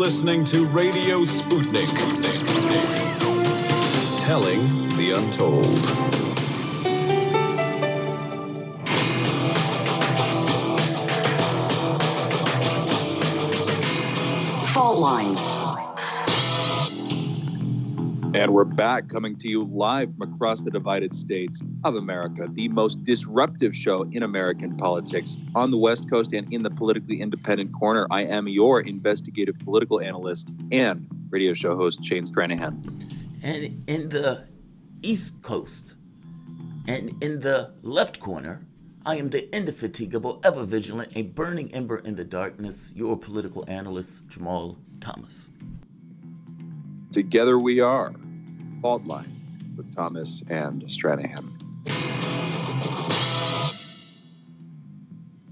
listening to Radio Sputnik, telling the untold. Fault lines. And we're back, coming to you live from across the divided states of America, the most disruptive show in American politics on the West Coast and in the politically independent corner. I am your investigative political analyst and radio show host, Shane Stranahan. And in the East Coast and in the left corner, I am the indefatigable, ever vigilant, a burning ember in the darkness, your political analyst, Jamarl Thomas. Together we are. Fault Line with Thomas and Stranahan.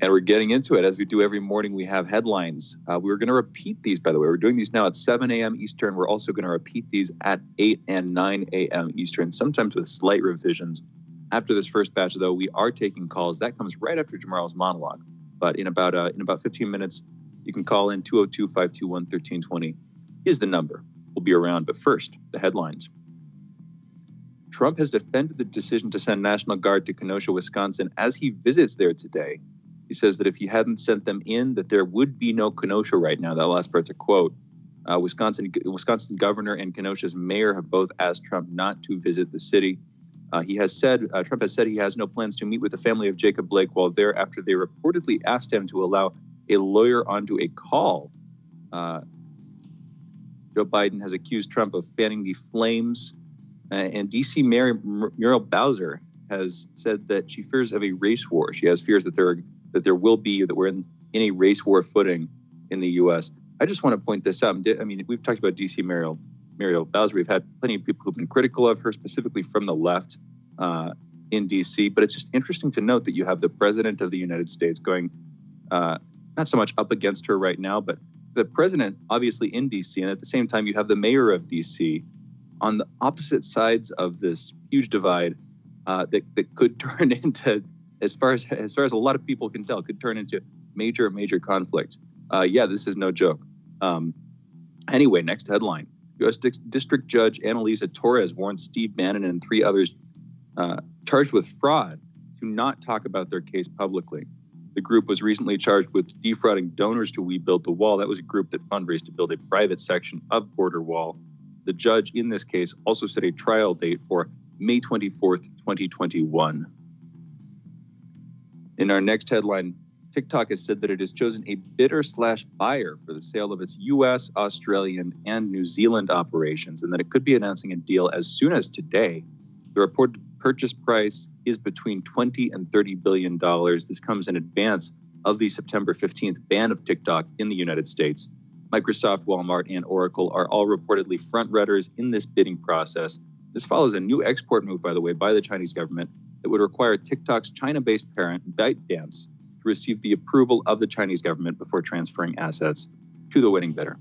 And we're getting into it. As we do every morning, we have headlines. We're going to repeat these, by the way. We're doing these now at 7 a.m. Eastern. We're also going to repeat these at 8 and 9 a.m. Eastern, sometimes with slight revisions. After this first batch, though, we are taking calls. That comes right after Jamarl's monologue. But in about 15 minutes, you can call in 202-521-1320 is the number. We'll be around. But first, the headlines. Trump has defended the decision to send National Guard to Kenosha, Wisconsin, as he visits there today. He says that if he hadn't sent them in, that there would be no Kenosha right now. That last part's a quote. Wisconsin's governor and Kenosha's mayor have both asked Trump not to visit the city. Trump has said he has no plans to meet with the family of Jacob Blake while there after they reportedly asked him to allow a lawyer onto a call. Joe Biden has accused Trump of fanning the flames. And D.C. Mayor Muriel Bowser has said that she fears of a race war. She has fears that we're in a race war footing in the U.S. I just want to point this out. I mean, we've talked about D.C. Muriel Bowser. We've had plenty of people who've been critical of her, specifically from the left in D.C. But it's just interesting to note that you have the president of the United States going not so much up against her right now, but the president obviously in D.C. And at the same time, you have the mayor of D.C. on the opposite sides of this huge divide that could turn into, as far as a lot of people can tell, could turn into major conflict. This is no joke. Anyway, next headline. U.S. District Judge Annalisa Torres warns Steve Bannon and 3 others charged with fraud to not talk about their case publicly. The group was recently charged with defrauding donors to We Build the Wall. That was a group that fundraised to build a private section of border wall. The judge in this case also set a trial date for May 24th, 2021. In our next headline, TikTok has said that it has chosen a bidder/buyer for the sale of its U.S., Australian, and New Zealand operations, and that it could be announcing a deal as soon as today. The reported purchase price is between $20 and $30 billion. This comes in advance of the September 15th ban of TikTok in the United States. Microsoft, Walmart, and Oracle are all reportedly front-runners in this bidding process. This follows a new export move, by the way, by the Chinese government that would require TikTok's China-based parent, ByteDance, to receive the approval of the Chinese government before transferring assets to the winning bidder.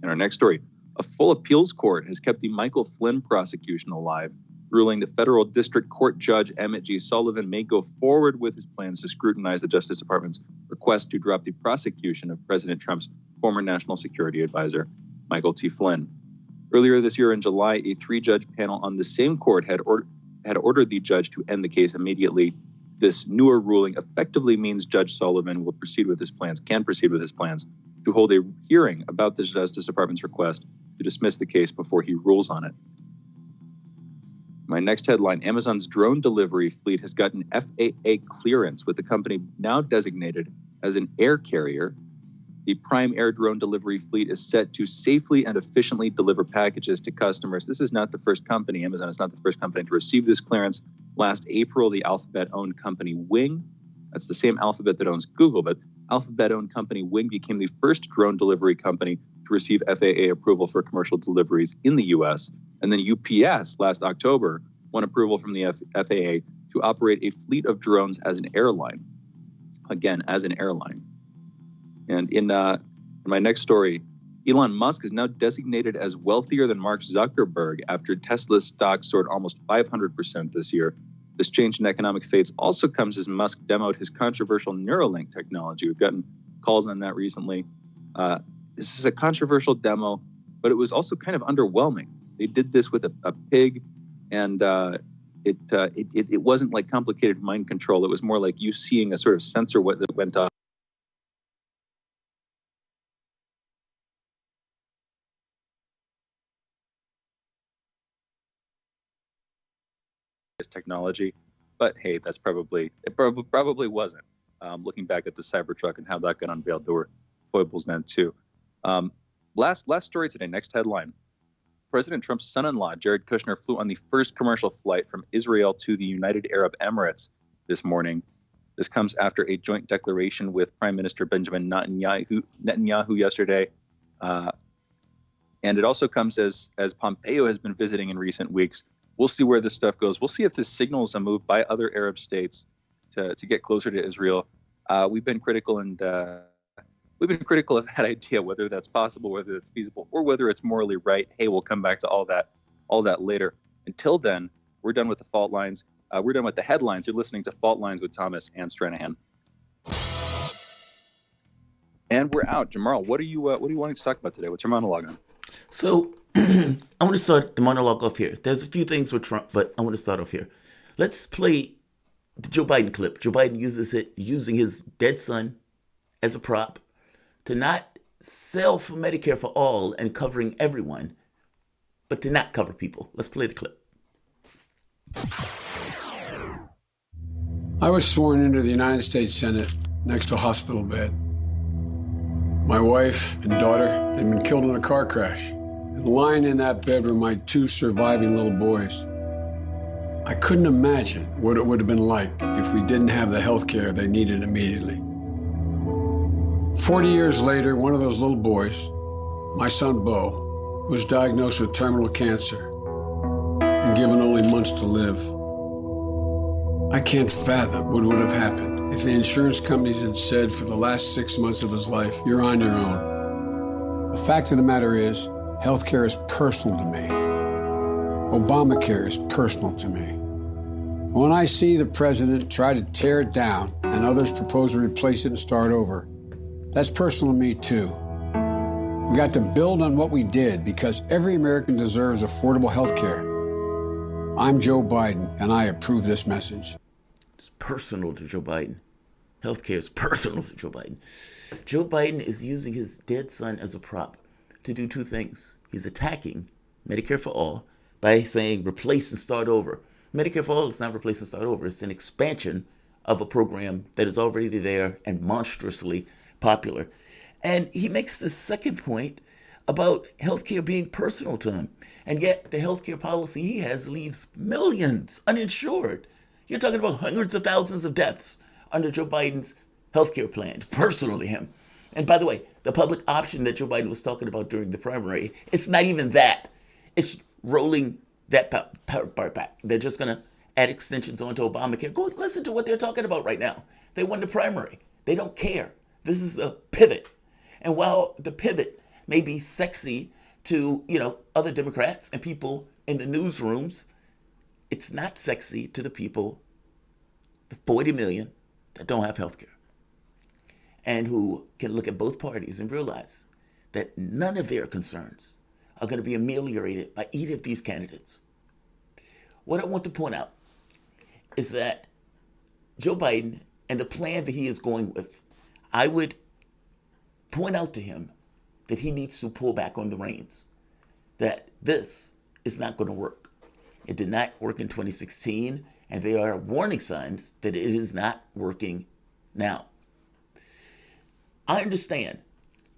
In our next story, a full appeals court has kept the Michael Flynn prosecution alive, ruling that federal district court judge Emmett G. Sullivan may go forward with his plans to scrutinize the Justice Department's request to drop the prosecution of President Trump's former national security advisor, Michael T. Flynn. Earlier this year in July, a 3-judge panel on the same court had ordered the judge to end the case immediately. This newer ruling effectively means Judge Sullivan can proceed with his plans to hold a hearing about the Justice Department's request to dismiss the case before he rules on it. My next headline, Amazon's drone delivery fleet has gotten FAA clearance, with the company now designated as an air carrier. The Prime Air drone delivery fleet is set to safely and efficiently deliver packages to customers. This is not the first company. Amazon is not the first company to receive this clearance. Last April, the Alphabet-owned company Wing, that's the same Alphabet that owns Google, but Alphabet-owned company Wing became the first drone delivery company to receive FAA approval for commercial deliveries in the U.S. And then UPS last October won approval from the FAA to operate a fleet of drones as an airline. Again, as an airline. And in my next story, Elon Musk is now designated as wealthier than Mark Zuckerberg after Tesla's stock soared almost 500% this year. This change in economic fates also comes as Musk demoed his controversial Neuralink technology. We've gotten calls on that recently. this is a controversial demo, but it was also kind of underwhelming. They did this with a pig, and it wasn't like complicated mind control. It was more like you seeing a sort of sensor what that went off. Technology, but hey, probably wasn't. Looking back at the Cybertruck and how that got unveiled, there were foibles then too. Last story today. Next headline: President Trump's son-in-law Jared Kushner flew on the first commercial flight from Israel to the United Arab Emirates this morning. This comes after a joint declaration with Prime Minister Benjamin Netanyahu yesterday, and it also comes as Pompeo has been visiting in recent weeks. We'll see where this stuff goes. We'll see if this signals a move by other Arab states to get closer to Israel. We've been critical of that idea, whether that's possible, whether it's feasible, or whether it's morally right. Hey, we'll come back to all that later. Until then, we're done with the fault lines. We're done with the headlines. You're listening to Fault Lines with Thomas and Stranahan. And we're out. Jamarl, what are you wanting to talk about today? What's your monologue on? So I want to start the monologue off here. There's a few things with Trump, but I want to start off here. Let's play the Joe Biden clip. Joe Biden uses it using his dead son as a prop to not sell for Medicare for all and covering everyone, but to not cover people. Let's play the clip. I was sworn into the United States Senate next to a hospital bed. My wife and daughter had been killed in a car crash. And lying in that bed were my two surviving little boys. I couldn't imagine what it would have been like if we didn't have the health care they needed immediately. 40 years later, one of those little boys, my son Bo, was diagnosed with terminal cancer and given only months to live. I can't fathom what would have happened if the insurance companies had said for the last 6 months of his life, you're on your own. The fact of the matter is, healthcare is personal to me. Obamacare is personal to me. When I see the president try to tear it down and others propose to replace it and start over, that's personal to me too. We got to build on what we did because every American deserves affordable healthcare. I'm Joe Biden, and I approve this message. It's personal to Joe Biden. Healthcare is personal to Joe Biden. Joe Biden is using his dead son as a prop to do two things. He's attacking Medicare for all by saying replace and start over. Medicare for all is not replace and start over. It's an expansion of a program that is already there and monstrously popular. And he makes the second point about healthcare being personal to him. And yet the healthcare policy he has leaves millions uninsured. You're talking about hundreds of thousands of deaths under Joe Biden's healthcare plan, personal to him. And by the way, the public option that Joe Biden was talking about during the primary, it's not even that. It's rolling that part back. They're just going to add extensions onto Obamacare. Go listen to what they're talking about right now. They won the primary. They don't care. This is a pivot. And while the pivot may be sexy to, other Democrats and people in the newsrooms, it's not sexy to the people, the 40 million that don't have health care and who can look at both parties and realize that none of their concerns are going to be ameliorated by either of these candidates. What I want to point out is that Joe Biden and the plan that he is going with, I would point out to him that he needs to pull back on the reins, that this is not going to work. It did not work in 2016, and there are warning signs that it is not working now. I understand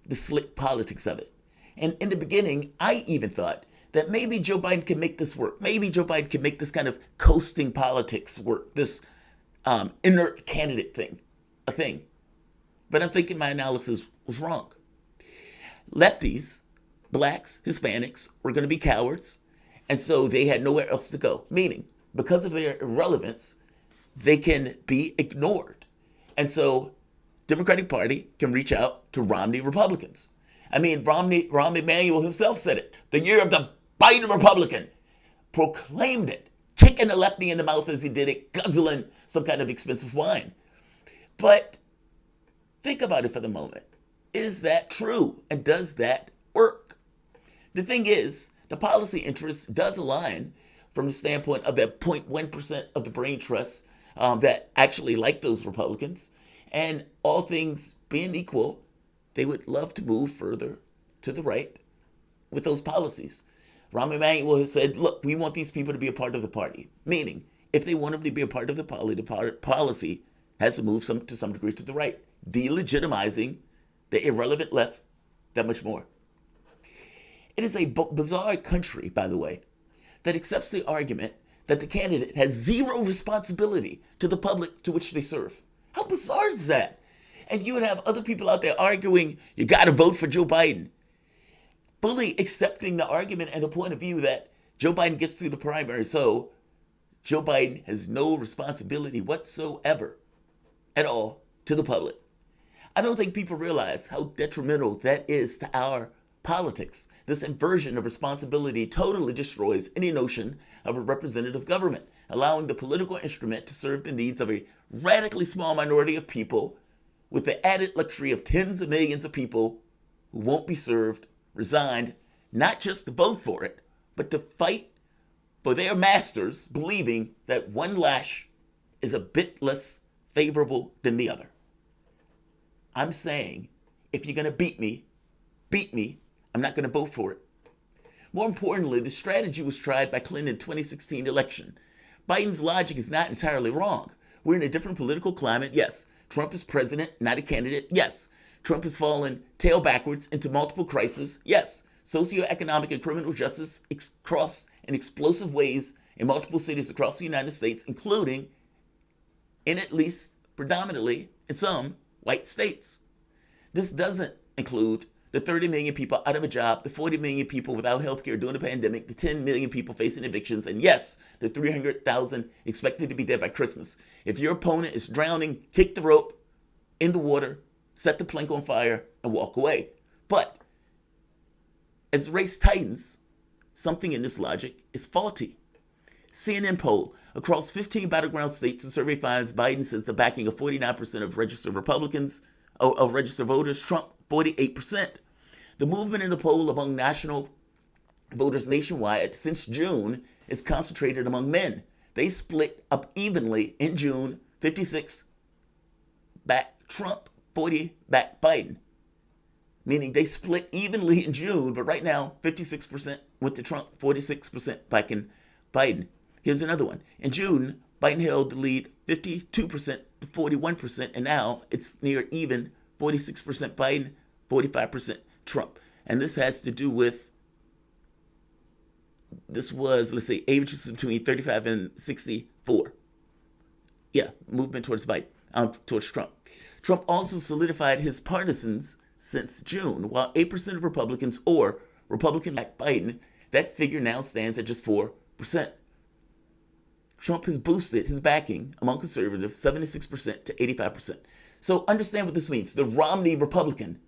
the slick politics of it. And in the beginning, I even thought that maybe Joe Biden can make this work. Maybe Joe Biden can make this kind of coasting politics work, this inert candidate thing, a thing. But I'm thinking my analysis was wrong. Lefties, blacks, Hispanics were going to be cowards, and so they had nowhere else to go. Meaning, because of their irrelevance, they can be ignored. And so Democratic Party can reach out to Romney Republicans. I mean, Rahm Emanuel himself said it. The year of the Biden Republican. Proclaimed it. Kicking the lefty in the mouth as he did it, guzzling some kind of expensive wine. But think about it for the moment. Is that true? And does that work? The thing is, the policy interest does align from the standpoint of that 0.1% of the brain trust that actually like those Republicans. And all things being equal, they would love to move further to the right with those policies. Rahm Emanuel has said, look, we want these people to be a part of the party. Meaning, if they want them to be a part of the policy has to move to some degree to the right, delegitimizing the irrelevant left that much more. It is a bizarre country, by the way, that accepts the argument that the candidate has zero responsibility to the public to which they serve. How bizarre is that? And you would have other people out there arguing, you got to vote for Joe Biden, fully accepting the argument and the point of view that Joe Biden gets through the primary, so Joe Biden has no responsibility whatsoever at all to the public. I don't think people realize how detrimental that is to our politics. This inversion of responsibility totally destroys any notion of a representative government, allowing the political instrument to serve the needs of a radically small minority of people with the added luxury of tens of millions of people who won't be served, resigned, not just to vote for it, but to fight for their masters, believing that one lash is a bit less favorable than the other. I'm saying, if you're going to beat me, I'm not going to vote for it. More importantly, the strategy was tried by Clinton's 2016 election. Biden's logic is not entirely wrong. We're in a different political climate, yes. Trump is president, not a candidate, yes. Trump has fallen tail backwards into multiple crises, yes. Socioeconomic and criminal justice cross in explosive ways in multiple cities across the United States, including, in at least predominantly, in some white states. This doesn't include the 30 million people out of a job, the 40 million people without health care during the pandemic, the 10 million people facing evictions, and yes, the 300,000 expected to be dead by Christmas. If your opponent is drowning, kick the rope in the water, set the plank on fire, and walk away. But as the race tightens, something in this logic is faulty. CNN poll, across 15 battleground states, the survey finds Biden says the backing of 49% of registered Republicans, of registered voters, Trump 48%. The movement in the poll among national voters nationwide since June is concentrated among men. They split up evenly in June, 56 back Trump, 40 back Biden. Meaning they split evenly in June, but right now 56% went to Trump, 46% back in Biden. Here's another one. In June, Biden held the lead 52% to 41%, and now it's near even, 46% Biden, 45% Trump. And this has to do with, this was, let's say, ages between 35 and 64. Yeah, movement towards Biden, towards Trump. Trump also solidified his partisans since June, while 8% of Republicans or Republican-backed Biden, that figure now stands at just 4%. Trump has boosted his backing among conservatives 76% to 85%. So understand what this means. The Romney Republican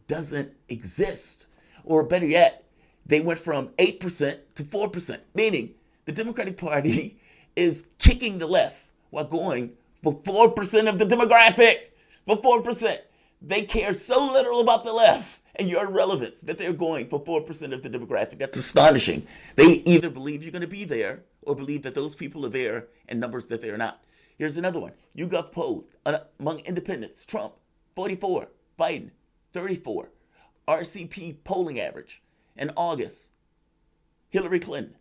doesn't exist. Or better yet, they went from 8% to 4%, meaning the Democratic Party is kicking the left while going for 4% of the demographic. For 4%. They care so little about the left and your irrelevance that they're going for 4% of the demographic. That's astonishing. They either believe you're going to be there or believe that those people are there in numbers that they're not. Here's another one. YouGov poll among independents. Trump, 44. Biden, 34. RCP polling average in August. Hillary Clinton,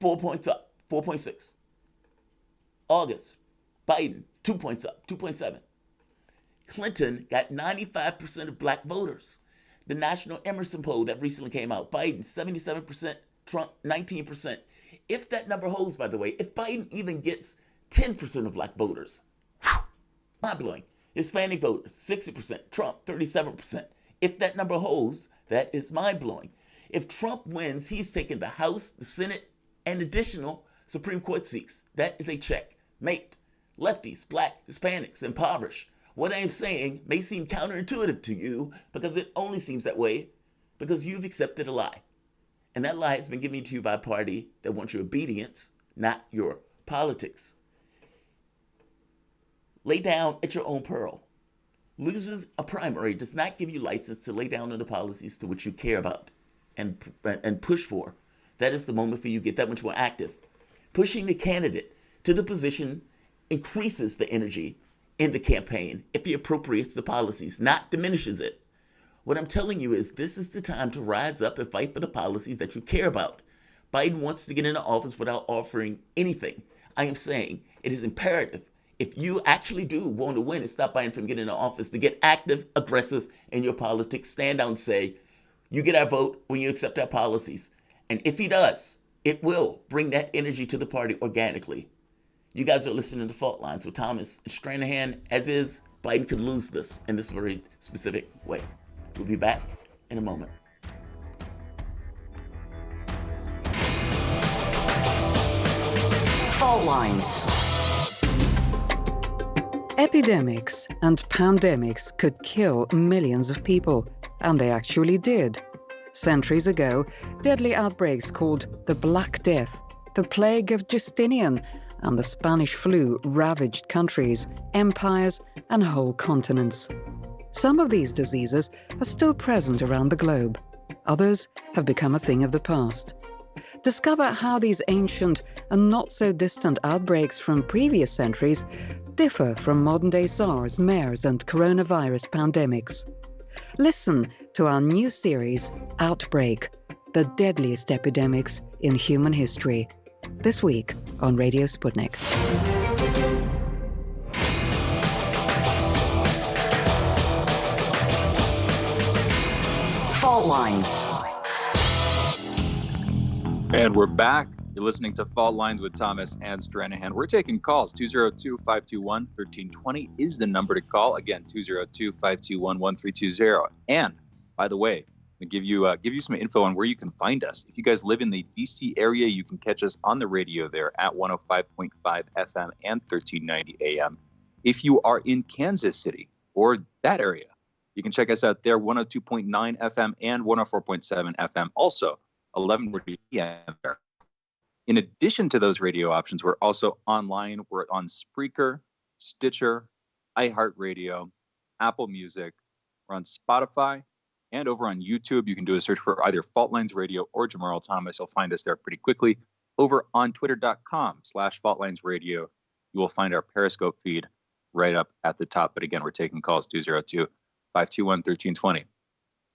4 points up, 4.6. August, Biden, 2 points up, 2.7. Clinton got 95% of black voters. The National Emerson poll that recently came out, Biden 77%, Trump 19%. If that number holds, by the way, if Biden even gets 10% of black voters, mind-blowing. Hispanic voters, 60%, Trump 37%. If that number holds, that is mind-blowing. If Trump wins, he's taking the House, the Senate, and additional Supreme Court seats. That is a check mate. Lefties, black, Hispanics, impoverished. What I am saying may seem counterintuitive to you because it only seems that way because you've accepted a lie. And that lie has been given to you by a party that wants your obedience, not your politics. Lay down at your own peril. Losing a primary does not give you license to lay down on the policies to which you care about and push for. That is the moment for you to get that much more active. Pushing the candidate to the position increases the energy in the campaign if he appropriates the policies, not diminishes it. What I'm telling you is this is the time to rise up and fight for the policies that you care about. Biden wants to get into office without offering anything. I am saying it is imperative, if you actually do want to win and stop Biden from getting into office, to get active, aggressive in your politics, stand down and say, you get our vote when you accept our policies. And if he does, it will bring that energy to the party organically. You guys are listening to Fault Lines with Thomas Stranahan. As is, Biden could lose this in this very specific way. We'll be back in a moment. Fault Lines. Epidemics and pandemics could kill millions of people, and they actually did. Centuries ago, deadly outbreaks called the Black Death, the Plague of Justinian, and the Spanish flu ravaged countries, empires, and whole continents. Some of these diseases are still present around the globe. Others have become a thing of the past. Discover how these ancient and not so distant outbreaks from previous centuries differ from modern-day SARS, MERS, and coronavirus pandemics. Listen to our new series, Outbreak, the deadliest epidemics in human history, this week on Radio Sputnik. Fault Lines. And we're back. You're listening to Fault Lines with Thomas and Stranahan. We're taking calls. 202-521-1320 is the number to call. Again, 202-521-1320. And by the way, to give you some info on where you can find us. If you guys live in the DC area, you can catch us on the radio there at 105.5 FM and 1390 AM. If you are in Kansas City or that area, you can check us out there, 102.9 FM and 104.7 FM. Also, 11:40 PM there. In addition to those radio options, we're also online. We're on Spreaker, Stitcher, iHeartRadio, Apple Music. We're on Spotify and over on YouTube. You can do a search for either Fault Lines Radio or Jamarl Thomas. You'll find us there pretty quickly. Over on twitter.com/FaultLinesRadio, you will find our Periscope feed right up at the top. But again, we're taking calls 202-521-1320.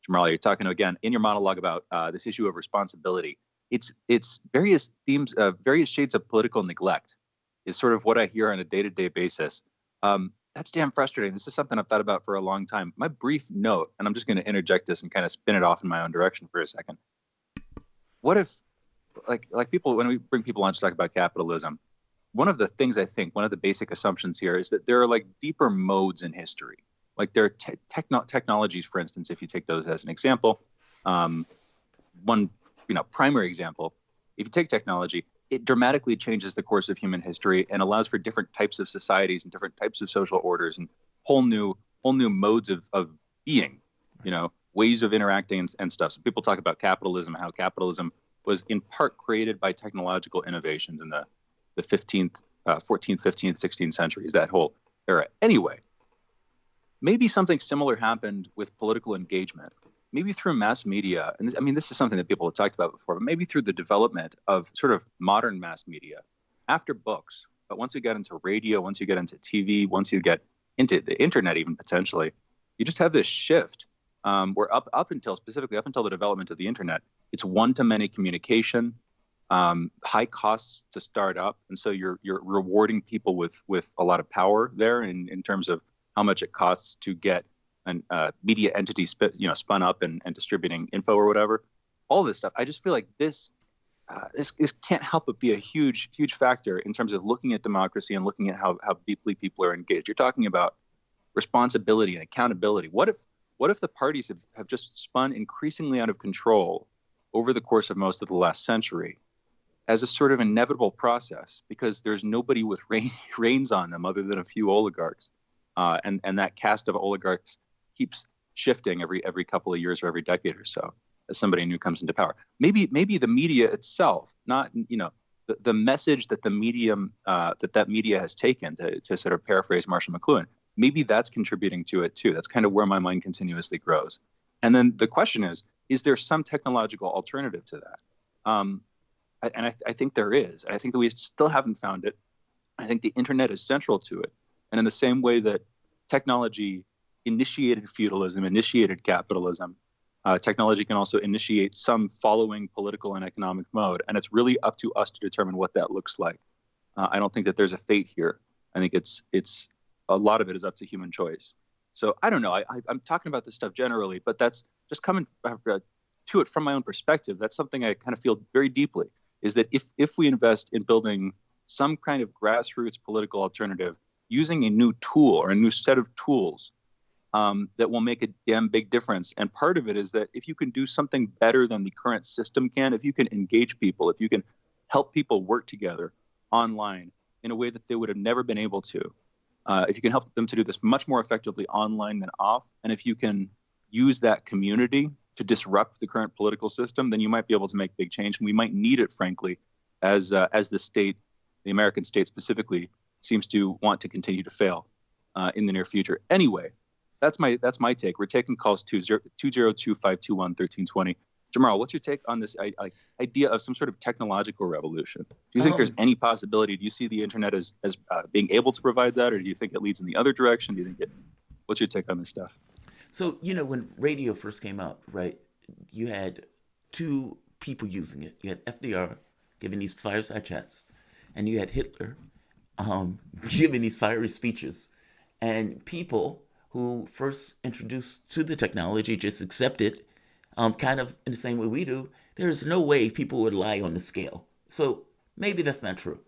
Jamarl, you're talking again in your monologue about this issue of responsibility. It's various themes, various shades of political neglect is sort of what I hear on a day-to-day basis. That's damn frustrating. This is something I've thought about for a long time. My brief note, and I'm just going to interject this and kind of spin it off in my own direction for a second. What if, like people, when we bring people on to talk about capitalism, one of the things I think, one of the basic assumptions here is that there are like deeper modes in history. Like there are technologies, for instance, if you take those as an example, one primary example, if you take technology, it dramatically changes the course of human history and allows for different types of societies and different types of social orders and whole new modes of being, ways of interacting and stuff. So people talk about capitalism, how capitalism was in part created by technological innovations in the 14th, 15th, 16th centuries, that whole era. Anyway, maybe something similar happened with political engagement. Maybe through mass media, and this is something that people have talked about before, but maybe through the development of sort of modern mass media after books. But once you get into radio, once you get into TV, once you get into the internet, even potentially, you just have this shift where up until the development of the internet, it's one-to-many communication, high costs to start up, and so you're rewarding people with a lot of power there in terms of how much it costs to get an media entity spun up and distributing info or whatever, all this stuff. I just feel like this can't help but be a huge factor in terms of looking at democracy and looking at how deeply people are engaged. You're talking about responsibility and accountability. What if the parties have just spun increasingly out of control over the course of most of the last century as a sort of inevitable process because there's nobody with reins on them other than a few oligarchs, and that cast of oligarchs keeps shifting every couple of years or every decade or so as somebody new comes into power. Maybe the media itself, not the message that the medium that media has taken, to sort of paraphrase Marshall McLuhan, maybe that's contributing to it too. That's kind of where my mind continuously grows. And then the question is there some technological alternative to that? I think there is. And I think that we still haven't found it. I think the internet is central to it. And in the same way that technology initiated feudalism, initiated capitalism, technology can also initiate some following political and economic mode. And it's really up to us to determine what that looks like. I don't think that there's a fate here. I think it's a lot of it is up to human choice. So I don't know. I'm talking about this stuff generally, but that's just coming to it from my own perspective. That's something I kind of feel very deeply, is that if we invest in building some kind of grassroots political alternative using a new tool or a new set of tools that will make a damn big difference. And part of it is that if you can do something better than the current system can, if you can engage people, if you can help people work together online in a way that they would have never been able to, if you can help them to do this much more effectively online than off, and if you can use that community to disrupt the current political system, then you might be able to make big change. And we might need it, frankly, as the state, the American state specifically, seems to want to continue to fail in the near future. Anyway, that's my take. We're taking calls 202-521-1320. Jamarl, what's your take on this idea of some sort of technological revolution? Do you think there's any possibility? Do you see the internet as being able to provide that, or do you think it leads in the other direction? Do you think what's your take on this stuff? So, when radio first came out, right, you had two people using it. You had FDR giving these fireside chats, and you had Hitler giving these fiery speeches. And people who first introduced to the technology just accepted, kind of in the same way we do. There's no way people would lie on the scale. So maybe that's not true.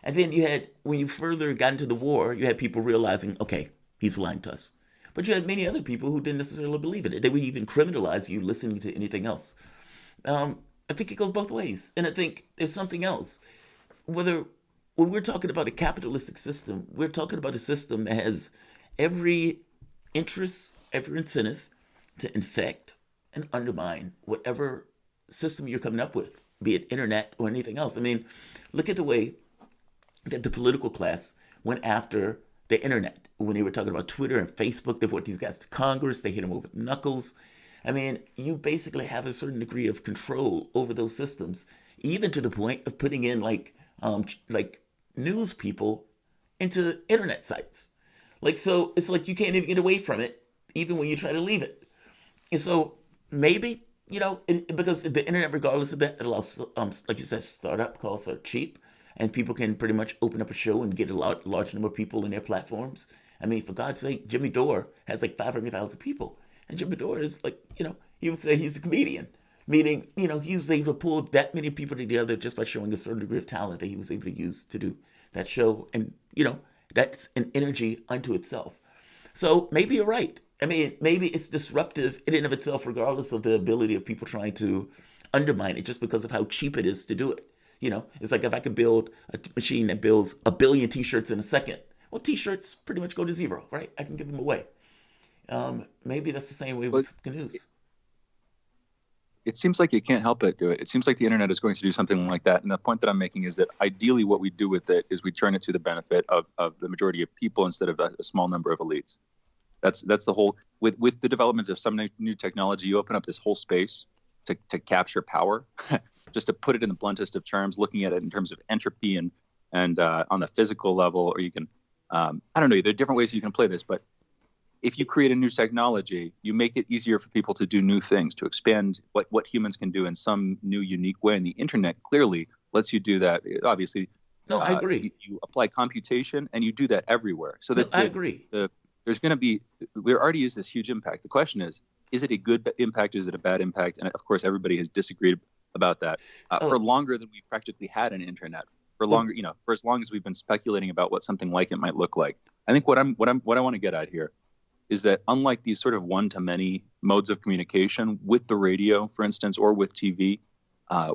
And then you had, when you further got into the war, you had people realizing, okay, he's lying to us. But you had many other people who didn't necessarily believe in it. They would even criminalize you listening to anything else. I think it goes both ways. And I think there's something else. When we're talking about a capitalistic system, we're talking about a system that has every interest, every incentive to infect and undermine whatever system you're coming up with, be it internet or anything else. I mean, look at the way that the political class went after the internet. When they were talking about Twitter and Facebook, they brought these guys to Congress, they hit them over the knuckles. I mean, you basically have a certain degree of control over those systems, even to the point of putting in like news people into internet sites. So it's like you can't even get away from it, even when you try to leave it. And so maybe, because the internet, regardless of that, it allows, like you said, startup costs are cheap, and people can pretty much open up a show and get a large number of people in their platforms. I mean, for God's sake, Jimmy Dore has like 500,000 people. And Jimmy Dore is like, he would say he's a comedian, meaning, he was able to pull that many people together just by showing a certain degree of talent that he was able to use to do that show. And, that's an energy unto itself. So maybe you're right. I mean, maybe it's disruptive in and of itself, regardless of the ability of people trying to undermine it just because of how cheap it is to do it. It's like if I could build a machine that builds 1 billion T-shirts in a second. Well, T-shirts pretty much go to zero, right? I can give them away. Maybe that's the same way with canoes. It seems like you can't help but do it. It seems like the internet is going to do something like that. And the point that I'm making is that ideally what we do with it is we turn it to the benefit of the majority of people instead of a small number of elites. That's the whole, with the development of some new technology, you open up this whole space to capture power, just to put it in the bluntest of terms, looking at it in terms of entropy and on the physical level, or you can, I don't know, there are different ways you can play this, but if you create a new technology, you make it easier for people to do new things, to expand what humans can do in some new, unique way. And the internet clearly lets you do that. Obviously, no, I agree. You apply computation, and you do that everywhere. So that I agree. There already is this huge impact. The question is it a good impact? Is it a bad impact? And of course, everybody has disagreed about that for longer than we've practically had an internet. For longer, for as long as we've been speculating about what something like it might look like. I think what I want to get at here is that unlike these sort of one-to-many modes of communication with the radio, for instance, or with TV,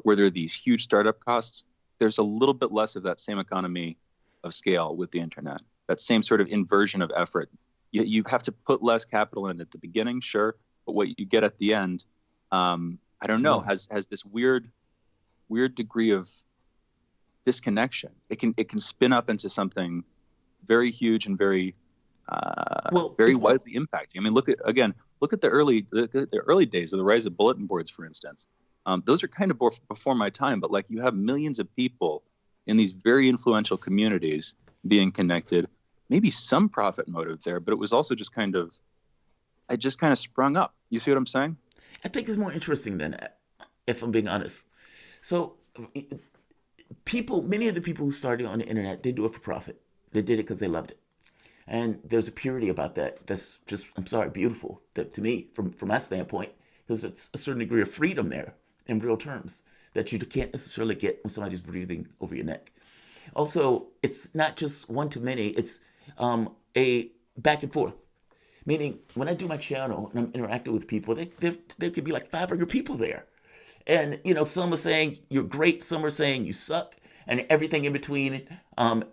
where there are these huge startup costs, there's a little bit less of that same economy of scale with the internet, that same sort of inversion of effort. You have to put less capital in at the beginning, sure, but what you get at the end, I don't know, has this weird degree of disconnection. It can spin up into something very huge and very very widely impacting. I mean, look at the early days of the rise of bulletin boards, for instance. Those are kind of before my time, but like you have millions of people in these very influential communities being connected, maybe some profit motive there, but it was also just kind of sprung up. You see what I'm saying? I think it's more interesting than that, if I'm being honest. So many of the people who started on the internet, they do it for profit. They did it because they loved it. And there's a purity about that that's just, I'm sorry, beautiful to me from my standpoint, because it's a certain degree of freedom there in real terms that you can't necessarily get when somebody's breathing over your neck. Also, it's not just one to many, it's a back and forth. Meaning, when I do my channel and I'm interacting with people, there could be like 500 people there. And, some are saying you're great, some are saying you suck, and everything in between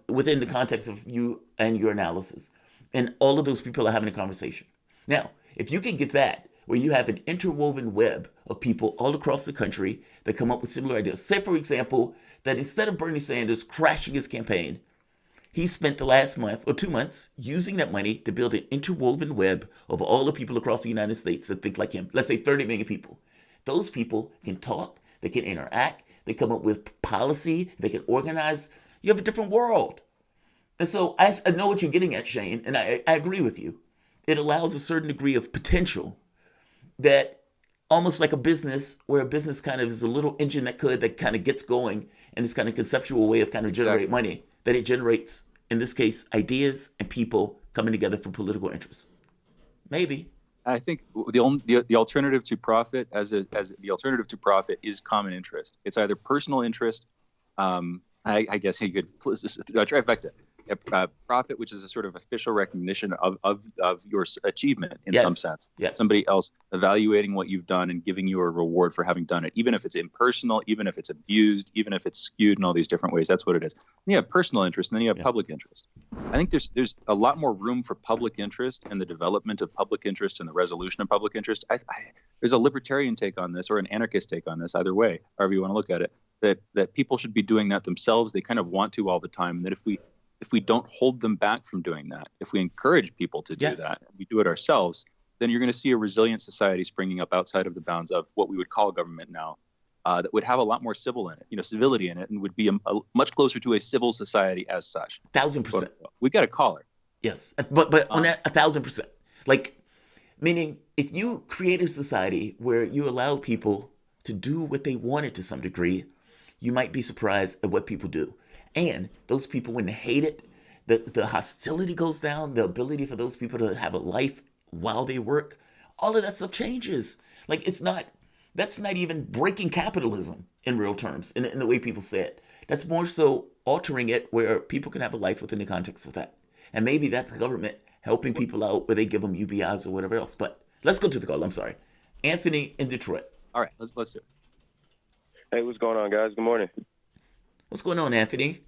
within the context of you and your analysis. And all of those people are having a conversation. Now, if you can get that, where you have an interwoven web of people all across the country that come up with similar ideas. Say, for example, that instead of Bernie Sanders crashing his campaign, he spent the last month or 2 months using that money to build an interwoven web of all the people across the United States that think like him. Let's say 30 million people. Those people can talk, they can interact, they come up with policy, they can organize. You have a different world. And so I know what you're getting at, Shane, and I agree with you. It allows a certain degree of potential that almost like a business, where a business kind of is a little engine that kind of gets going, and this kind of conceptual way of kind of generate money, that it generates, in this case, ideas and people coming together for political interests. Maybe. I think the alternative to profit the alternative to profit is common interest. It's either personal interest. I guess you could trifecta. Profit, which is a sort of official recognition of your achievement in some sense. Yes. Somebody else evaluating what you've done and giving you a reward for having done it, even if it's impersonal, even if it's abused, even if it's skewed in all these different ways. That's what it is. And you have personal interest, and then you have public interest. I think there's a lot more room for public interest and the development of public interest and the resolution of public interest. There's a libertarian take on this, or an anarchist take on this, either way, however you want to look at it, that people should be doing that themselves. They kind of want to all the time, and that if we don't hold them back from doing that, if we encourage people to do that, we do it ourselves, then you're going to see a resilient society springing up outside of the bounds of what we would call government now, that would have a lot more civility in it, and would be a much closer to a civil society as such. 1,000%. We've got a caller. Yes, but on that 1,000%. Like, meaning, if you create a society where you allow people to do what they wanted to some degree, you might be surprised at what people do. And those people, when they hate it, the hostility goes down, the ability for those people to have a life while they work, all of that stuff changes. Like, that's not even breaking capitalism in real terms, in the way people say it. That's more so altering it where people can have a life within the context of that. And maybe that's government helping people out where they give them UBIs or whatever else. But let's go to the call. I'm sorry. Anthony in Detroit. All right, let's do it. Hey, what's going on, guys? Good morning. What's going on, Anthony?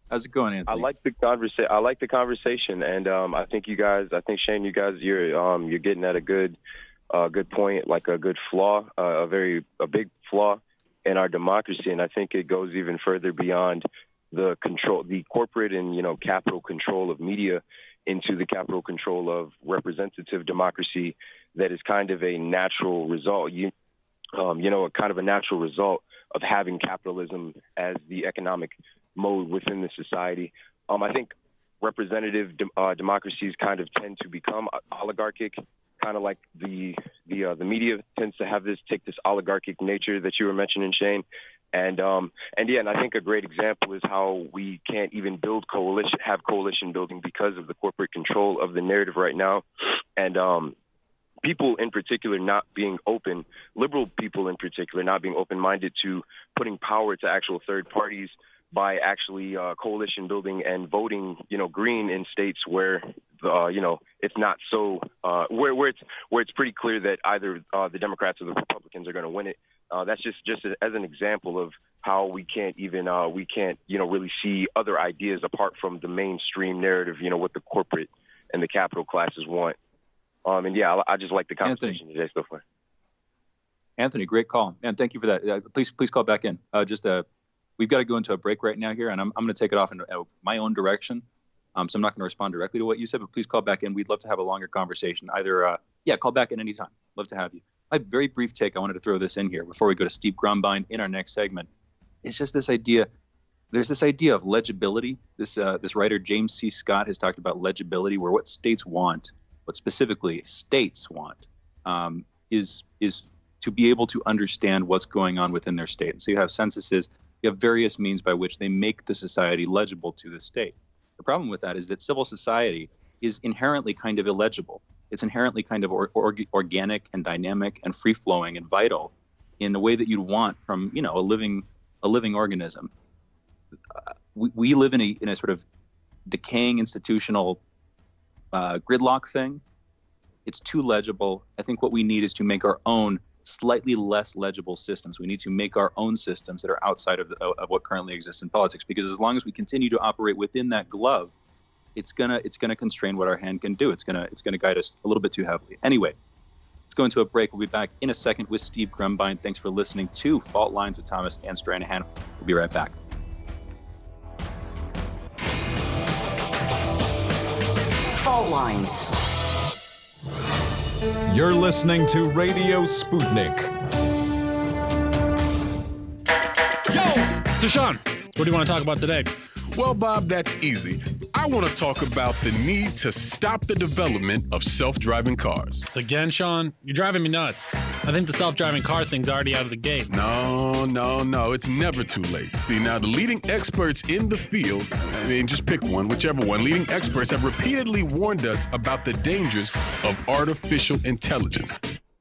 How's it going, Anthony? I like the conversation, and I think Shane, you're getting at a good point, like a good flaw, a big flaw in our democracy, and I think it goes even further beyond the corporate and capital control of media into the capital control of representative democracy. That is kind of a natural result. Kind of a natural result of having capitalism as the economic mode within the society. I think representative democracies kind of tend to become oligarchic, kind of like the media tends to take this oligarchic nature that you were mentioning, Shane. And I think a great example is how we can't even have coalition building because of the corporate control of the narrative right now. And people in particular not being open, liberal people in particular not being open-minded to putting power to actual third parties by actually coalition building and voting, green in states where, it's not so, where it's pretty clear that either the Democrats or the Republicans are going to win it. That's just as an example of how we can't really see other ideas apart from the mainstream narrative, what the corporate and the capital classes want. I just like the conversation today so far. Anthony, great call, and thank you for that. Please call back in. We've got to go into a break right now here, and I'm going to take it off in my own direction. So I'm not going to respond directly to what you said, but please call back in. We'd love to have a longer conversation. Either, call back in anytime. Love to have you. My very brief take, I wanted to throw this in here before we go to Steve Grumbine in our next segment. It's just this idea. There's this idea of legibility. This writer, James C. Scott, has talked about legibility, where what states want, what specifically states want, is to be able to understand what's going on within their state. And so you have censuses, you have various means by which they make the society legible to the state. The problem with that is that civil society is inherently kind of illegible. It's inherently kind of organic and dynamic and free-flowing and vital in the way that you'd want from, a living organism. We live in a sort of decaying institutional gridlock thing. It's too legible. I think what we need is to make our own slightly less legible systems. We need to make our own systems that are outside of what currently exists in politics, because as long as we continue to operate within that glove, it's gonna constrain what our hand can do. It's gonna guide us a little bit too heavily. Anyway, let's go into a break. We'll be back in a second with Steve Grumbine. Thanks for listening to Fault Lines with Thomas and Stranahan. We'll be right back. Fault Lines. You're listening to Radio Sputnik. Yo! So, Sean, what do you want to talk about today? Well, Bob, that's easy. I want to talk about the need to stop the development of self-driving cars. Again, Sean, you're driving me nuts. I think the self-driving car thing's already out of the gate. No. It's never too late. See, now the leading experts in the field, just pick one, whichever one, leading experts have repeatedly warned us about the dangers of artificial intelligence.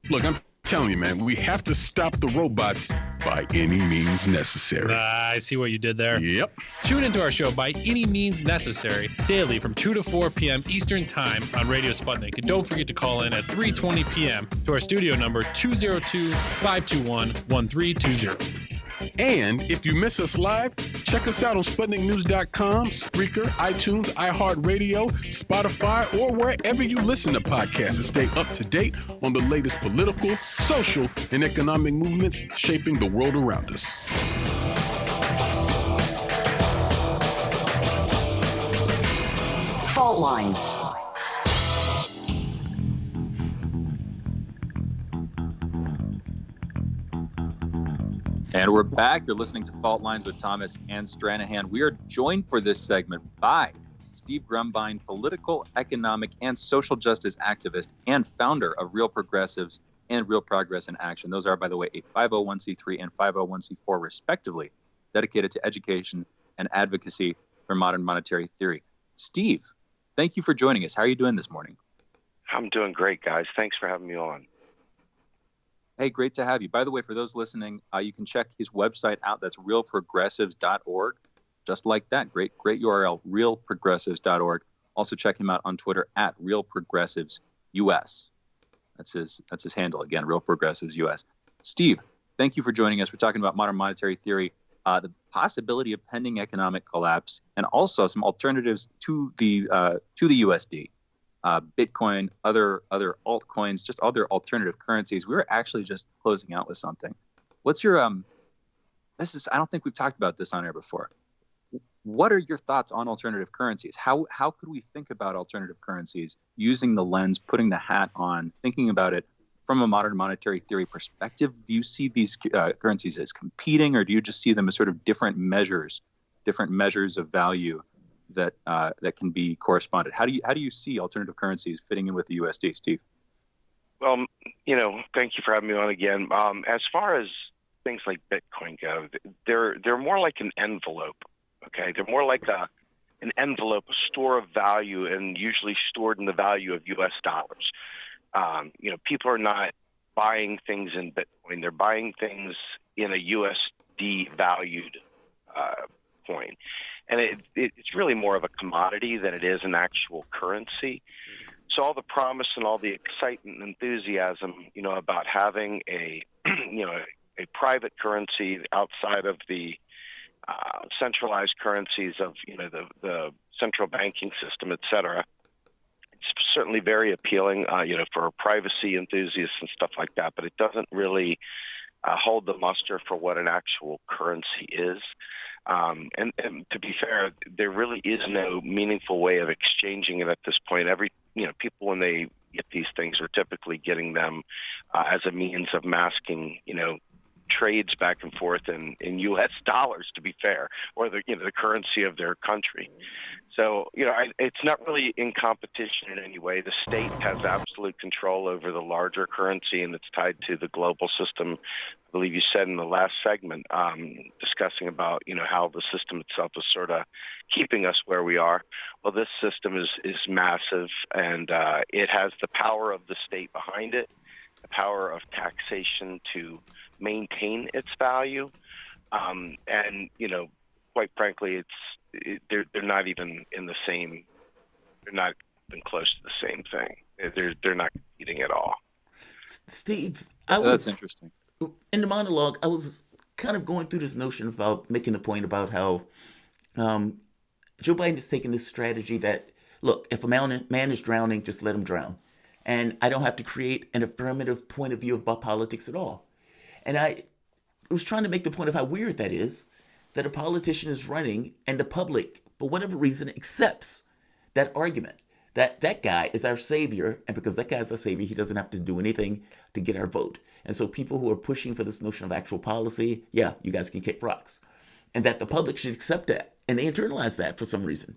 Look, I'm telling you, man, we have to stop the robots by any means necessary. I see what you did there. Yep. Tune into our show By Any Means Necessary daily from 2 to 4 p.m. Eastern Time on Radio Sputnik. And don't forget to call in at 3:20 p.m. to our studio number 202-521-1320. And if you miss us live, check us out on SputnikNews.com, Spreaker, iTunes, iHeartRadio, Spotify, or wherever you listen to podcasts to stay up to date on the latest political, social, and economic movements shaping the world around us. Fault Lines. And we're back. You're listening to Fault Lines with Thomas and Stranahan. We are joined for this segment by Steve Grumbine, political, economic, and social justice activist and founder of Real Progressives and Real Progress in Action. Those are, by the way, a 501c3 and 501c4, respectively, dedicated to education and advocacy for modern monetary theory. Steve, thank you for joining us. How are you doing this morning? I'm doing great, guys. Thanks for having me on. Hey, great to have you. By the way, for those listening, you can check his website out. That's realprogressives.org. Just like that. Great URL, realprogressives.org. Also check him out on Twitter at realprogressivesUS. That's his handle again, realprogressivesUS. Steve, thank you for joining us. We're talking about modern monetary theory, the possibility of pending economic collapse, and also some alternatives to the USD. Bitcoin, other altcoins, just other alternative currencies. We were actually just closing out with something. What's your I don't think we've talked about this on air before. What are your thoughts on alternative currencies? How could we think about alternative currencies using the lens, putting the hat on, thinking about it from a modern monetary theory perspective? Do you see these currencies as competing, or do you just see them as sort of different measures of value that can be corresponded? How do you see alternative currencies fitting in with the USD, Steve? Well, thank you for having me on again. As far as things like Bitcoin go, they're more like an envelope. Okay, they're more like an envelope, a store of value, and usually stored in the value of U.S. dollars. People are not buying things in Bitcoin; they're buying things in a USD valued coin. And it's really more of a commodity than it is an actual currency. So all the promise and all the excitement and enthusiasm, about having a private currency outside of the centralized currencies of, the central banking system, et cetera, it's certainly very appealing, for privacy enthusiasts and stuff like that. But it doesn't really hold the muster for what an actual currency is. And to be fair, there really is no meaningful way of exchanging it at this point. People, when they get these things, are typically getting them as a means of masking, trades back and forth in U.S. dollars, to be fair, or the currency of their country. So, it's not really in competition in any way. The state has absolute control over the larger currency, and it's tied to the global system. I believe you said in the last segment, discussing about, how the system itself is sort of keeping us where we are. Well, this system is massive, and it has the power of the state behind it, the power of taxation to maintain its value. And, quite frankly, they're not even in the same, they're not even close to the same thing. They're not competing at all. Steve, That's interesting. In the monologue, I was kind of going through this notion about making the point about how Joe Biden is taking this strategy that, look, if a man is drowning, just let him drown. And I don't have to create an affirmative point of view about politics at all. And I was trying to make the point of how weird that is, that a politician is running and the public, for whatever reason, accepts that argument, that that guy is our savior, and because that guy is our savior, he doesn't have to do anything to get our vote. And so people who are pushing for this notion of actual policy, yeah, you guys can kick rocks. And that the public should accept that, and they internalize that for some reason.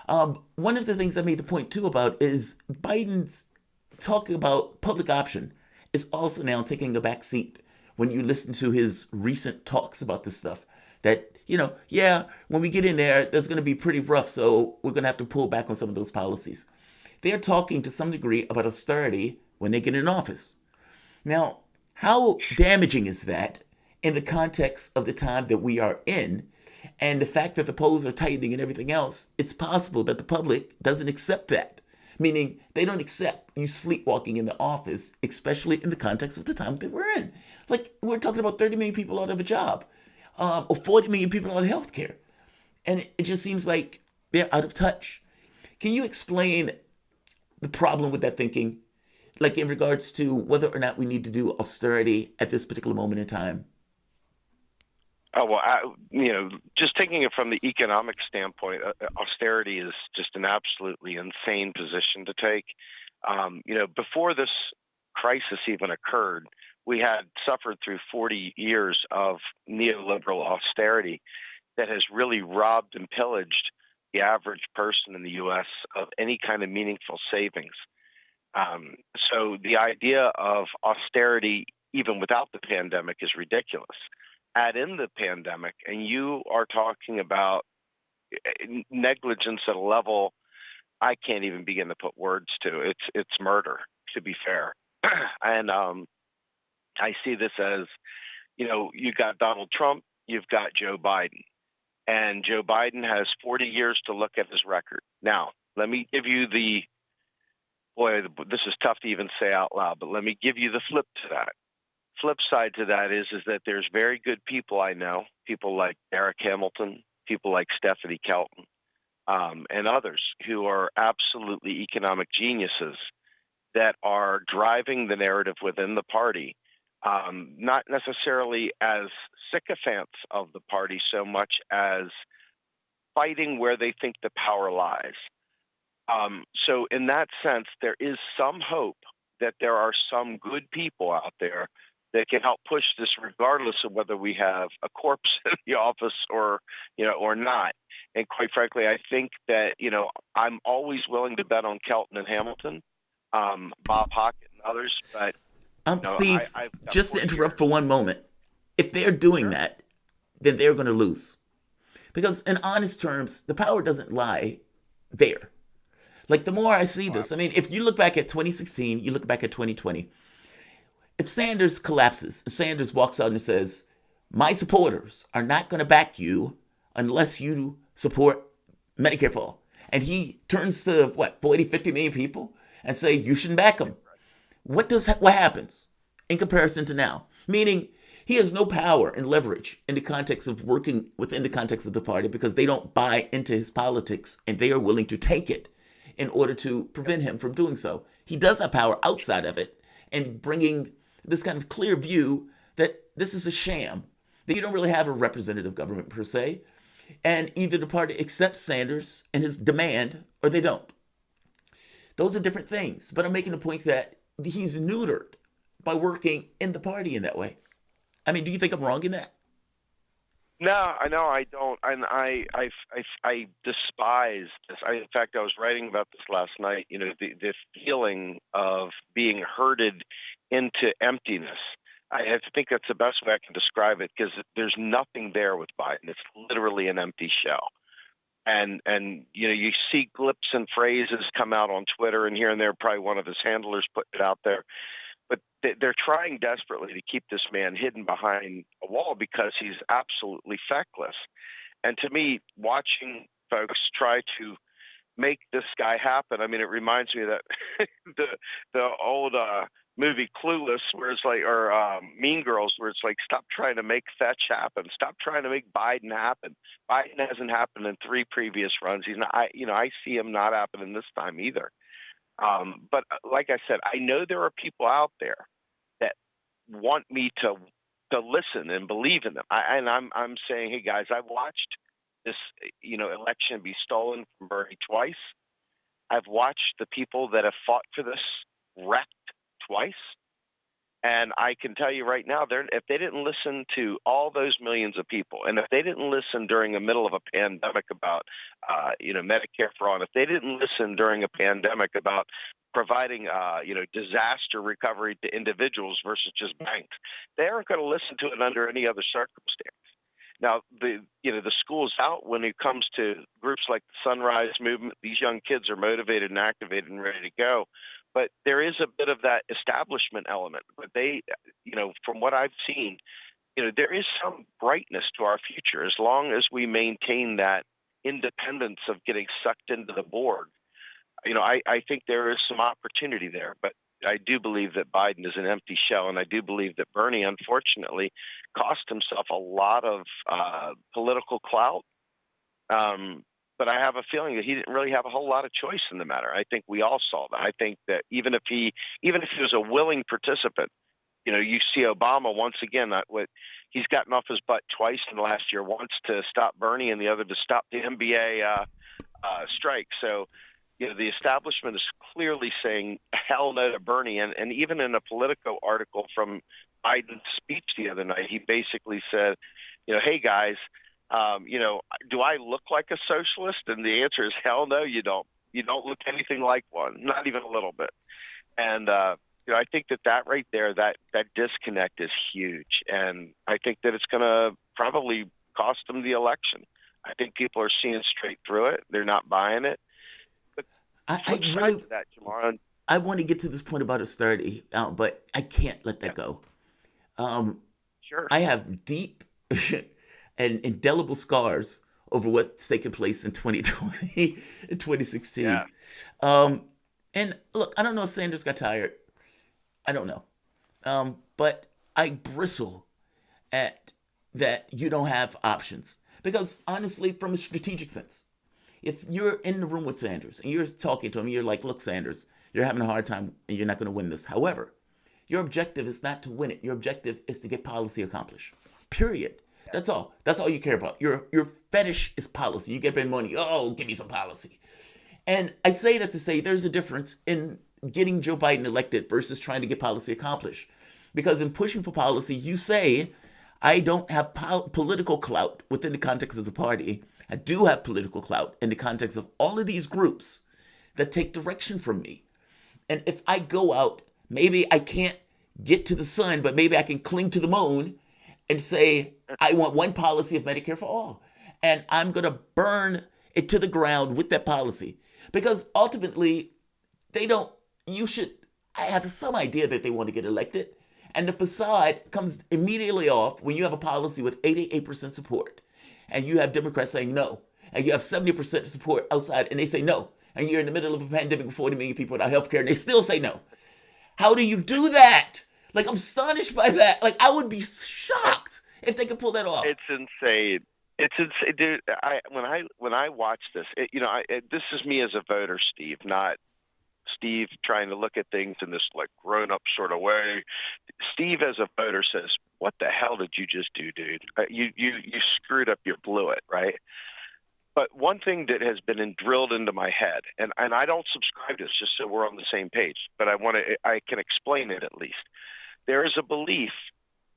One of the things I made the point, too, about is Biden's talking about public option is also now taking a back seat when you listen to his recent talks about this stuff. That, when we get in there, there's going to be pretty rough, so we're going to have to pull back on some of those policies. They're talking to some degree about austerity when they get in office. Now, how damaging is that in the context of the time that we are in, and the fact that the polls are tightening and everything else? It's possible that the public doesn't accept that, meaning they don't accept you sleepwalking in the office, especially in the context of the time that we're in. Like, we're talking about 30 million people out of a job. Or 40 million people out of healthcare. And it just seems like they're out of touch. Can you explain the problem with that thinking? Like in regards to whether or not we need to do austerity at this particular moment in time? Oh, well, just taking it from the economic standpoint, austerity is just an absolutely insane position to take. Before this crisis even occurred, we had suffered through 40 years of neoliberal austerity that has really robbed and pillaged the average person in the U.S. of any kind of meaningful savings. So the idea of austerity, even without the pandemic, is ridiculous. Add in the pandemic, and you are talking about negligence at a level I can't even begin to put words to. It's murder, to be fair. And I see this as, you've got Donald Trump, you've got Joe Biden. And Joe Biden has 40 years to look at his record. Now, let me give you this is tough to even say out loud, but let me give you the flip to that. Flip side to that is that there's very good people I know, people like Eric Hamilton, people like Stephanie Kelton, and others who are absolutely economic geniuses that are driving the narrative within the party. Not necessarily as sycophants of the party so much as fighting where they think the power lies. So in that sense, there is some hope that there are some good people out there that can help push this regardless of whether we have a corpse in the office or not. And quite frankly, I think that, I'm always willing to bet on Kelton and Hamilton, Bob Hockett and others, but Steve, just to interrupt for one moment, if they're doing that, then they're going to lose. Because in honest terms, the power doesn't lie there. Like, the more I see this, I mean, if you look back at 2016, you look back at 2020, if Sanders collapses, Sanders walks out and says, my supporters are not going to back you unless you support Medicare for all. And he turns to, 40, 50 million people and say, you shouldn't back him. What happens in comparison to now? Meaning, he has no power and leverage in the context of working within the context of the party because they don't buy into his politics and they are willing to take it in order to prevent him from doing so. He does have power outside of it and bringing this kind of clear view that this is a sham, that you don't really have a representative government per se. And either the party accepts Sanders and his demand or they don't. Those are different things. But I'm making the point that he's neutered by working in the party in that way. I mean, do you think I'm wrong in that? No, I know I don't, and I despise this. In fact, I was writing about this last night. You know, the feeling of being herded into emptiness. I think that's the best way I can describe it, because there's nothing there with Biden. It's literally an empty shell. And you know, you see glips and phrases come out on Twitter and here and there. Probably one of his handlers put it out there. But they're trying desperately to keep this man hidden behind a wall because he's absolutely feckless. And to me, watching folks try to make this guy happen, I mean, it reminds me of that the old movie Clueless, where it's like, or Mean Girls, where it's like, stop trying to make fetch happen, stop trying to make Biden happen. Biden hasn't happened in 3 previous runs. He's not. I see him not happening this time either. But like I said, I know there are people out there that want me to listen and believe in them. I'm saying, hey guys, I've watched this, election be stolen from Bernie twice. I've watched the people that have fought for this wrecked twice. And I can tell you right now, if they didn't listen to all those millions of people, and if they didn't listen during the middle of a pandemic about, Medicare for all, and if they didn't listen during a pandemic about providing, disaster recovery to individuals versus just banks, they aren't going to listen to it under any other circumstance. Now, the school's out when it comes to groups like the Sunrise Movement. These young kids are motivated and activated and ready to go. But there is a bit of that establishment element. But they, from what I've seen, there is some brightness to our future as long as we maintain that independence of getting sucked into the Borg. I think there is some opportunity there. But I do believe that Biden is an empty shell, and I do believe that Bernie, unfortunately, cost himself a lot of political clout. But I have a feeling that he didn't really have a whole lot of choice in the matter. I think we all saw that. I think that even if he was a willing participant, you see Obama once again. He's gotten off his butt twice in the last year. Once to stop Bernie, and the other to stop the NBA strike. So, the establishment is clearly saying hell no to Bernie. And even in a Politico article from Biden's speech the other night, he basically said, hey guys, do I look like a socialist? And the answer is hell no, you don't. You don't look anything like one, not even a little bit. And, I think that right there, that disconnect is huge. And I think that it's going to probably cost them the election. I think people are seeing straight through it. They're not buying it. But I really, to that, Jamarl, I want to get to this point about austerity, but I can't let that go. Sure. I have deep and indelible scars over what's taken place in 2020 and 2016. Yeah. And look, I don't know if Sanders got tired. I don't know. But I bristle at that you don't have options. Because honestly, from a strategic sense, if you're in the room with Sanders and you're talking to him, you're like, look, Sanders, you're having a hard time and you're not going to win this. However, your objective is not to win it. Your objective is to get policy accomplished. Period. That's all. That's all you care about. Your fetish is policy. You get paid money. Oh, give me some policy. And I say that to say there's a difference in getting Joe Biden elected versus trying to get policy accomplished. Because in pushing for policy, you say, I don't have political clout within the context of the party. I do have political clout in the context of all of these groups that take direction from me. And if I go out, maybe I can't get to the sun, but maybe I can cling to the moon and say, I want one policy of Medicare for all. And I'm going to burn it to the ground with that policy. Because ultimately, I have some idea that they want to get elected. And the facade comes immediately off when you have a policy with 88% support. And you have Democrats saying no. And you have 70% support outside, and they say no. And you're in the middle of a pandemic with 40 million people without health care, and they still say no. How do you do that? Like, I'm astonished by that. Like, I would be shocked if they could pull that off. It's insane. It's insane, dude. When I watch this, this is me as a voter, Steve, not Steve trying to look at things in this like grown-up sort of way. Steve, as a voter, says, "What the hell did you just do, dude? You screwed up. You blew it, right?" But one thing that has been drilled into my head, and I don't subscribe to this, just so we're on the same page, but I can explain it at least. There is a belief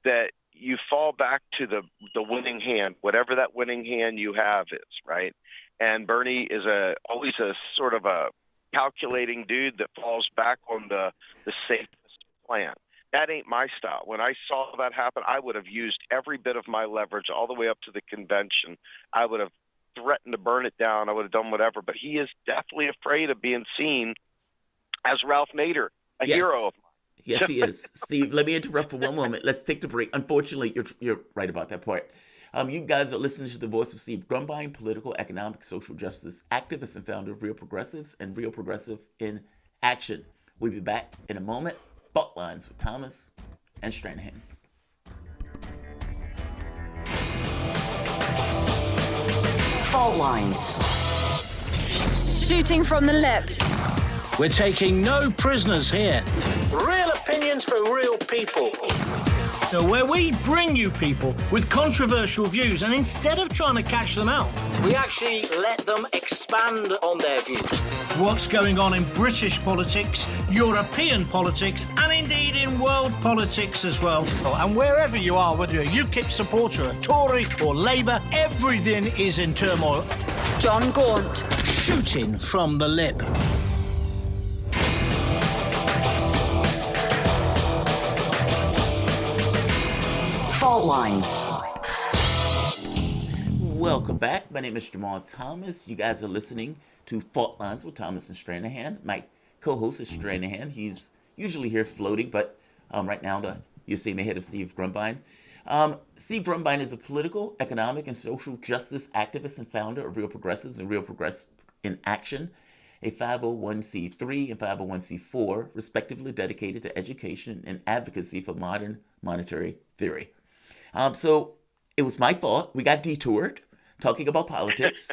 that you fall back to the winning hand, whatever that winning hand you have is, right? And Bernie is always a sort of a calculating dude that falls back on the safest plan. That ain't my style. When I saw that happen, I would have used every bit of my leverage all the way up to the convention. I would have threatened to burn it down. I would have done whatever. But he is definitely afraid of being seen as Ralph Nader, a hero of mine. Yes, he is. Steve, let me interrupt for one moment. Let's take the break. Unfortunately, you're right about that part. You guys are listening to the voice of Steve Grumbine, political, economic, social justice activist and founder of Real Progressives and Real Progressive in Action. We'll be back in a moment. Fault Lines with Thomas and Stranahan. Fault lines. Shooting from the lip. We're taking no prisoners here. Real opinions from real people. Where we bring you people with controversial views, and instead of trying to catch them out, we actually let them expand on their views. What's going on in British politics, European politics, and indeed in world politics as well. And wherever you are, whether you're a UKIP supporter, a Tory or Labour, everything is in turmoil. John Gaunt. Shooting from the lip. Fault lines. Welcome back. My name is Jamarl Thomas. You guys are listening to Fault Lines with Thomas and Stranahan. My co-host is Stranahan. He's usually here floating, but right now you're seeing the head of Steve Grumbine. Steve Grumbine is a political, economic, and social justice activist and founder of Real Progressives and Real Progress in Action, a 501c3 and 501c4, respectively dedicated to education and advocacy for modern monetary theory. So it was my fault. We got detoured talking about politics.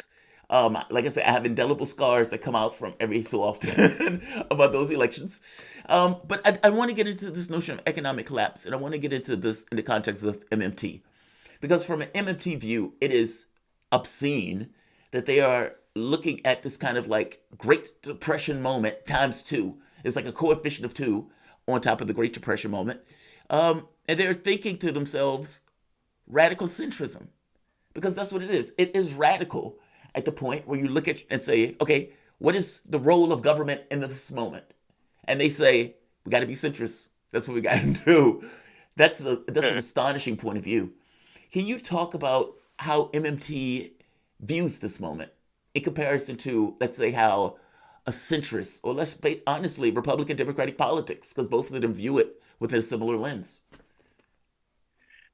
Like I said, I have indelible scars that come out from every so often about those elections. But I want to get into this notion of economic collapse, and I want to get into this in the context of MMT. Because from an MMT view, it is obscene that they are looking at this kind of like Great Depression moment times 2. It's like a coefficient of 2 on top of the Great Depression moment. And they're thinking to themselves, radical centrism. Because that's what it is. It is radical at the point where you look at and say, okay, what is the role of government in this moment? And they say, we got to be centrist. That's what we got to do. That's an astonishing point of view. Can you talk about how MMT views this moment in comparison to, let's say, how a centrist, or let's say, honestly, Republican Democratic politics, because both of them view it with a similar lens?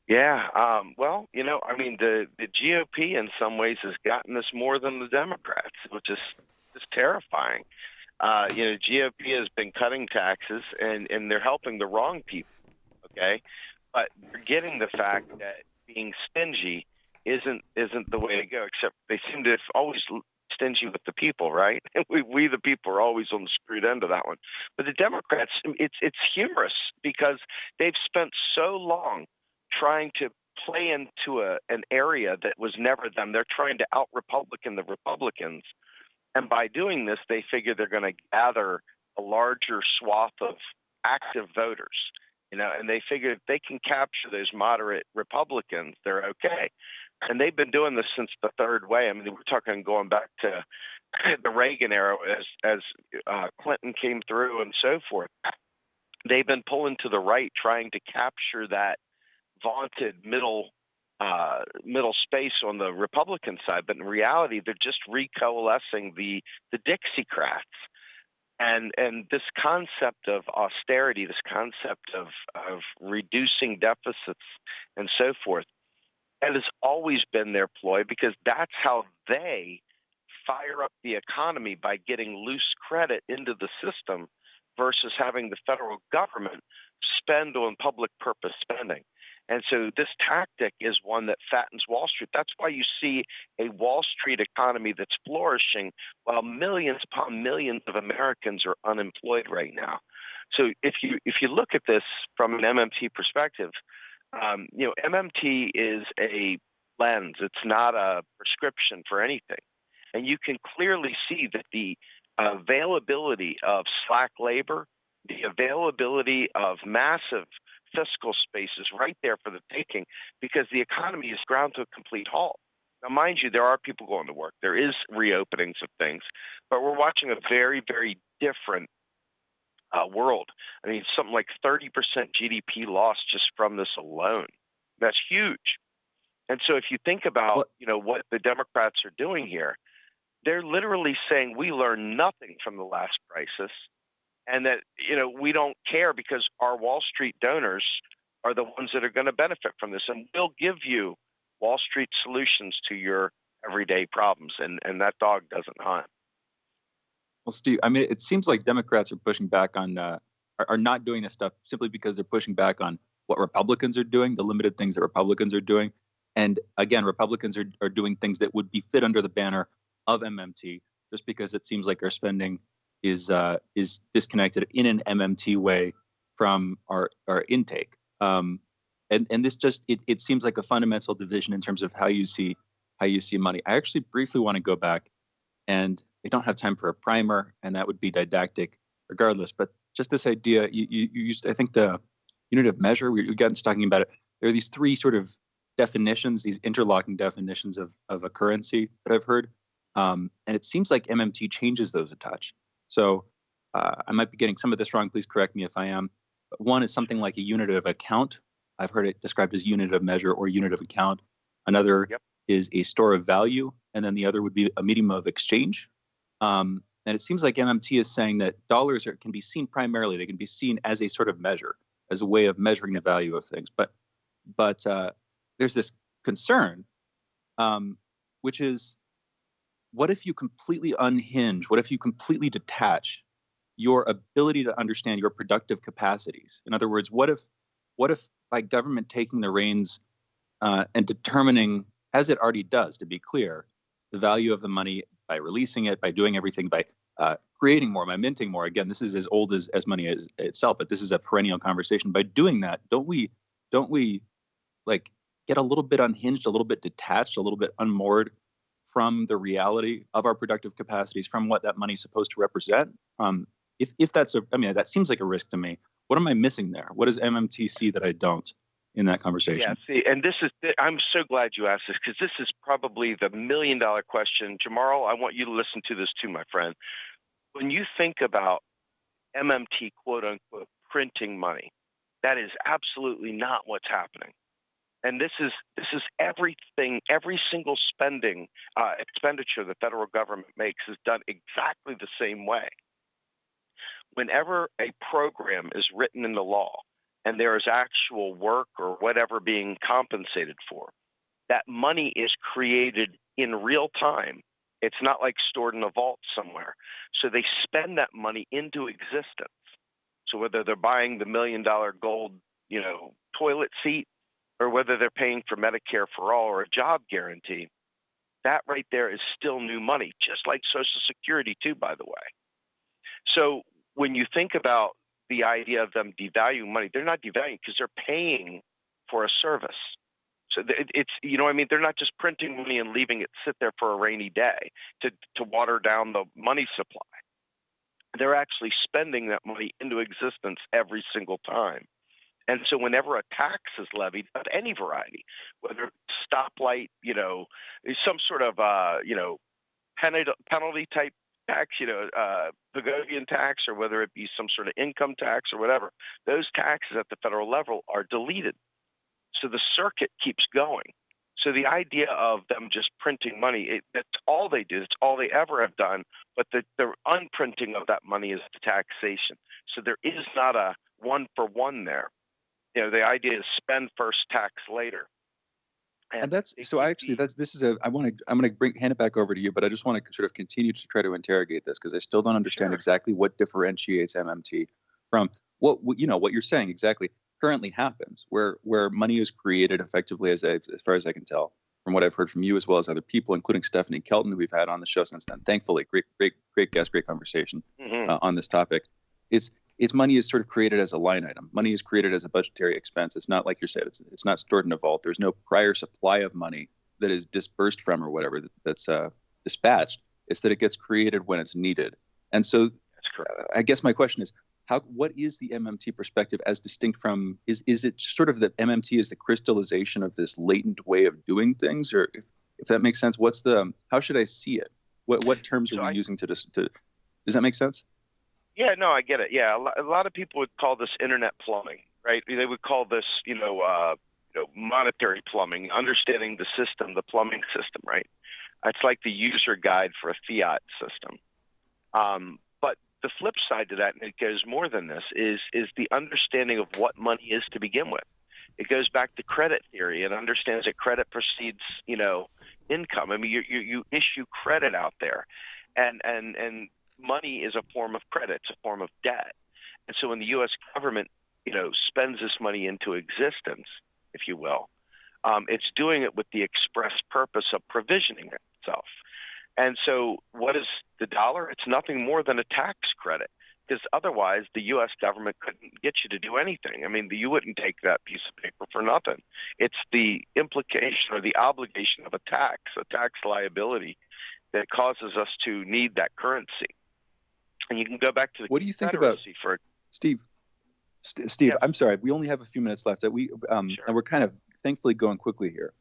Yeah, well, I mean, the GOP in some ways has gotten this more than the Democrats, which is terrifying. GOP has been cutting taxes, and they're helping the wrong people, okay? But they're getting the fact that being stingy isn't the way to go, except they seem to always stingy with the people, right? We the people are always on the screwed end of that one. But the Democrats, it's humorous because they've spent so long trying to play into an area that was never them. They're trying to out-Republican the Republicans. And by doing this, they figure they're going to gather a larger swath of active voters, and they figure if they can capture those moderate Republicans, they're okay. And they've been doing this since the third way. I mean, we're talking going back to the Reagan era as Clinton came through and so forth. They've been pulling to the right, trying to capture that vaunted middle space on the Republican side, but in reality, they're just recoalescing the Dixiecrats, and this concept of austerity, this concept of reducing deficits and so forth, that has always been their ploy because that's how they fire up the economy, by getting loose credit into the system versus having the federal government spend on public purpose spending. And so this tactic is one that fattens Wall Street. That's why you see a Wall Street economy that's flourishing while millions upon millions of Americans are unemployed right now. So if you look at this from an MMT perspective, MMT is a lens. It's not a prescription for anything. And you can clearly see that the availability of slack labor, the availability of massive fiscal space is right there for the taking because the economy is ground to a complete halt. Now, mind you, there are people going to work. There is reopenings of things, but we're watching a very, very different world. I mean, something like 30% GDP loss just from this alone. That's huge. And so if you think about, what the Democrats are doing here, they're literally saying we learned nothing from the last crisis and that, we don't care because our Wall Street donors are the ones that are going to benefit from this. And we'll give you Wall Street solutions to your everyday problems. And that dog doesn't hunt. Well, Steve, I mean, it seems like Democrats are pushing back on, are not doing this stuff simply because they're pushing back on what Republicans are doing, the limited things that Republicans are doing. And again, Republicans are doing things that would be fit under the banner of MMT, just because it seems like our spending is disconnected in an MMT way from our intake. And this just it seems like a fundamental division in terms of how you see money. I actually briefly want to go back, and I don't have time for a primer, and that would be didactic regardless. But just this idea, you used, I think, the unit of measure. We got into talking about it. There are these three sort of definitions, these interlocking definitions of a currency that I've heard. And it seems like MMT changes those a touch. So I might be getting some of this wrong. Please correct me if I am. But one is something like a unit of account. I've heard it described as unit of measure or unit of account. Another is a store of value. And then the other would be a medium of exchange. And it seems like MMT is saying that dollars can be seen primarily. They can be seen as a sort of measure, as a way of measuring the value of things. But there's this concern, which is, what if you completely unhinge? What if you completely detach your ability to understand your productive capacities? In other words, what if by government taking the reins and determining, as it already does, to be clear, the value of the money by releasing it, by doing everything, by creating more, by minting more. Again, this is as old as money is itself, but this is a perennial conversation. By doing that, don't we like get a little bit unhinged, a little bit detached, a little bit unmoored from the reality of our productive capacities, from what that money is supposed to represent? If that's that seems like a risk to me. What am I missing there? What does MMT see that I don't in that conversation? Yeah, see, and I'm so glad you asked this, because this is probably the $1 million question. Jamarl, I want you to listen to this too, my friend. When you think about MMT, quote unquote, printing money, that is absolutely not what's happening. And this is everything, every single expenditure the federal government makes is done exactly the same way. Whenever a program is written into law and there is actual work or whatever being compensated for, that money is created in real time. It's not like stored in a vault somewhere. So they spend that money into existence. So whether they're buying the $1 million gold, toilet seat, or whether they're paying for Medicare for all or a job guarantee, that right there is still new money, just like Social Security too, by the way. So when you think about the idea of them devaluing money, they're not devaluing because they're paying for a service. So it's, they're not just printing money and leaving it sit there for a rainy day to water down the money supply. They're actually spending that money into existence every single time. And so whenever a tax is levied of any variety, whether it's stoplight, some sort of, penalty type tax, Pagodian tax, or whether it be some sort of income tax or whatever, those taxes at the federal level are deleted. So the circuit keeps going. So the idea of them just printing money, that's all they do. It's all they ever have done. But the unprinting of that money is the taxation. So there is not a one for one there. The idea is spend first, tax later. And that's so. I'm going to hand it back over to you, but I just want to sort of continue to try to interrogate this, because I still don't understand exactly what differentiates MMT from what you're saying exactly currently happens, where money is created effectively, as far as I can tell from what I've heard from you as well as other people, including Stephanie Kelton, who we've had on the show since then. Thankfully, great guest, great conversation on this topic. its money is sort of created as a line item. Money is created as a budgetary expense. It's not like you said. It's not stored in a vault. There's no prior supply of money that is dispersed from or whatever that's dispatched. It's that it gets created when it's needed. And so, I guess my question is, what is the MMT perspective as distinct from? Is it sort of that MMT is the crystallization of this latent way of doing things, or if that makes sense? How should I see it? What terms are we using to does that make sense? Yeah, no, I get it. Yeah, a lot of people would call this internet plumbing, right? They would call this, monetary plumbing, understanding the system, the plumbing system, right? It's like the user guide for a fiat system. But the flip side to that, and it goes more than this, is the understanding of what money is to begin with. It goes back to credit theory and understands that credit precedes, income. I mean, you issue credit out there, and money is a form of credit. It's a form of debt. And so when the U.S. government, spends this money into existence, if you will, it's doing it with the express purpose of provisioning itself. And so what is the dollar? It's nothing more than a tax credit, because otherwise the U.S. government couldn't get you to do anything. I mean, you wouldn't take that piece of paper for nothing. It's the implication or the obligation of a tax liability that causes us to need that currency. And you can go back to the what do you think about Steve? Steve, yeah. I'm sorry, we only have a few minutes left. Sure. And we're kind of thankfully going quickly here,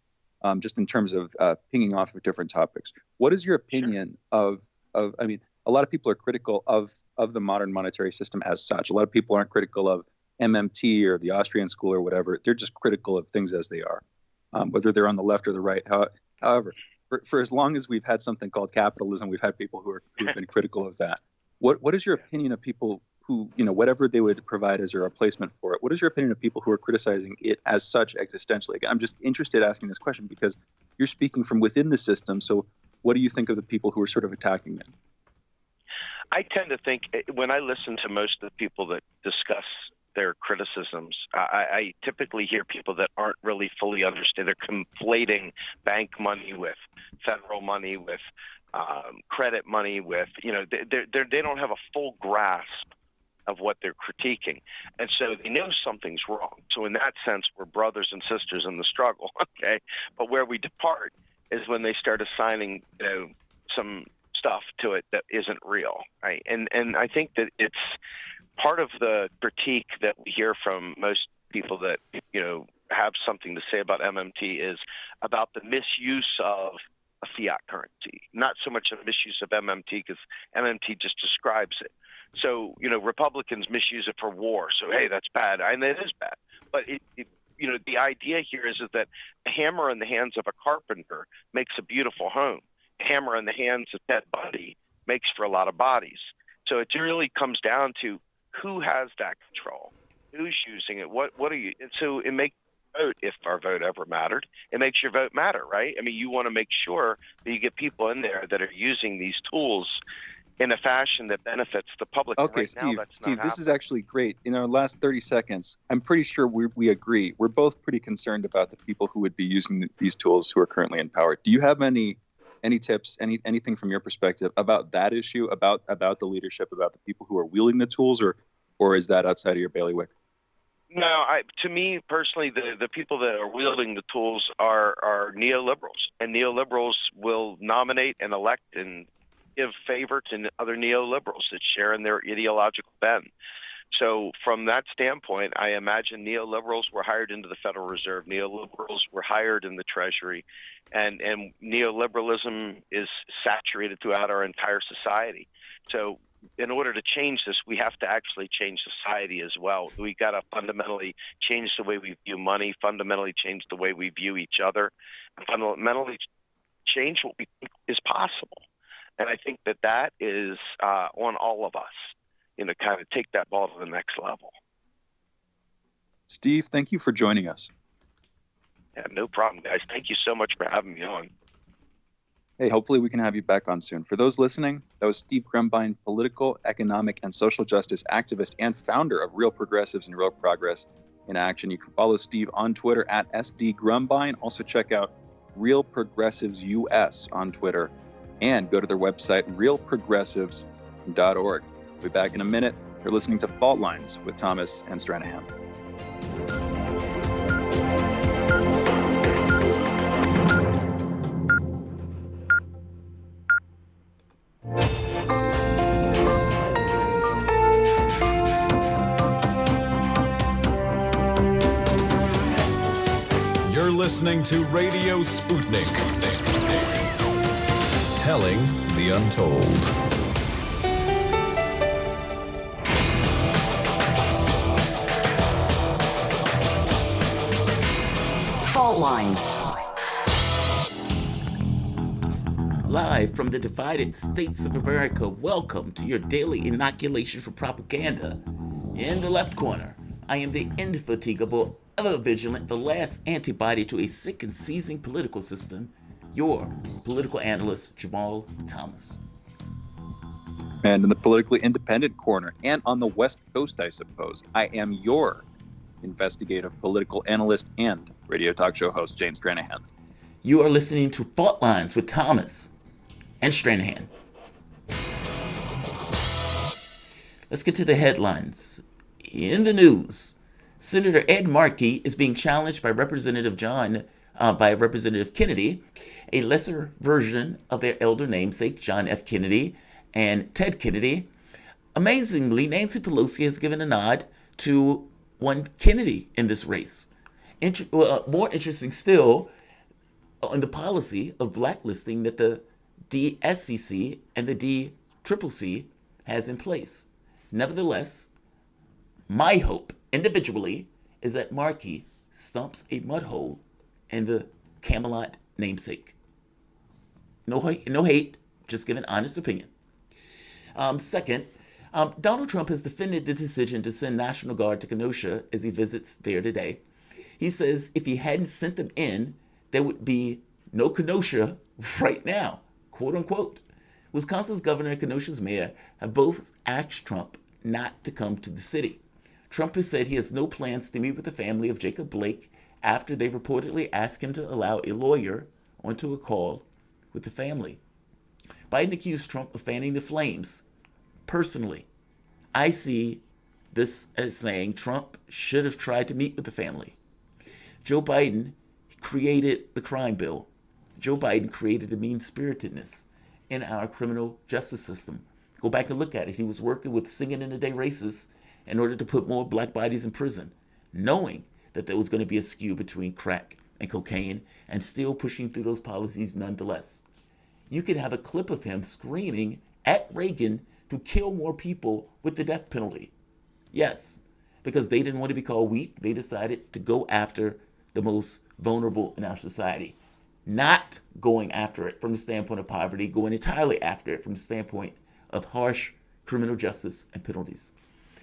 just in terms of pinging off of different topics. What is your opinion of? I mean, a lot of people are critical of the modern monetary system as such. A lot of people aren't critical of MMT or the Austrian school or whatever. They're just critical of things as they are, whether they're on the left or the right. However, for as long as we've had something called capitalism, we've had people who've been critical of that. What is your opinion of people who, whatever they would provide as a replacement for it? What is your opinion of people who are criticizing it as such existentially? Again, I'm just interested asking this question because you're speaking from within the system. So what do you think of the people who are sort of attacking it? I tend to think when I listen to most of the people that discuss their criticisms, I typically hear people that aren't really fully understand. They're conflating bank money with federal money, with credit money, with, they don't have a full grasp of what they're critiquing. And so they know something's wrong. So in that sense, we're brothers and sisters in the struggle, okay? But where we depart is when they start assigning, some stuff to it that isn't real, right? And I think that it's part of the critique that we hear from most people that, have something to say about MMT is about the misuse of a fiat currency, not so much a misuse of MMT, because MMT just describes it. So, Republicans misuse it for war. So, hey, that's bad. And it is bad. But, the idea here is that a hammer in the hands of a carpenter makes a beautiful home. A hammer in the hands of Ted Bundy makes for a lot of bodies. So it really comes down to who has that control, who's using it, what are you? And so it makes vote, if our vote ever mattered, it makes your vote matter, right? I mean, you want to make sure that you get people in there that are using these tools in a fashion that benefits the public. Okay, right Steve, this is actually great. In our last 30 seconds, I'm pretty sure we agree. We're both pretty concerned about the people who would be using these tools who are currently in power. Do you have any tips, anything from your perspective about that issue, about the leadership, about the people who are wielding the tools, or is that outside of your bailiwick? No, to me personally, the people that are wielding the tools are neoliberals, and neoliberals will nominate and elect and give favor to other neoliberals that share in their ideological bend. So from that standpoint, I imagine neoliberals were hired into the Federal Reserve. Neoliberals were hired in the Treasury, and neoliberalism is saturated throughout our entire society. So in order to change this, we have to actually change society as well. We got to fundamentally change the way we view money, fundamentally change the way we view each other, and fundamentally change what we think is possible. And I think that is on all of us, kind of take that ball to the next level. Steve, thank you for joining us. Yeah, no problem, guys. Thank you so much for having me on. Hey, hopefully we can have you back on soon. For those listening, that was Steve Grumbine, political, economic, and social justice activist and founder of Real Progressives and Real Progress in Action. You can follow Steve on Twitter at @SDGrumbine. Also check out Real Progressives US on Twitter and go to their website, realprogressives.org. We'll be back in a minute. You're listening to Fault Lines with Thomas and Stranahan. You're listening to Radio Sputnik. Telling the untold. Fault lines. Live from the divided states of America, welcome to your daily inoculation for propaganda. In the left corner, I am the indefatigable, ever-vigilant, the last antibody to a sick and seizing political system, your political analyst, Jamarl Thomas. And in the politically independent corner, and on the West Coast, I suppose, I am your investigative political analyst and radio talk show host, Jane Stranahan. You are listening to Fault Lines with Thomas and Stranahan. Let's get to the headlines. In the news, Senator Ed Markey is being challenged by Representative Kennedy, a lesser version of their elder namesake, John F. Kennedy and Ted Kennedy. Amazingly, Nancy Pelosi has given a nod to one Kennedy in this race. More interesting still, on the policy of blacklisting that the DSCC and the DCCC has in place. Nevertheless, my hope individually is that Markey stumps a mud hole in the Camelot namesake. No hate, just give an honest opinion. Second, Donald Trump has defended the decision to send National Guard to Kenosha as he visits there today. He says if he hadn't sent them in, there would be no Kenosha right now, quote unquote. Wisconsin's governor and Kenosha's mayor have both asked Trump not to come to the city. Trump has said he has no plans to meet with the family of Jacob Blake after they reportedly asked him to allow a lawyer onto a call with the family. Biden accused Trump of fanning the flames. Personally, I see this as saying Trump should have tried to meet with the family. Joe Biden created the crime bill. Joe Biden created the mean-spiritedness in our criminal justice system. Go back and look at it. He was working with singing in the day racists in order to put more black bodies in prison, knowing that there was going to be a skew between crack and cocaine, and still pushing through those policies nonetheless. You could have a clip of him screaming at Reagan to kill more people with the death penalty. Yes, because they didn't want to be called weak. They decided to go after the most vulnerable in our society. Not going after it from the standpoint of poverty, going entirely after it from the standpoint of harsh criminal justice and penalties.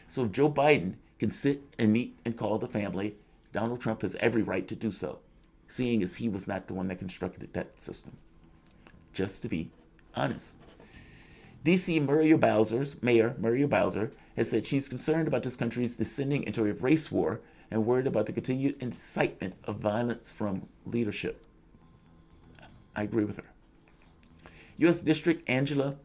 So if Joe Biden can sit and meet and call the family, Donald Trump has every right to do so, seeing as he was not the one that constructed that system. Just to be honest. D.C. Mayor Muriel Bowser has said she's concerned about this country's descending into a race war and worried about the continued incitement of violence from leadership. I agree with her. U.S. District Ancila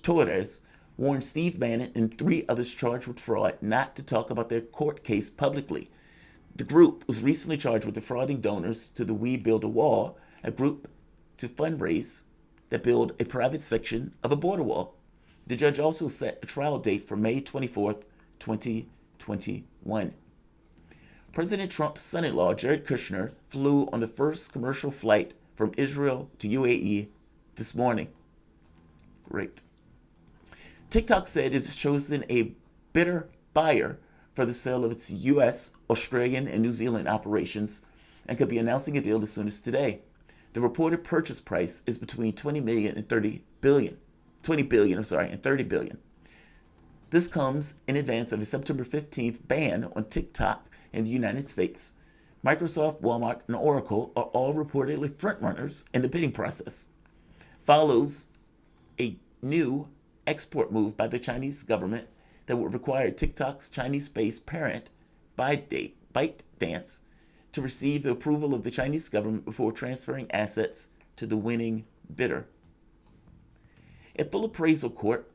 Torres warned Steve Bannon and 3 others charged with fraud not to talk about their court case publicly. The group was recently charged with defrauding donors to the We Build a Wall, a group to fundraise that build a private section of a border wall. The judge also set a trial date for May 24th, 2021. President Trump's son-in-law, Jared Kushner, flew on the first commercial flight from Israel to UAE this morning. Great. TikTok said it's chosen a bidder buyer for the sale of its U.S., Australian, and New Zealand operations and could be announcing a deal as soon as today. The reported purchase price is between $20 billion and $30 billion. This comes in advance of a September 15th ban on TikTok in the United States. Microsoft, Walmart, and Oracle are all reportedly frontrunners in the bidding process. Follows a new export move by the Chinese government that would require TikTok's Chinese-based parent, ByteDance, to receive the approval of the Chinese government before transferring assets to the winning bidder. A full appraisal court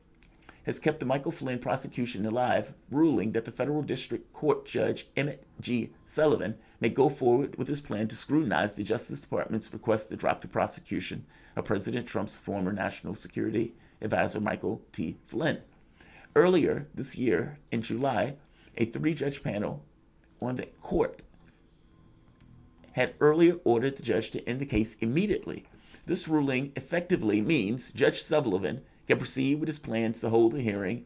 has kept the Michael Flynn prosecution alive, ruling that the federal district court judge Emmett G. Sullivan may go forward with his plan to scrutinize the Justice Department's request to drop the prosecution of President Trump's former National Security Advisor Michael T. Flynn. Earlier this year, in July, a 3-judge panel on the court had earlier ordered the judge to end the case immediately. This ruling effectively means Judge Sullivan can proceed with his plans to hold a hearing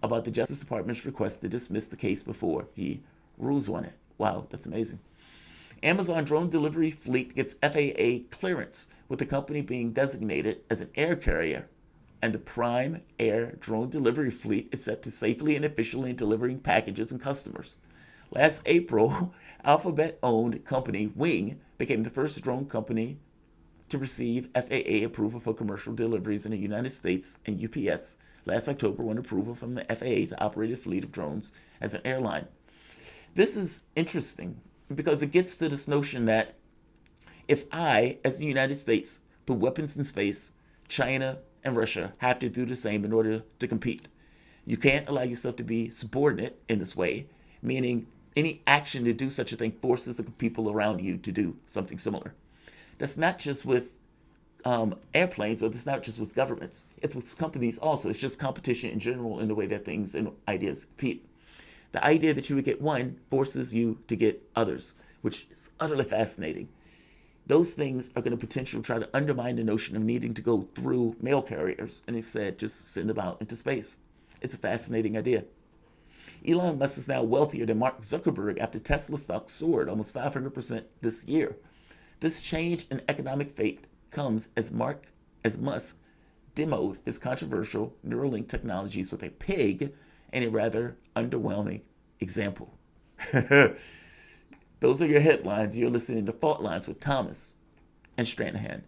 about the Justice Department's request to dismiss the case before he rules on it. Wow, that's amazing. Amazon drone delivery fleet gets FAA clearance, with the company being designated as an air carrier, and the Prime Air drone delivery fleet is set to safely and efficiently delivering packages and customers. Last April, Alphabet-owned company Wing became the first drone company to receive FAA approval for commercial deliveries in the United States, and UPS last October won approval from the FAA to operate a fleet of drones as an airline. This is interesting because it gets to this notion that if I, as the United States, put weapons in space, China and Russia have to do the same in order to compete. You can't allow yourself to be subordinate in this way, meaning any action to do such a thing forces the people around you to do something similar. That's not just with airplanes, or that's not just with governments. It's with companies also. It's just competition in general in the way that things and ideas compete. The idea that you would get one forces you to get others, which is utterly fascinating. Those things are going to potentially try to undermine the notion of needing to go through mail carriers and instead just send them out into space. It's a fascinating idea. Elon Musk is now wealthier than Mark Zuckerberg after Tesla stock soared almost 500% this year. This change in economic fate comes as Musk demoed his controversial Neuralink technologies with a pig and a rather underwhelming example. Those are your headlines. You're listening to Fault Lines with Thomas and Stranahan.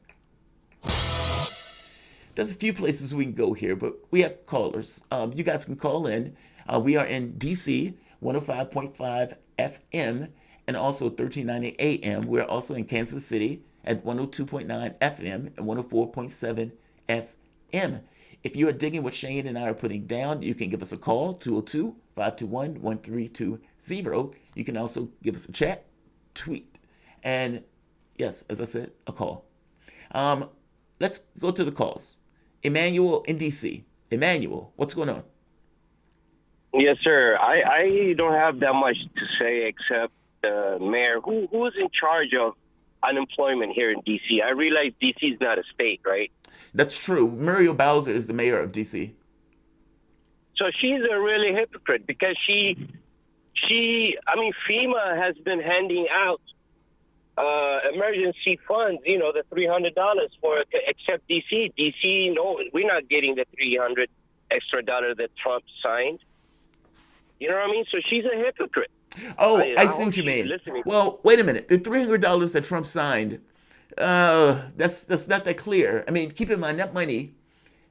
There's a few places we can go here, but we have callers. You guys can call in. We are in DC, 105.5 FM, and also 1390 AM. We're also in Kansas City at 102.9 FM and 104.7 FM. If you are digging what Shane and I are putting down, you can give us a call, 202-521-1320. You can also give us a chat, tweet, and yes, as I said, a call. Let's go to the calls. Emmanuel in DC. Emmanuel, what's going on? Yes, sir. I don't have that much to say except the mayor. Who is in charge of unemployment here in D.C.? I realize D.C. is not a state, right? That's true. Muriel Bowser is the mayor of D.C. So she's a really hypocrite because FEMA has been handing out emergency funds, the $300 for it, except D.C. D.C., no, we're not getting the $300 extra that Trump signed. You know what I mean? So she's a hypocrite. Oh, I see what you mean. Well, wait a minute. The $300 that Trump signed, that's not that clear. I mean, keep in mind that money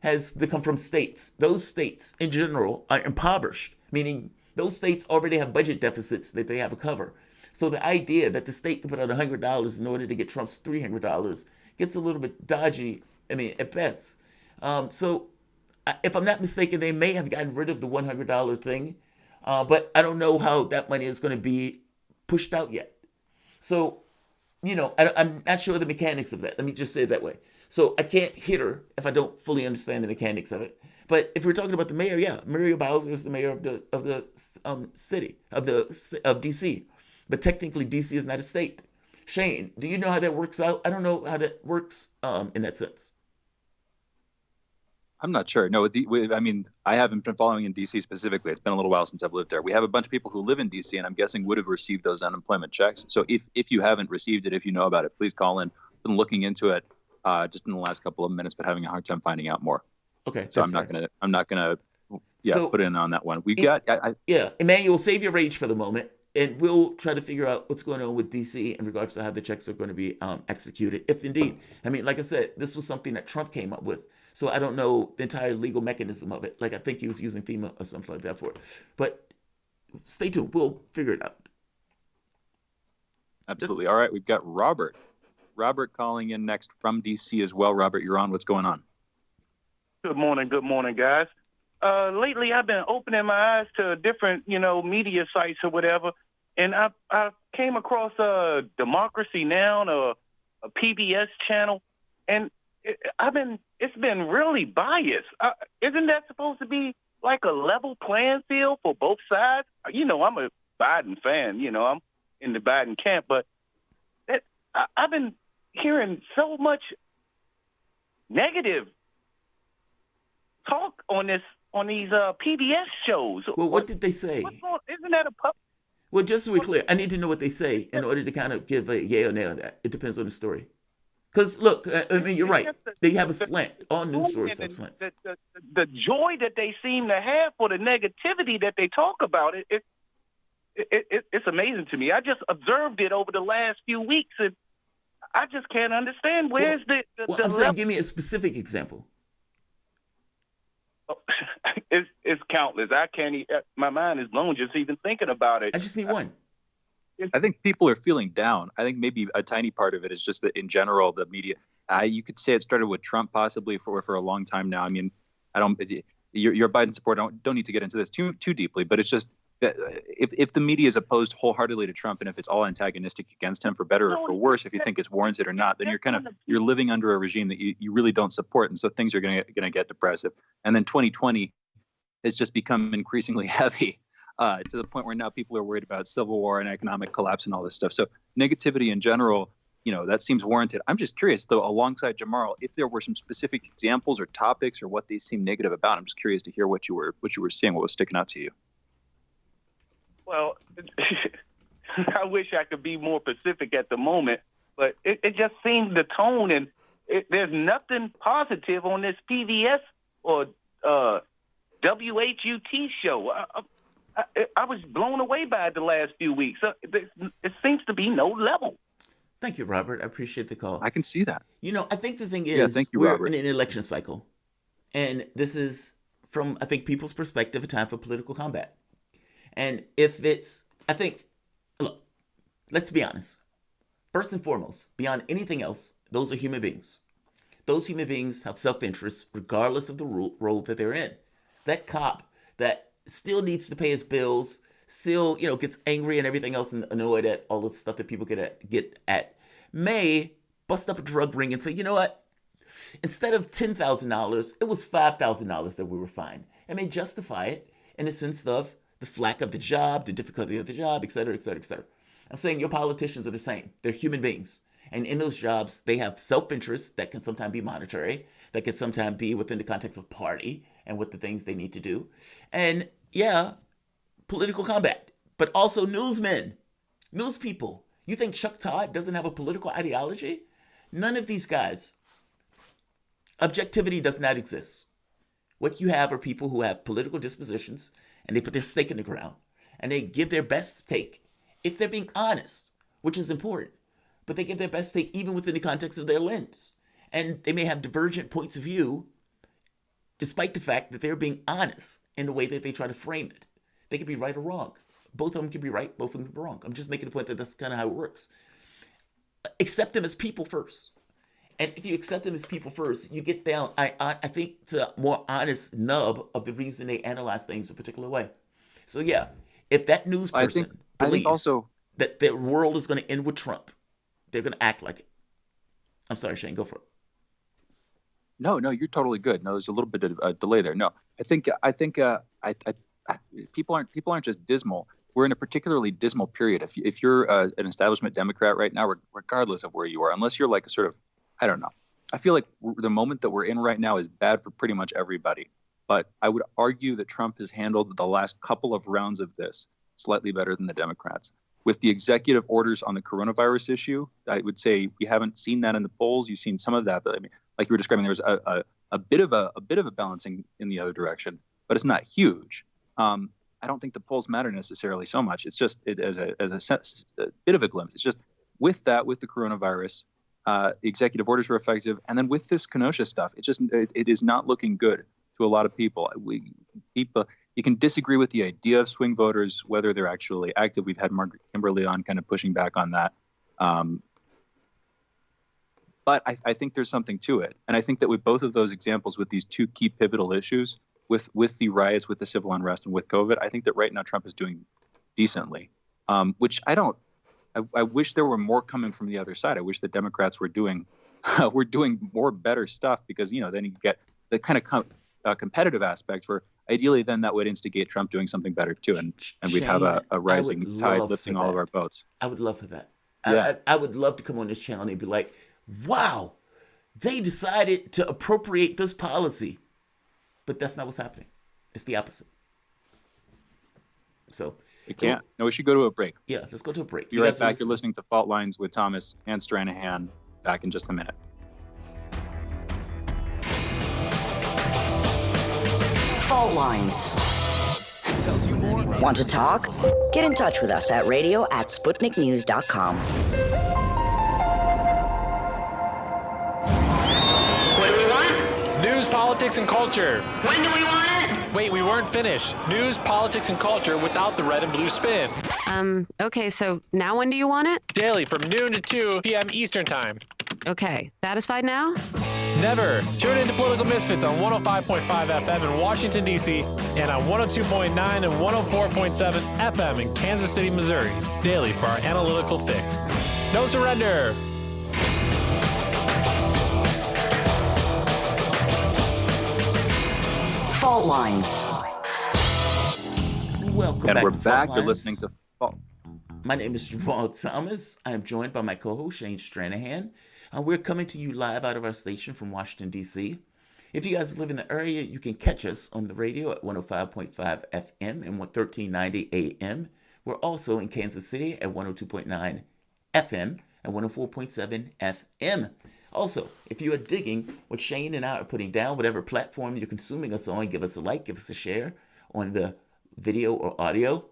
has to come from states. Those states in general are impoverished, meaning those states already have budget deficits that they have to cover. So the idea that the state can put out $100 in order to get Trump's $300 gets a little bit dodgy, at best. So if I'm not mistaken, they may have gotten rid of the $100 thing, but I don't know how that money is going to be pushed out yet. So, I'm not sure the mechanics of that. Let me just say it that way. So I can't hit her if I don't fully understand the mechanics of it. But if we're talking about the mayor, yeah, Muriel Bowser is the mayor of the city of DC. But technically, DC is not a state. Shane, do you know how that works out? I don't know how that works in that sense. I'm not sure. No, I haven't been following in D.C. specifically. It's been a little while since I've lived there. We have a bunch of people who live in D.C. and I'm guessing would have received those unemployment checks. So if you haven't received it, if you know about it, please call in. I've been looking into it just in the last couple of minutes, but having a hard time finding out more. Okay. So I'm not gonna put in on that one. Emmanuel, save your rage for the moment, and we'll try to figure out what's going on with D.C. in regards to how the checks are going to be executed. If indeed, like I said, this was something that Trump came up with. So I don't know the entire legal mechanism of it. Like I think he was using FEMA or something like that for it. But stay tuned. We'll figure it out. Absolutely. All right. We've got Robert. Robert calling in next from D.C. as well. Robert, you're on. What's going on? Good morning, guys. lately I've been opening my eyes to different, media sites or whatever, and I came across Democracy Now, a PBS channel, and it's been really biased. Isn't that supposed to be like a level playing field for both sides? I'm a Biden fan. I'm in the Biden camp, but I've been hearing so much negative talk on these PBS shows. Well, what did they say? Isn't that a pup? Well, just so we're clear, I need to know what they say in order to kind of give a yay or nay on that. It depends on the story. Because, look, I mean, you're right. They have a slant. All news sources have slants. The joy that they seem to have for the negativity that they talk about, it's amazing to me. I just observed it over the last few weeks, and I just can't understand where's I'm saying, give me a specific example. It's countless. I can't. My mind is blown just even thinking about it. I just need one. I think people are feeling down. I think maybe a tiny part of it is just that in general, the media. You could say it started with Trump possibly for a long time now. I mean, you're a Biden supporter. Don't need to get into this too deeply, but it's just that if the media is opposed wholeheartedly to Trump, and if it's all antagonistic against him for better or for worse, if you think it's warranted or not, then you're living under a regime that you really don't support, and so things are going to get depressive. And then 2020 has just become increasingly heavy. To the point where now people are worried about civil war and economic collapse and all this stuff. So negativity in general, that seems warranted. I'm just curious, though, alongside Jamarl, if there were some specific examples or topics or what they seem negative about. I'm just curious to hear what you were seeing, what was sticking out to you. Well, I wish I could be more specific at the moment, but it just seems the tone, and there's nothing positive on this PBS or WHUT show. I was blown away by it the last few weeks. It seems to be no level. Thank you, Robert. I appreciate the call. I can see that. I think the thing is, thank you, we're Robert. in an election cycle, and this is, from, I think, people's perspective, a time for political combat. And look, let's be honest. First and foremost, beyond anything else, those are human beings. Those human beings have self-interest regardless of the role that they're in. That cop that still needs to pay his bills, still, gets angry and everything else and annoyed at all the stuff that people get at, may bust up a drug ring and say, you know what? Instead of $10,000, it was $5,000 that we were fined. And may justify it in the sense of the flack of the job, the difficulty of the job, et cetera, et cetera, et cetera. I'm saying your politicians are the same. They're human beings. And in those jobs, they have self-interest that can sometimes be monetary, that can sometimes be within the context of party and what the things they need to do. And political combat, but also newsmen, news people. You think Chuck Todd doesn't have a political ideology? None of these guys. Objectivity does not exist. What you have are people who have political dispositions, and they put their stake in the ground, and they give their best take, if they're being honest, which is important. But they give their best take even within the context of their lens. And they may have divergent points of view, despite the fact that they're being honest in the way that they try to frame it. They could be right or wrong. Both of them can be right, both of them can be wrong. I'm just making the point that that's kind of how it works. Accept them as people first. And if you accept them as people first, you get down, I think, to a more honest nub of the reason they analyze things a particular way. So yeah, if that news person believes that their world is going to end with Trump, they're going to act like it. I'm sorry, Shane, go for it. No, you're totally good. No, there's a little bit of a delay there. No, I think people aren't just dismal. We're in a particularly dismal period. If you're an establishment Democrat right now, regardless of where you are, unless you're like a sort of, I don't know. I feel like the moment that we're in right now is bad for pretty much everybody. But I would argue that Trump has handled the last couple of rounds of this slightly better than the Democrats. With the executive orders on the coronavirus issue, I would say we haven't seen that in the polls. You've seen some of that, but I mean, like you were describing, there was a bit of a balancing in the other direction, but it's not huge. I don't think the polls matter necessarily so much. It's just as a bit of a glimpse. It's just with the coronavirus, the executive orders were effective, and then with this Kenosha stuff, it is not looking good to a lot of people. You can disagree with the idea of swing voters, whether they're actually active. We've had Margaret Kimberly on kind of pushing back on that. But I think there's something to it. And I think that with both of those examples, with these two key pivotal issues, with the riots, with the civil unrest, and with COVID, I think that right now Trump is doing decently, which I wish there were more coming from the other side. I wish the Democrats were doing more better stuff, because, then you get the kind of competitive aspect where ideally then that would instigate Trump doing something better too. And we'd have a rising tide lifting all of our boats. I would love for that. Yeah. I would love to come on this channel and be like, wow, they decided to appropriate this policy. But that's not what's happening. It's the opposite. So we can't. No, we should go to a break. Yeah, let's go to a break. Be right back. You're listening to Fault Lines with Thomas and Stranahan. Back in just a minute. Fault Lines. Want to talk? Get in touch with us at radio@sputniknews.com. What do we want? News, politics, and culture. When do we want it? Wait, we weren't finished. News, politics, and culture without the red and blue spin. Okay, so now when do you want it? Daily from noon to 2 p.m. Eastern Time. Okay, satisfied now? Never. Tune in to Political Misfits on 105.5 FM in Washington, D.C. and on 102.9 and 104.7 FM in Kansas City, Missouri. Daily for our analytical fix. No surrender. Fault Lines. Welcome and back. We're to back. Fault You're Lines. listening to Fault. My name is Jamarl Thomas. I am joined by my co-host Shane Stranahan. We're coming to you live out of our station from Washington, D.C. If you guys live in the area, you can catch us on the radio at 105.5 FM and 1390 AM. We're also in Kansas City at 102.9 FM and 104.7 FM. Also, if you are digging what Shane and I are putting down, whatever platform you're consuming us on, give us a like, give us a share on the video or audio.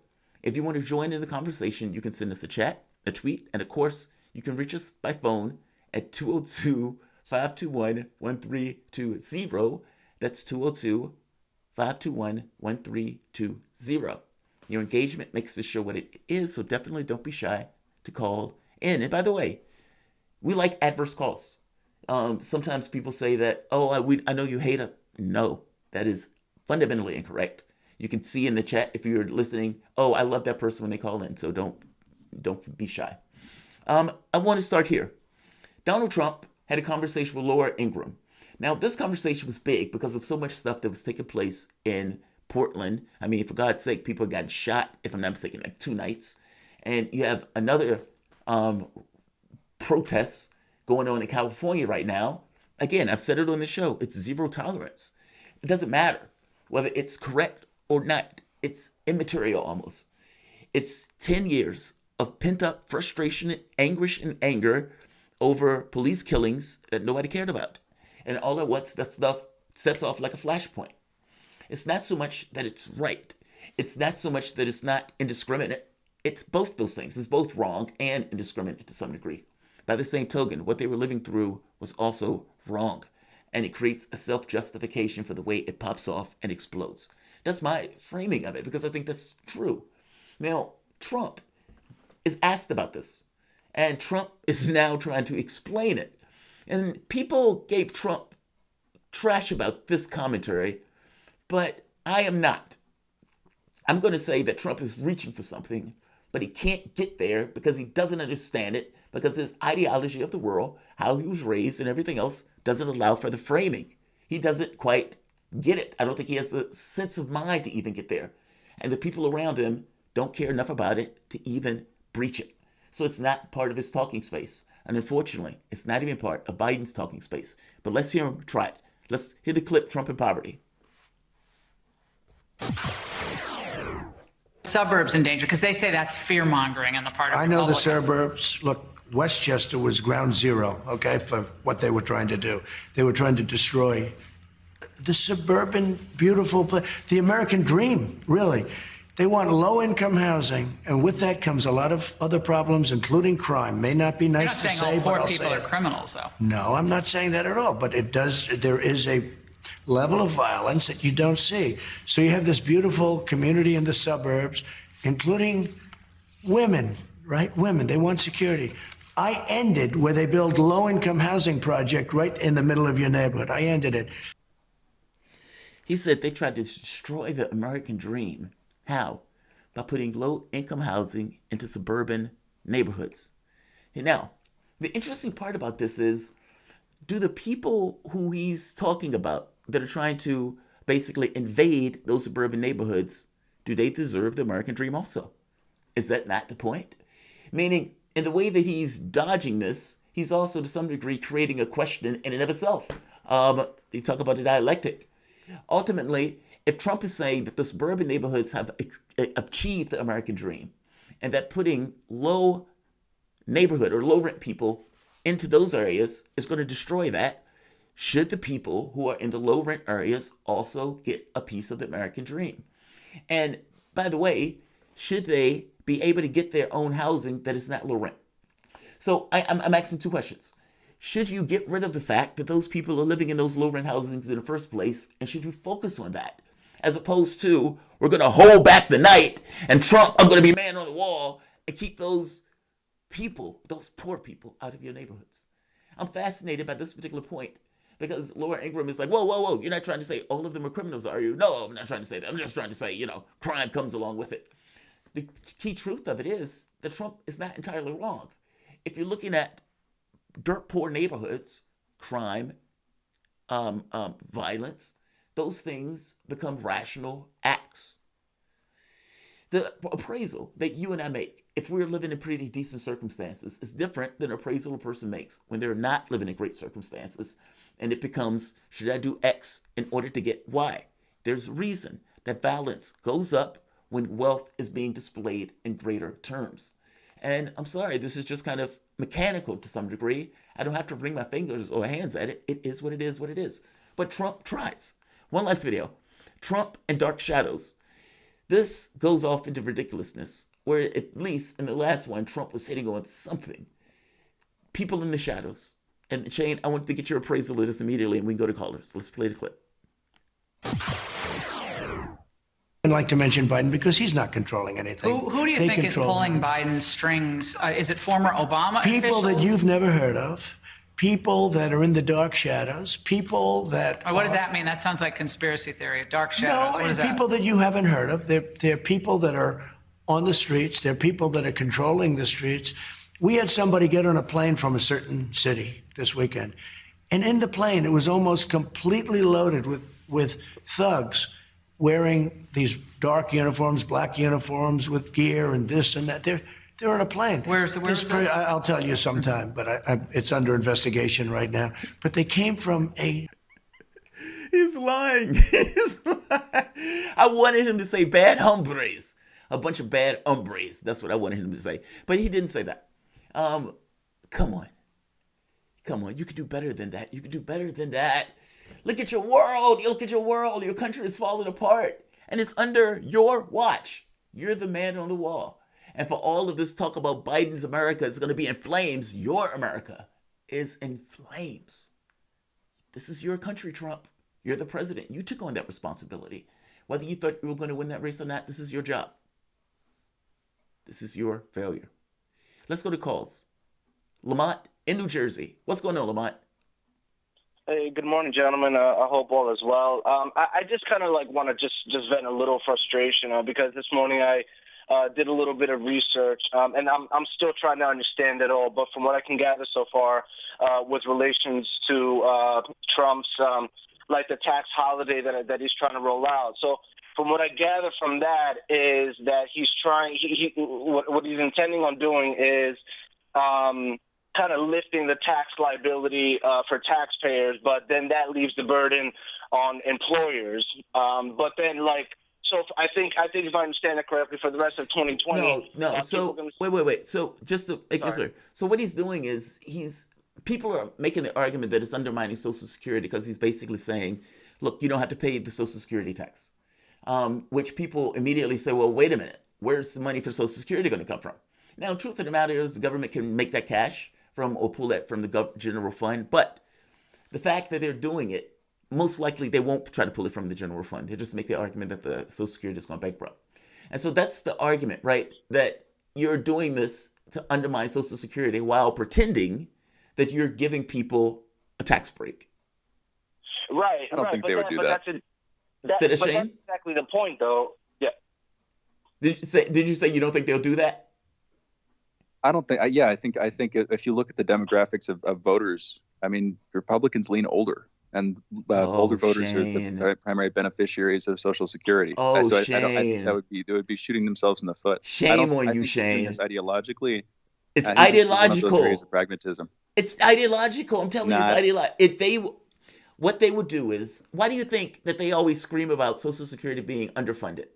If you want to join in the conversation, you can send us a chat, a tweet, and of course, you can reach us by phone at 202-521-1320. That's 202-521-1320. Your engagement makes this show what it is, so definitely don't be shy to call in. And by the way, we like adverse calls. Sometimes people say that, I know you hate us. No, that is fundamentally incorrect. You can see in the chat if you're listening, I love that person when they call in, so don't be shy. I want to start here. Donald Trump had a conversation with Laura Ingram. Now, this conversation was big because of so much stuff that was taking place in Portland. I mean, for God's sake, people got shot, if I'm not mistaken, like 2 nights. And you have another protests going on in California right now. Again, I've said it on the show. It's zero tolerance. It doesn't matter whether it's correct or not. It's immaterial almost. It's 10 years of pent-up frustration, anguish, and anger over police killings that nobody cared about. And all at once, that stuff sets off like a flashpoint. It's not so much that it's right. It's not so much that it's not indiscriminate. It's both those things. It's both wrong and indiscriminate to some degree. By the same token, what they were living through was also wrong. And it creates a self-justification for the way it pops off and explodes. That's my framing of it, because I think that's true. Now, Trump is asked about this. And Trump is now trying to explain it. And people gave Trump trash about this commentary, but I am not. I'm going to say that Trump is reaching for something, but he can't get there because he doesn't understand it, because his ideology of the world, how he was raised and everything else, doesn't allow for the framing. He doesn't quite get it. I don't think he has the sense of mind to even get there. And the people around him don't care enough about it to even breach it. So it's not part of his talking space. And unfortunately, it's not even part of Biden's talking space. But let's hear him try it. Let's hear the clip, Trump and Poverty. Suburbs in danger, because they say that's fear-mongering on the part of I know the Republicans. suburbs. Look, Westchester was ground zero, okay, for what they were trying to do. They were trying to destroy the suburban, beautiful place, the American dream, really. They want low-income housing, and with that comes a lot of other problems, including crime. May not be nice to say, You're not saying all but poor I'll people say are it. criminals, though. No, I'm not saying that at all, but it does, there is a level of violence that you don't see. So you have this beautiful community in the suburbs, including women, right? Women, they want security. I ended where they build low-income housing project right in the middle of your neighborhood. I ended it. He said they tried to destroy the American dream. How? By putting low-income housing into suburban neighborhoods. And now, the interesting part about this is, do the people who he's talking about that are trying to basically invade those suburban neighborhoods, do they deserve the American dream also? Is that not the point? Meaning, in the way that he's dodging this, he's also to some degree creating a question in and of itself. You talk about the dialectic. Ultimately, if Trump is saying that the suburban neighborhoods have achieved the American dream, and that putting low neighborhood or low rent people into those areas is going to destroy that, should the people who are in the low rent areas also get a piece of the American dream? And by the way, should they be able to get their own housing that is not low rent? So I'm asking two questions. Should you get rid of the fact that those people are living in those low rent housings in the first place? And should you focus on that? As opposed to, we're going to hold back the night and Trump, I'm going to be man on the wall and keep those people, those poor people, out of your neighborhoods. I'm fascinated by this particular point because Laura Ingram is like, whoa, you're not trying to say all of them are criminals, are you? No, I'm not trying to say that. I'm just trying to say, crime comes along with it. The key truth of it is that Trump is not entirely wrong. If you're looking at dirt poor neighborhoods, crime, violence, those things become rational acts. The appraisal that you and I make, if we're living in pretty decent circumstances, is different than appraisal a person makes when they're not living in great circumstances. And it becomes, should I do X in order to get Y? There's a reason that violence goes up when wealth is being displayed in greater terms. And I'm sorry, this is just kind of mechanical to some degree. I don't have to wring my fingers or hands at it. It is what it is, what it is. But Trump tries. One last video. Trump and dark shadows. This goes off into ridiculousness, where at least in the last one, Trump was hitting on something. People in the shadows. And Shane, I want to get your appraisal of this immediately, and we can go to callers. Let's play the clip. I'd like to mention Biden because he's not controlling anything. Who do you think is pulling Biden's strings? Is it former Obama people officials? That you've never heard of, people that are in the dark shadows, people that... What does that mean? That sounds like conspiracy theory. Dark shadows. No, what is people that you haven't heard of. They're people that are on the streets. They're people that are controlling the streets. We had somebody get on a plane from a certain city this weekend, and in the plane, it was almost completely loaded with thugs wearing these dark uniforms, black uniforms with gear and this and that. They're on a plane. Where's this? I'll tell you sometime, but it's under investigation right now. But they came from a... He's lying. I wanted him to say bad hombres. A bunch of bad hombres. That's what I wanted him to say. But he didn't say that. Come on. You could do better than that. Look at your world. Your country is falling apart. And it's under your watch. You're the man on the wall. And for all of this talk about Biden's America is going to be in flames, your America is in flames. This is your country, Trump. You're the president. You took on that responsibility. Whether you thought you were going to win that race or not, this is your job. This is your failure. Let's go to calls. Lamont in New Jersey. What's going on, Lamont? Hey, good morning, gentlemen. I hope all is well. I just kind of want to just vent a little frustration because this morning I did a little bit of research, and I'm still trying to understand it all. But from what I can gather so far, with relations to Trump's the tax holiday that he's trying to roll out. So from what I gather from that is that he's trying. What he's intending on doing is kind of lifting the tax liability for taxpayers, but then that leaves the burden on employers. But then so I think if I understand it correctly, for the rest of 2020. No. So wait. So just to make it clear, so what he's doing is people are making the argument that it's undermining Social Security because he's basically saying, look, you don't have to pay the Social Security tax, which people immediately say, well, wait a minute, where's the money for Social Security going to come from? Now, truth of the matter is the government can make that cash from or pull that from the general fund, but the fact that they're doing it, most likely they won't try to pull it from the general fund. They just make the argument that the Social Security is going bankrupt. And so that's the argument, right? That you're doing this to undermine Social Security while pretending that you're giving people a tax break. Right. I don't think they would do that. Instead of But Shane? that's exactly the point, though. Yeah. Did you say you don't think they'll do that? I don't think. I think if you look at the demographics of voters, I mean, Republicans lean older, and older voters Shane. are the primary beneficiaries of Social Security. Oh, so Shane. I think they would be shooting themselves in the foot. Shame on you, think they're doing Shane. this ideologically. It's I think this is one of those ideological. areas of pragmatism. It's ideological. I'm telling you, it's ideological. What they would do is, why do you think that they always scream about Social Security being underfunded?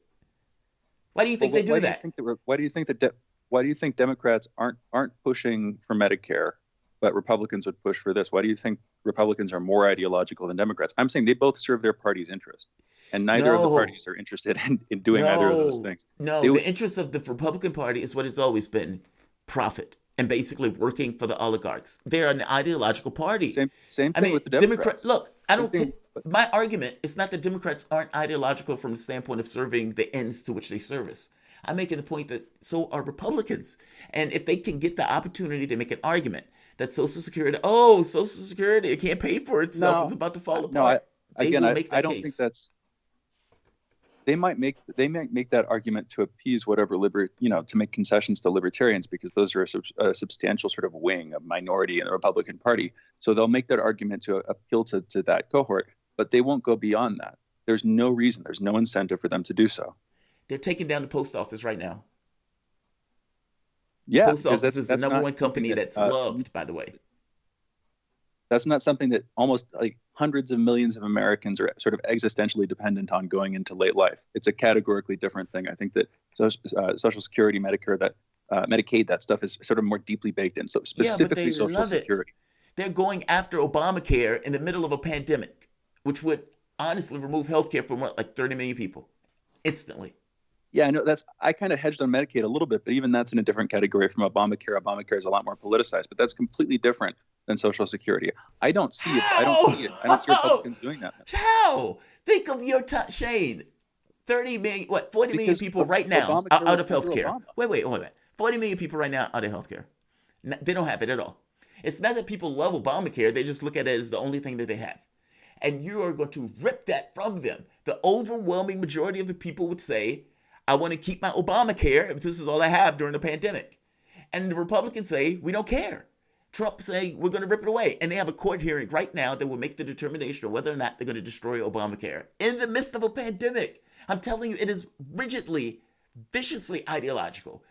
Why do you think they do that? Why do you think Democrats aren't pushing for Medicare, but Republicans would push for this? Why do you think Republicans are more ideological than Democrats? I'm saying they both serve their party's interest, and neither of the parties are interested in doing either of those things. No, the interest of the Republican Party is what it's always been: profit and basically working for the oligarchs. They're an ideological party. Same thing with the Democrats. Look, my argument is not that Democrats aren't ideological from the standpoint of serving the ends to which they service. I'm making the point that so are Republicans. And if they can get the opportunity to make an argument that Social Security, it can't pay for itself, it's about to fall apart. I don't think that's. They might make that argument to appease whatever to make concessions to libertarians, because those are a substantial sort of wing, a minority in the Republican Party. So they'll make that argument to appeal to that cohort, but they won't go beyond that. There's no reason, there's no incentive for them to do so. They're taking down the post office right now. Yeah, post office is the number one company that's loved, by the way. That's not something that almost like hundreds of millions of Americans are sort of existentially dependent on going into late life. It's a categorically different thing. I think that Social Security, Medicare, Medicaid, that stuff is sort of more deeply baked in. So specifically Social Security. They're going after Obamacare in the middle of a pandemic, which would honestly remove healthcare from 30 million people instantly. Yeah, I know I kind of hedged on Medicaid a little bit, but even that's in a different category from Obamacare. Obamacare is a lot more politicized, but that's completely different than Social Security. I don't see it. I don't see Republicans doing that. How? Think of your Shane. 40 million people right now out of healthcare. Wait, hold on. 40 million people right now out of healthcare. They don't have it at all. It's not that people love Obamacare. They just look at it as the only thing that they have. And you are going to rip that from them. The overwhelming majority of the people would say, I want to keep my Obamacare if this is all I have during the pandemic. And the Republicans say, we don't care. Trump say, we're going to rip it away. And they have a court hearing right now that will make the determination of whether or not they're going to destroy Obamacare in the midst of a pandemic. I'm telling you, it is rigidly, viciously ideological.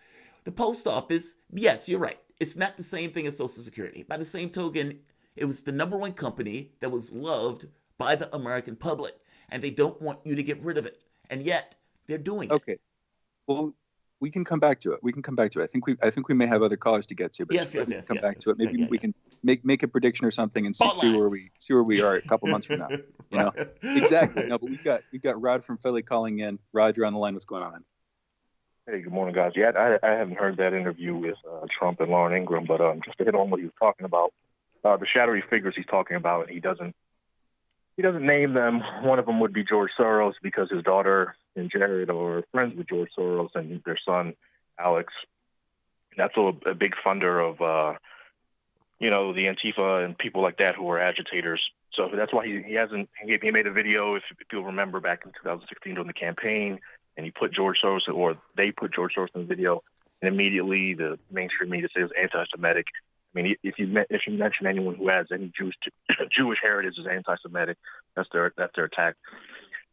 The post office, yes, you're right. It's not the same thing as Social Security. By the same token, it was the number one company that was loved by the American public, and they don't want you to get rid of it. And yet, they're doing it. Okay. Well, we can come back to it. I think we may have other callers to get to, but come back to it. Maybe we can make a prediction or something and see where we are a couple months from now. You know, exactly. No, but we've got Rod from Philly calling in. Rod, you're on the line. What's going on? Hey, good morning, guys. Yeah, I haven't heard that interview with Trump and Lauren Ingram, but just to hit on what he was talking about, the shadowy figures he's talking about, he doesn't name them. One of them would be George Soros, because his daughter and Jared are friends with George Soros, and their son Alex. That's a big funder of the Antifa and people like that who are agitators. So that's why he made a video, if you'll remember, back in 2016 during the campaign, and they put George Soros in the video, and immediately the mainstream media says anti-Semitic. I mean, if you mention anyone who has any Jewish heritage as anti-Semitic, that's their attack.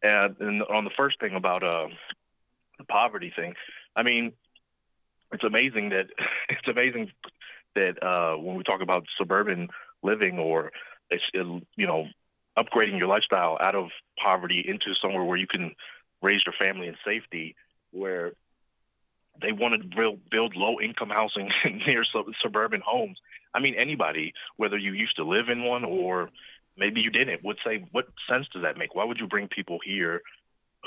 And on the first thing about the poverty thing, I mean, it's amazing that when we talk about suburban living or upgrading your lifestyle out of poverty into somewhere where you can raise your family in safety, where they want to build low-income housing near suburban homes. I mean, anybody, whether you used to live in one or maybe you didn't, would say, what sense does that make? Why would you bring people here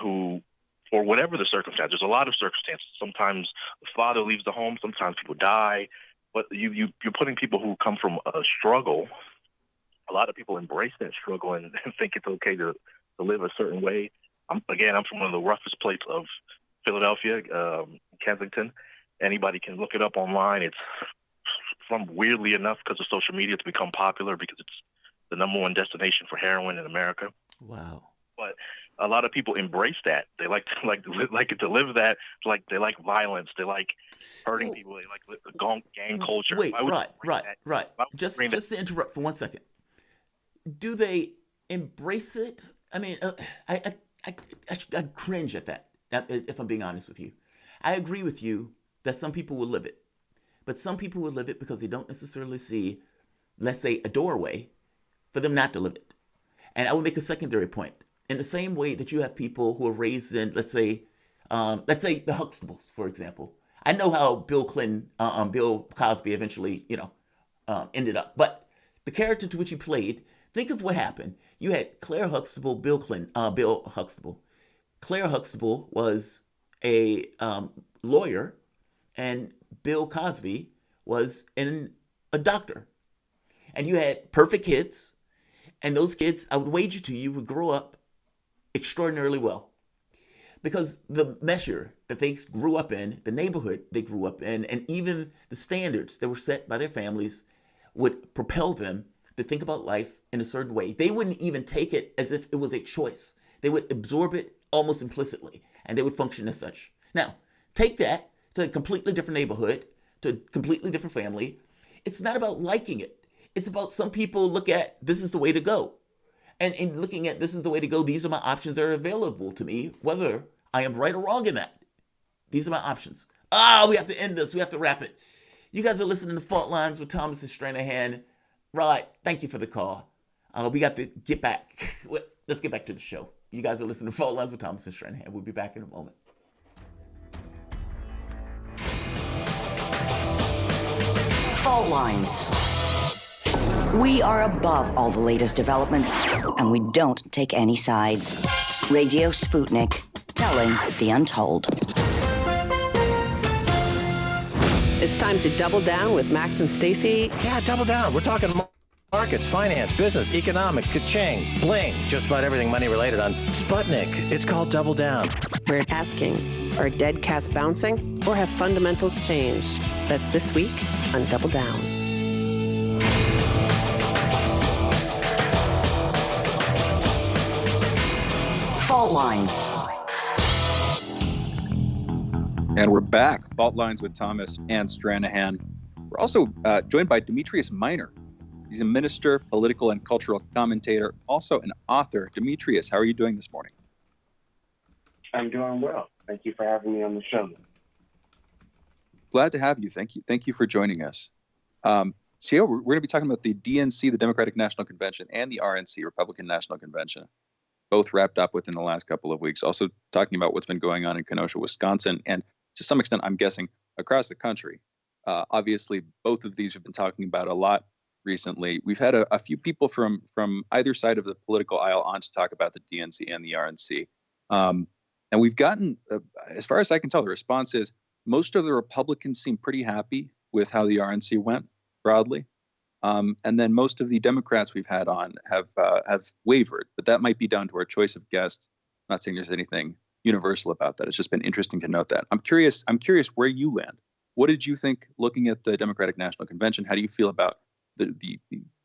who, for whatever the circumstance, there's a lot of circumstances. Sometimes the father leaves the home, sometimes people die, but you're putting people who come from a struggle. A lot of people embrace that struggle and think it's okay to live a certain way. I'm from one of the roughest places of Philadelphia, Kensington. Anybody can look it up online. It's from, weirdly enough, because of social media, it's become popular because it's the number one destination for heroin in America. Wow. But a lot of people embrace that. They like to live that. Like they like violence. They like hurting people. They like the gang culture. Wait, right. Just to interrupt for 1 second. Do they embrace it? I mean, I cringe at that. If I'm being honest with you, I agree with you that some people will live it, but some people will live it because they don't necessarily see, let's say, a doorway for them not to live it. And I would make a secondary point. In the same way that you have people who are raised in, let's say the Huxtables, for example. I know how Bill Cosby eventually, ended up. But the character to which he played, think of what happened. You had Claire Huxtable, Bill Huxtable. Claire Huxtable was a lawyer, and Bill Cosby was a doctor. And you had perfect kids, and those kids, I would wager to you, would grow up extraordinarily well, because the measure that they grew up in, the neighborhood they grew up in, and even the standards that were set by their families would propel them to think about life in a certain way. They wouldn't even take it as if it was a choice. They would absorb it almost implicitly, and they would function as such. Now, take that to a completely different neighborhood, to a completely different family. It's not about liking it. It's about some people look at this is the way to go. And in looking at this is the way to go, these are my options that are available to me, whether I am right or wrong in that. These are my options. We have to end this. We have to wrap it. You guys are listening to Fault Lines with Thomas and Stranahan. Right. Thank you for the call. We got to get back. Let's get back to the show. You guys are listening to Fault Lines with Thomas and Stranahan. We'll be back in a moment. Fault Lines. We are above all the latest developments, and we don't take any sides. Radio Sputnik, telling the untold. It's time to double down with Max and Stacy. Yeah, double down. We're talking markets, finance, business, economics, ka-ching, bling, just about everything money related on Sputnik. It's called Double Down. We're asking, are dead cats bouncing, or have fundamentals changed? That's this week on Double Down. Fault Lines. And we're back. Fault Lines with Thomas and Stranahan. We're also joined by Demetrius Minor. He's a minister, political and cultural commentator, also an author. Demetrius, how are you doing this morning? I'm doing well. Thank you for having me on the show. Glad to have you. Thank you. Thank you for joining us. So yeah, we're going to be talking about the DNC, the Democratic National Convention, and the RNC, Republican National Convention, both wrapped up within the last couple of weeks. Also talking about what's been going on in Kenosha, Wisconsin, and to some extent, I'm guessing, across the country. Obviously, both of these have been talking about a lot recently. We've had a few people from either side of the political aisle on to talk about the DNC and the RNC. And we've gotten, as far as I can tell, the response is most of the Republicans seem pretty happy with how the RNC went broadly. And then most of the Democrats we've had on have wavered, but that might be down to our choice of guests. I'm not saying there's anything universal about that. It's just been interesting to note that. I'm curious where you land. What did you think looking at the Democratic National Convention? How do you feel about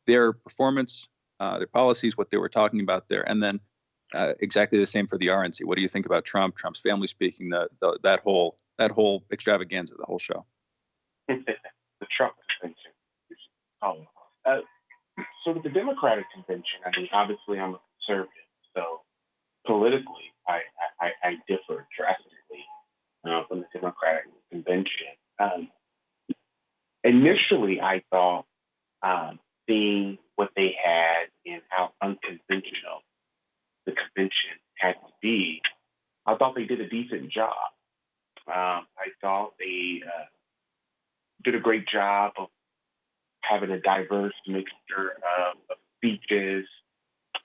their performance, their policies, what they were talking about there? And then exactly the same for the RNC. What do you think about Trump's family speaking, that whole extravaganza, the whole show? The Trump convention. So with the Democratic convention, I mean, obviously I'm a conservative, so politically I differ drastically from the Democratic convention. Initially, I thought seeing what they had and how unconventional the convention had to be, I thought they did a decent job. I thought they did a great job of having a diverse mixture of speeches,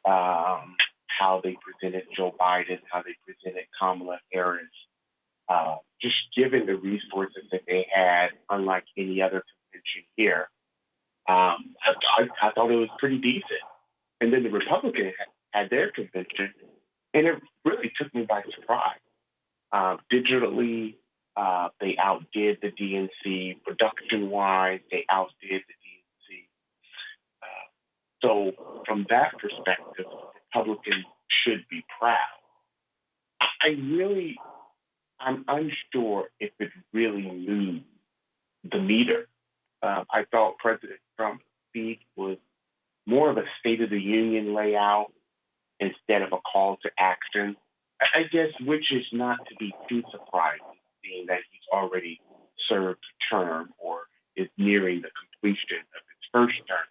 how they presented Joe Biden, how they presented Kamala Harris, just given the resources that they had, unlike any other convention here. I thought it was pretty decent. And then the Republicans had their convention, and it really took me by surprise. Digitally, they outdid the DNC. Production-wise, they outdid the DNC. So from that perspective, Republicans should be proud. I'm unsure if it really moved the meter. I thought President Trump's speech was more of a State of the Union layout instead of a call to action. I guess, which is not to be too surprising, seeing that he's already served a term or is nearing the completion of his first term.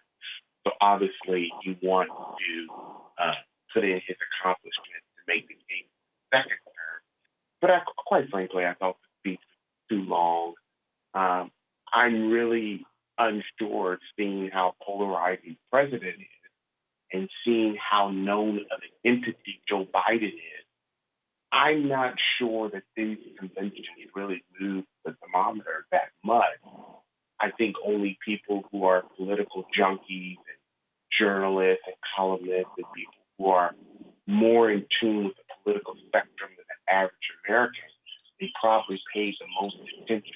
So obviously, you want to put in his accomplishments to make the case second term. But quite frankly, I thought the speech was too long. I'm really unsure of seeing how polarizing the president is and seeing how known of an entity Joe Biden is. I'm not sure that these conventions really move the thermometer that much. I think only people who are political junkies and journalists and columnists and people who are more in tune with the political spectrum than the average American, they probably pay the most attention.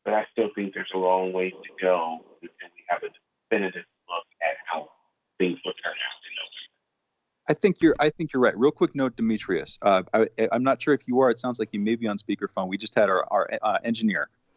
But I still think there's a long way to go until we have a definitive look at how things will turn out in November. I think you're right. Real quick note, Demetrius. I'm not sure if you are. It sounds like you may be on speakerphone. We just had our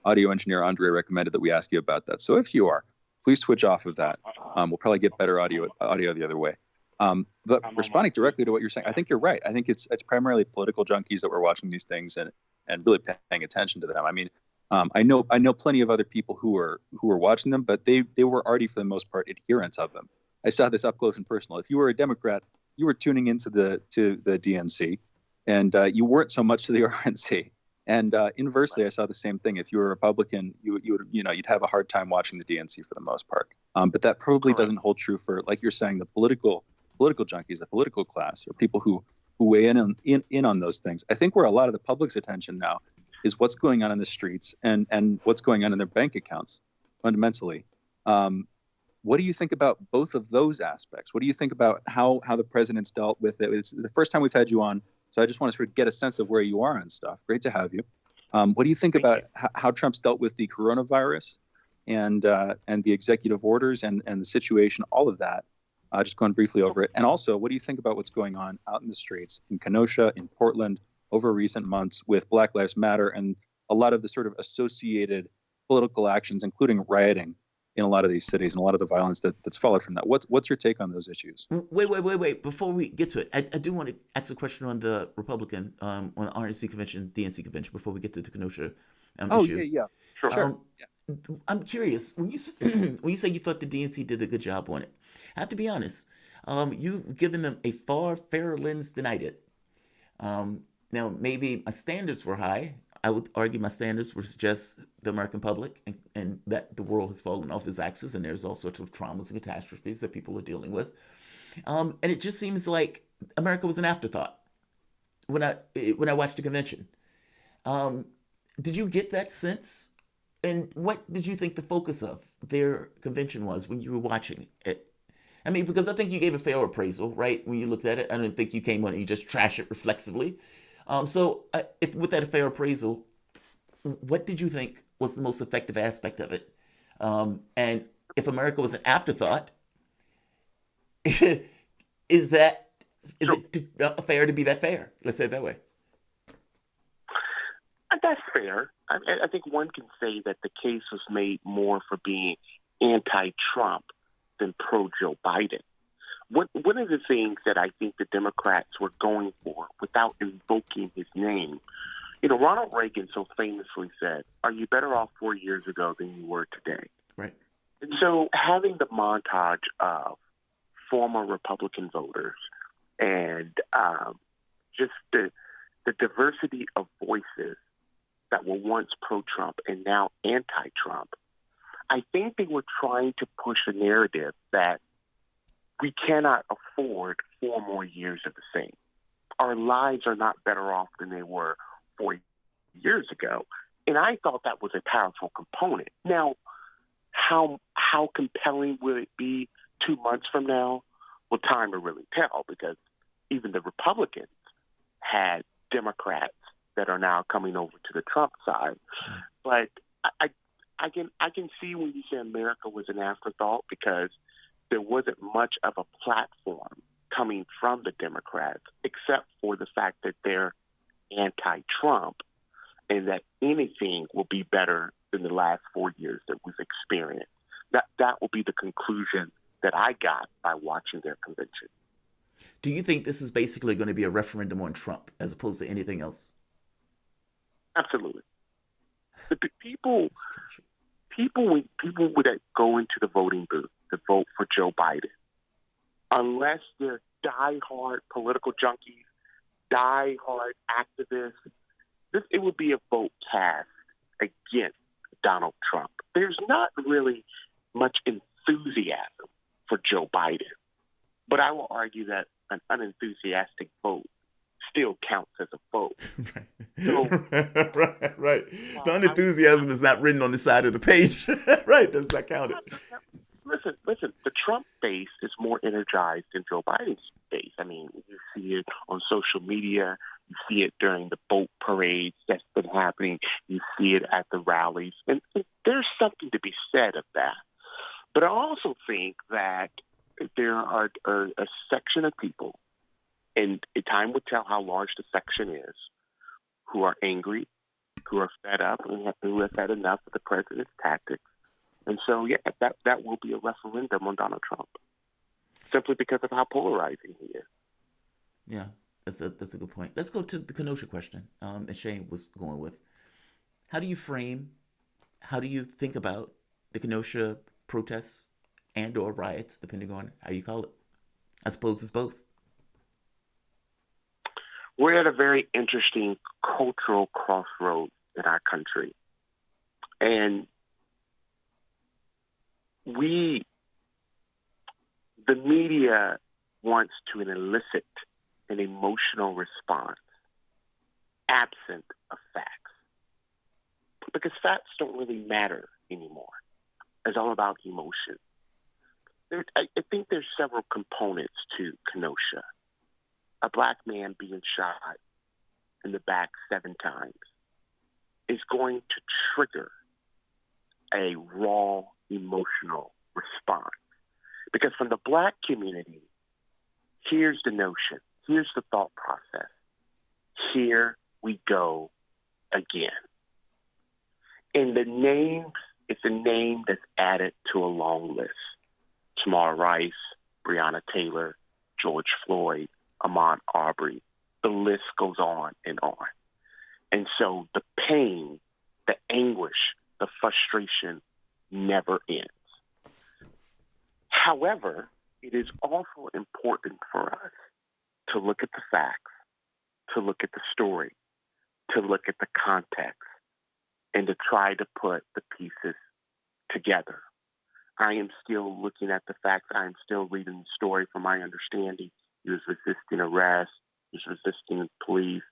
audio engineer, Andre, recommended that we ask you about that. So if you are, please switch off of that. We'll probably get better audio the other way. But responding directly to what you're saying, I think you're right. I think it's primarily political junkies that were watching these things and really paying attention to them. I mean, I know plenty of other people who were watching them, but they were already for the most part adherents of them. I saw this up close and personal. If you were a Democrat, you were tuning into the DNC, and you weren't so much to the RNC. And inversely, I saw the same thing. If you were a Republican, you'd have a hard time watching the DNC for the most part. But that probably doesn't hold true for, like you're saying, the political junkies, the political class, or people who weigh in on those things. I think where a lot of the public's attention now is what's going on in the streets and what's going on in their bank accounts, fundamentally. What do you think about both of those aspects? What do you think about how the president's dealt with it? It's the first time we've had you on, so I just want to sort of get a sense of where you are on stuff. Great to have you. What do you think about how Trump's dealt with the coronavirus and the executive orders and the situation, all of that? Just going briefly over it. And also, what do you think about what's going on out in the streets in Kenosha, in Portland, over recent months with Black Lives Matter and a lot of the sort of associated political actions, including rioting in a lot of these cities and a lot of the violence that's followed from that? What's your take on those issues? Wait. Before we get to it, I do want to ask a question on the Republican, on the RNC convention, DNC convention, before we get to the Kenosha issue. Yeah. Sure. I'm curious, when you say you thought the DNC did a good job on it, I have to be honest, you've given them a far fairer lens than I did. Now, maybe my standards were high. I would argue my standards were just the American public and that the world has fallen off its axis and there's all sorts of traumas and catastrophes that people are dealing with. And it just seems like America was an afterthought when I watched the convention. Did you get that sense? And what did you think the focus of their convention was when you were watching it? I mean, because I think you gave a fair appraisal, right? When you looked at it, I don't think you came on and you just trash it reflexively. So if with that fair appraisal, what did you think was the most effective aspect of it? And if America was an afterthought, is it fair to be that fair? Let's say it that way. That's fair. I think one can say that the case was made more for being anti-Trump than pro-Joe Biden. One of the things that I think the Democrats were going for without invoking his name, Ronald Reagan so famously said, "Are you better off 4 years ago than you were today?" Right. And so having the montage of former Republican voters and just the diversity of voices that were once pro-Trump and now anti-Trump, I think they were trying to push a narrative that we cannot afford 4 more years of the same. Our lives are not better off than they were 4 years ago. And I thought that was a powerful component. Now, how compelling will it be 2 months from now? Well, time will really tell, because even the Republicans had Democrats that are now coming over to the Trump side. But I can see when you say America was an afterthought, because there wasn't much of a platform coming from the Democrats, except for the fact that their anti-Trump and that anything will be better than the last 4 years that we've experienced. That will be the conclusion that I got by watching their convention. Do you think this is basically going to be a referendum on Trump as opposed to anything else? Absolutely. The people that go into the voting booth to vote for Joe Biden, unless they're diehard political junkies, diehard activists, it would be a vote cast against Donald Trump. There's not really much enthusiasm for Joe Biden, but I will argue that an unenthusiastic vote still counts as a vote. So, right. The unenthusiasm is not written on the side of the page. Right, does that count it? Listen, the Trump base is more energized than Joe Biden's base. I mean, you see it on social media. You see it during the boat parades that's been happening. You see it at the rallies. And there's something to be said of that. But I also think that there are a section of people, and time would tell how large the section is, who are angry, who are fed up, and who have had enough of the president's tactics. And so, yeah, that will be a referendum on Donald Trump, simply because of how polarizing he is. Yeah, that's a good point. Let's go to the Kenosha question, as Shane was going with. How do you think about the Kenosha protests and or riots, depending on how you call it? I suppose it's both. We're at a very interesting cultural crossroads in our country. And the media wants to elicit an emotional response absent of facts. Because facts don't really matter anymore. It's all about emotion. I think there's several components to Kenosha. A black man being shot in the back 7 times is going to trigger a raw emotional response. Because from the black community, here's the notion, here's the thought process. Here we go again. And the name is a name that's added to a long list. Tamar Rice, Breonna Taylor, George Floyd, Ahmaud Arbery. The list goes on and on. And so the pain, the anguish, the frustration never ends. However, it is also important for us to look at the facts, to look at the story, to look at the context, and to try to put the pieces together. I am still looking at the facts. I am still reading the story from my understanding. He was resisting arrest. He was resisting police.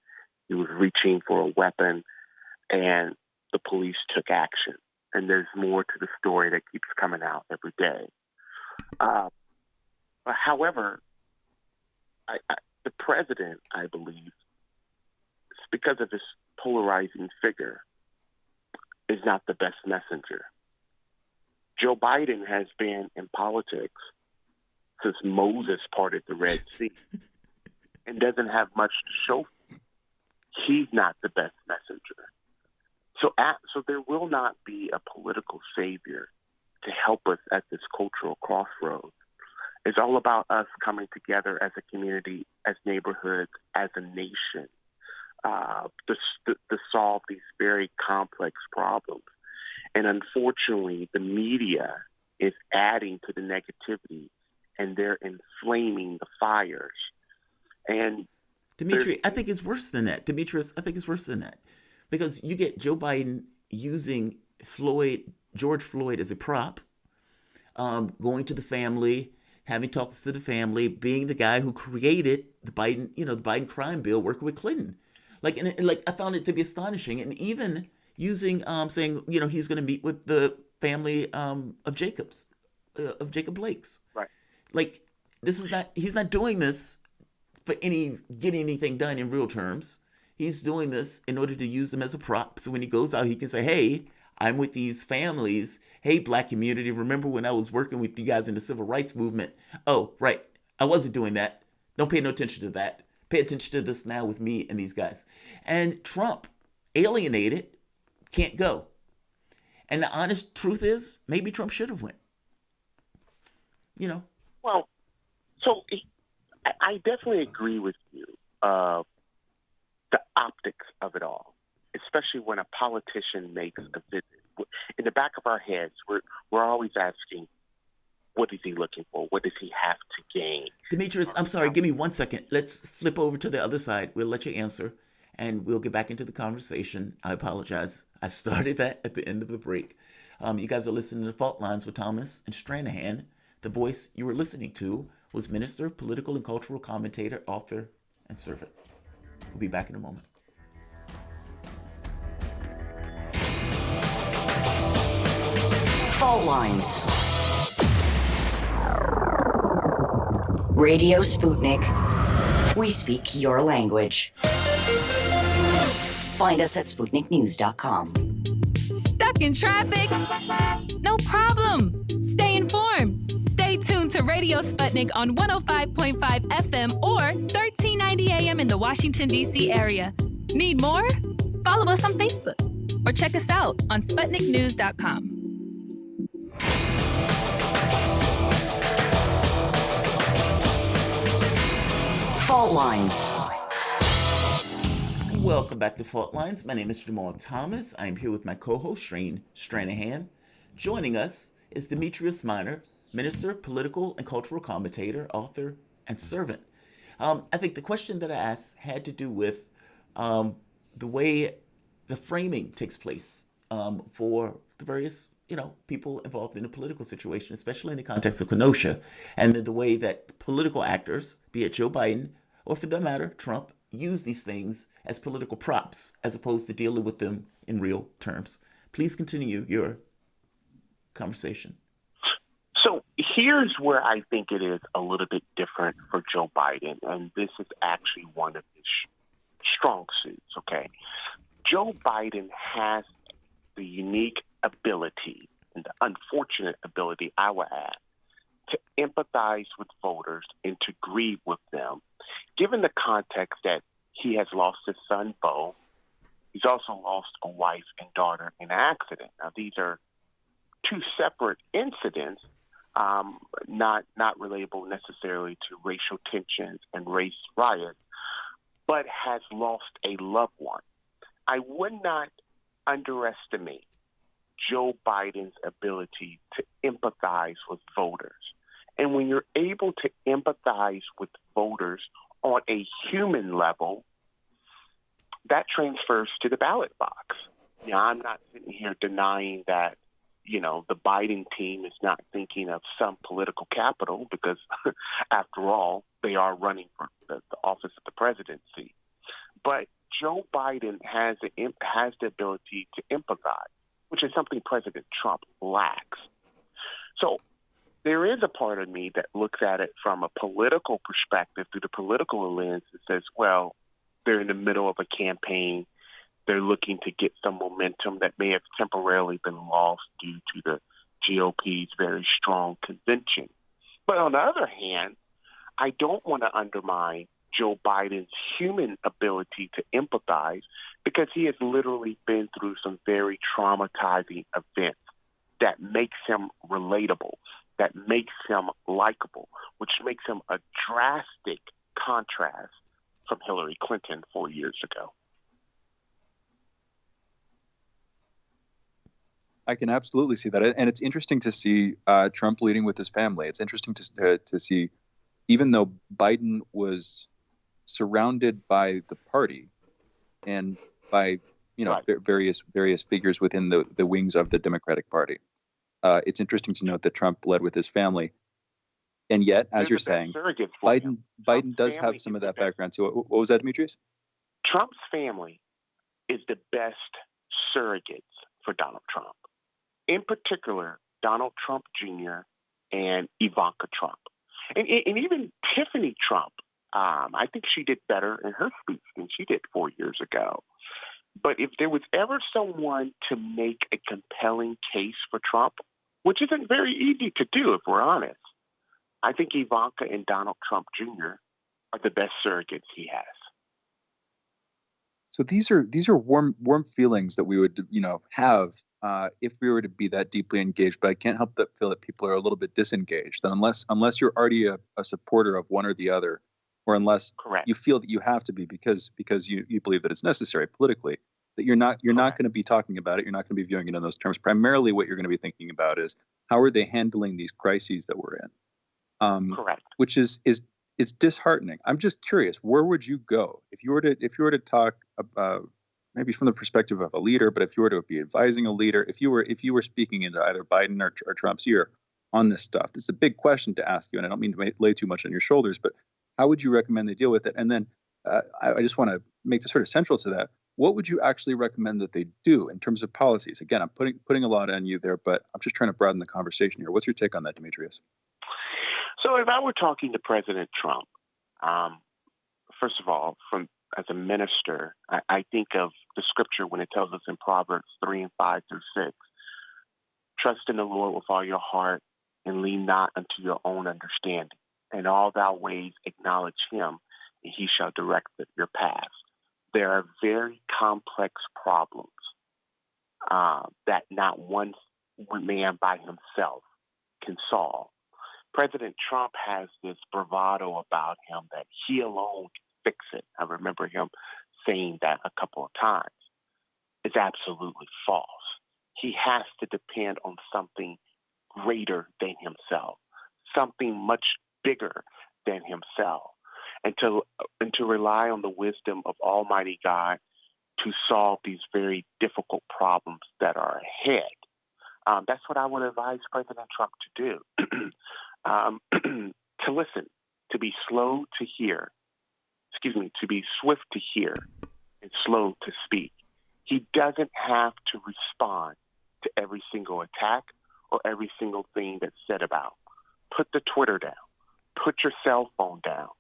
He was reaching for a weapon, and the police took action. And there's more to the story that keeps coming out every day. However, the president, I believe, because of his polarizing figure, is not the best messenger. Joe Biden has been in politics since Moses parted the Red Sea and doesn't have much to show. He's not the best messenger. So there will not be a political savior to help us at this cultural crossroads. It's all about us coming together as a community, as neighborhoods, as a nation, to solve these very complex problems. And unfortunately, the media is adding to the negativity, and they're inflaming the fires. And Dimitri, I think it's worse than that. Demetrius, I think it's worse than that. Because you get Joe Biden using George Floyd as a prop, going to the family, having talks to the family, being the guy who created the Biden crime bill, working with Clinton. I found it to be astonishing. And even using, saying, he's going to meet with the family of Jacob Blake's. Right. He's not doing this for getting anything done in real terms. He's doing this in order to use them as a prop. So when he goes out, he can say, hey, I'm with these families. Hey, black community, remember when I was working with you guys in the civil rights movement? Oh, right. I wasn't doing that. Don't pay no attention to that. Pay attention to this now with me and these guys. And Trump, alienated, can't go. And the honest truth is, maybe Trump should have went. You know. Well, so I definitely agree with you. The optics of it all, especially when a politician makes a visit. In the back of our heads, we're always asking, what is he looking for? What does he have to gain? Demetrius, I'm sorry, give me 1 second. Let's flip over to the other side. We'll let you answer, and we'll get back into the conversation. I apologize. I started that at the end of the break. You guys are listening to Fault Lines with Thomas and Stranahan. The voice you were listening to was minister, political and cultural commentator, author, and servant. We'll be back in a moment. Fault Lines. Radio Sputnik. We speak your language. Find us at SputnikNews.com. Stuck in traffic? No problem. Stay informed. Stay tuned to Radio Sputnik on 105.5 FM or 1390 AM in the Washington, D.C. area. Need more? Follow us on Facebook or check us out on SputnikNews.com. Fault Lines. Welcome back to Fault Lines. My name is Jamarl Thomas. I am here with my co-host, Shane Stranahan. Joining us is Demetrius Minor, minister, political and cultural commentator, author, and servant. I think the question that I asked had to do with the way the framing takes place for the various people involved in a political situation, especially in the context of Kenosha, and the way that political actors, be it Joe Biden or for that matter, Trump, use these things as political props as opposed to dealing with them in real terms. Please continue your conversation. So here's where I think it is a little bit different for Joe Biden, and this is actually one of his strong suits, okay? Joe Biden has the unique ability, and the unfortunate ability, I would add, to empathize with voters and to grieve with them, given the context that he has lost his son, Beau. He's also lost a wife and daughter in an accident. Now, these are two separate incidents, not relatable necessarily to racial tensions and race riots, but has lost a loved one. I would not underestimate Joe Biden's ability to empathize with voters. And when you're able to empathize with voters on a human level, that transfers to the ballot box. I'm not sitting here denying that, the Biden team is not thinking of some political capital because, after all, they are running for the office of the presidency. But Joe Biden has the ability to empathize, which is something President Trump lacks. So there is a part of me that looks at it from a political perspective, through the political lens, that says, well, they're in the middle of a campaign. They're looking to get some momentum that may have temporarily been lost due to the GOP's very strong convention. But on the other hand, I don't want to undermine Joe Biden's human ability to empathize, because he has literally been through some very traumatizing events that makes him relatable, that makes him likable, which makes him a drastic contrast from Hillary Clinton 4 years ago. I can absolutely see that. And it's interesting to see Trump leading with his family. It's interesting to see, even though Biden was surrounded by the party and by various figures within the wings of the Democratic Party, it's interesting to note that Trump led with his family. And yet, as you're saying, Biden does have some of that background too. What was that, Demetrius? Trump's family is the best surrogates for Donald Trump. In particular, Donald Trump Jr. and Ivanka Trump. And even Tiffany Trump, I think she did better in her speech than she did 4 years ago. But if there was ever someone to make a compelling case for Trump, which isn't very easy to do if we're honest, I think Ivanka and Donald Trump Jr. are the best surrogates he has. So these are warm feelings that we would have if we were to be that deeply engaged. But I can't help but feel that people are a little bit disengaged. And unless you're already a supporter of one or the other, or unless you feel that you have to be because you believe that it's necessary politically, that you're not going to be talking about it. You're not going to be viewing it in those terms. Primarily, what you're going to be thinking about is how are they handling these crises that we're in. Correct. Which is it's disheartening. I'm just curious, where would you go if you were to talk about, maybe from the perspective of a leader, but if you were to be advising a leader, if you were speaking into either Biden or Trump's ear on this stuff? It's a big question to ask you, and I don't mean to lay too much on your shoulders, but how would you recommend they deal with it? And then I just want to make this sort of central to that. What would you actually recommend that they do in terms of policies? Again, I'm putting a lot on you there, but I'm just trying to broaden the conversation here. What's your take on that, Demetrius? So if I were talking to President Trump, first of all, as a minister, I think of the scripture when it tells us in Proverbs 3:5-6, trust in the Lord with all your heart and lean not unto your own understanding. In all thy ways acknowledge him, and he shall direct your paths. There are very complex problems that not one man by himself can solve. President Trump has this bravado about him that he alone can fix it. I remember him saying that a couple of times. It's absolutely false. He has to depend on something greater than himself, something much bigger than himself, and to rely on the wisdom of Almighty God to solve these very difficult problems that are ahead. That's what I would advise President Trump to do. To listen, to be slow to hear, to be swift to hear and slow to speak. He doesn't have to respond to every single attack or every single thing that's said about. Put the Twitter down. Put your cell phone down.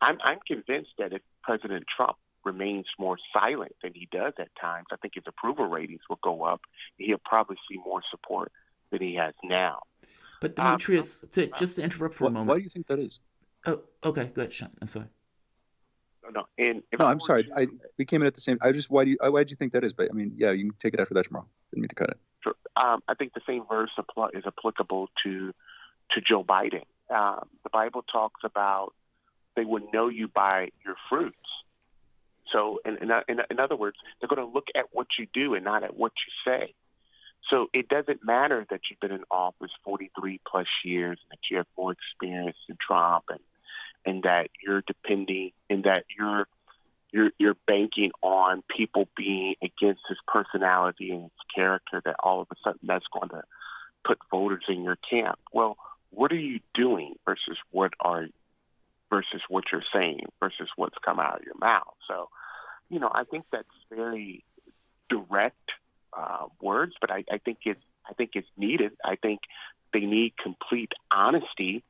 I'm convinced that if President Trump remains more silent than he does at times, I think his approval ratings will go up. He'll probably see more support than he has now. But Demetrius, just to interrupt for a moment. Why do you think that is? Oh, okay, go ahead, Sean. I'm sorry. No, I'm sorry. We came in at the same. Why do you think that is? But I mean, yeah, you can take it after that, Jamarl. Didn't mean to cut it. Sure. I think the same verse is applicable to Joe Biden. The Bible talks about they would know you by your fruits. So, in other words, they're going to look at what you do and not at what you say. So it doesn't matter that you've been in office 43 plus years and that you have more experience than Trump and that you're depending and that you're banking on people being against his personality and his character, that all of a sudden that's going to put voters in your camp. Well, what are you doing versus what you're saying versus what's come out of your mouth? So, I think that's very direct words, but I think it's needed. I think they need complete honesty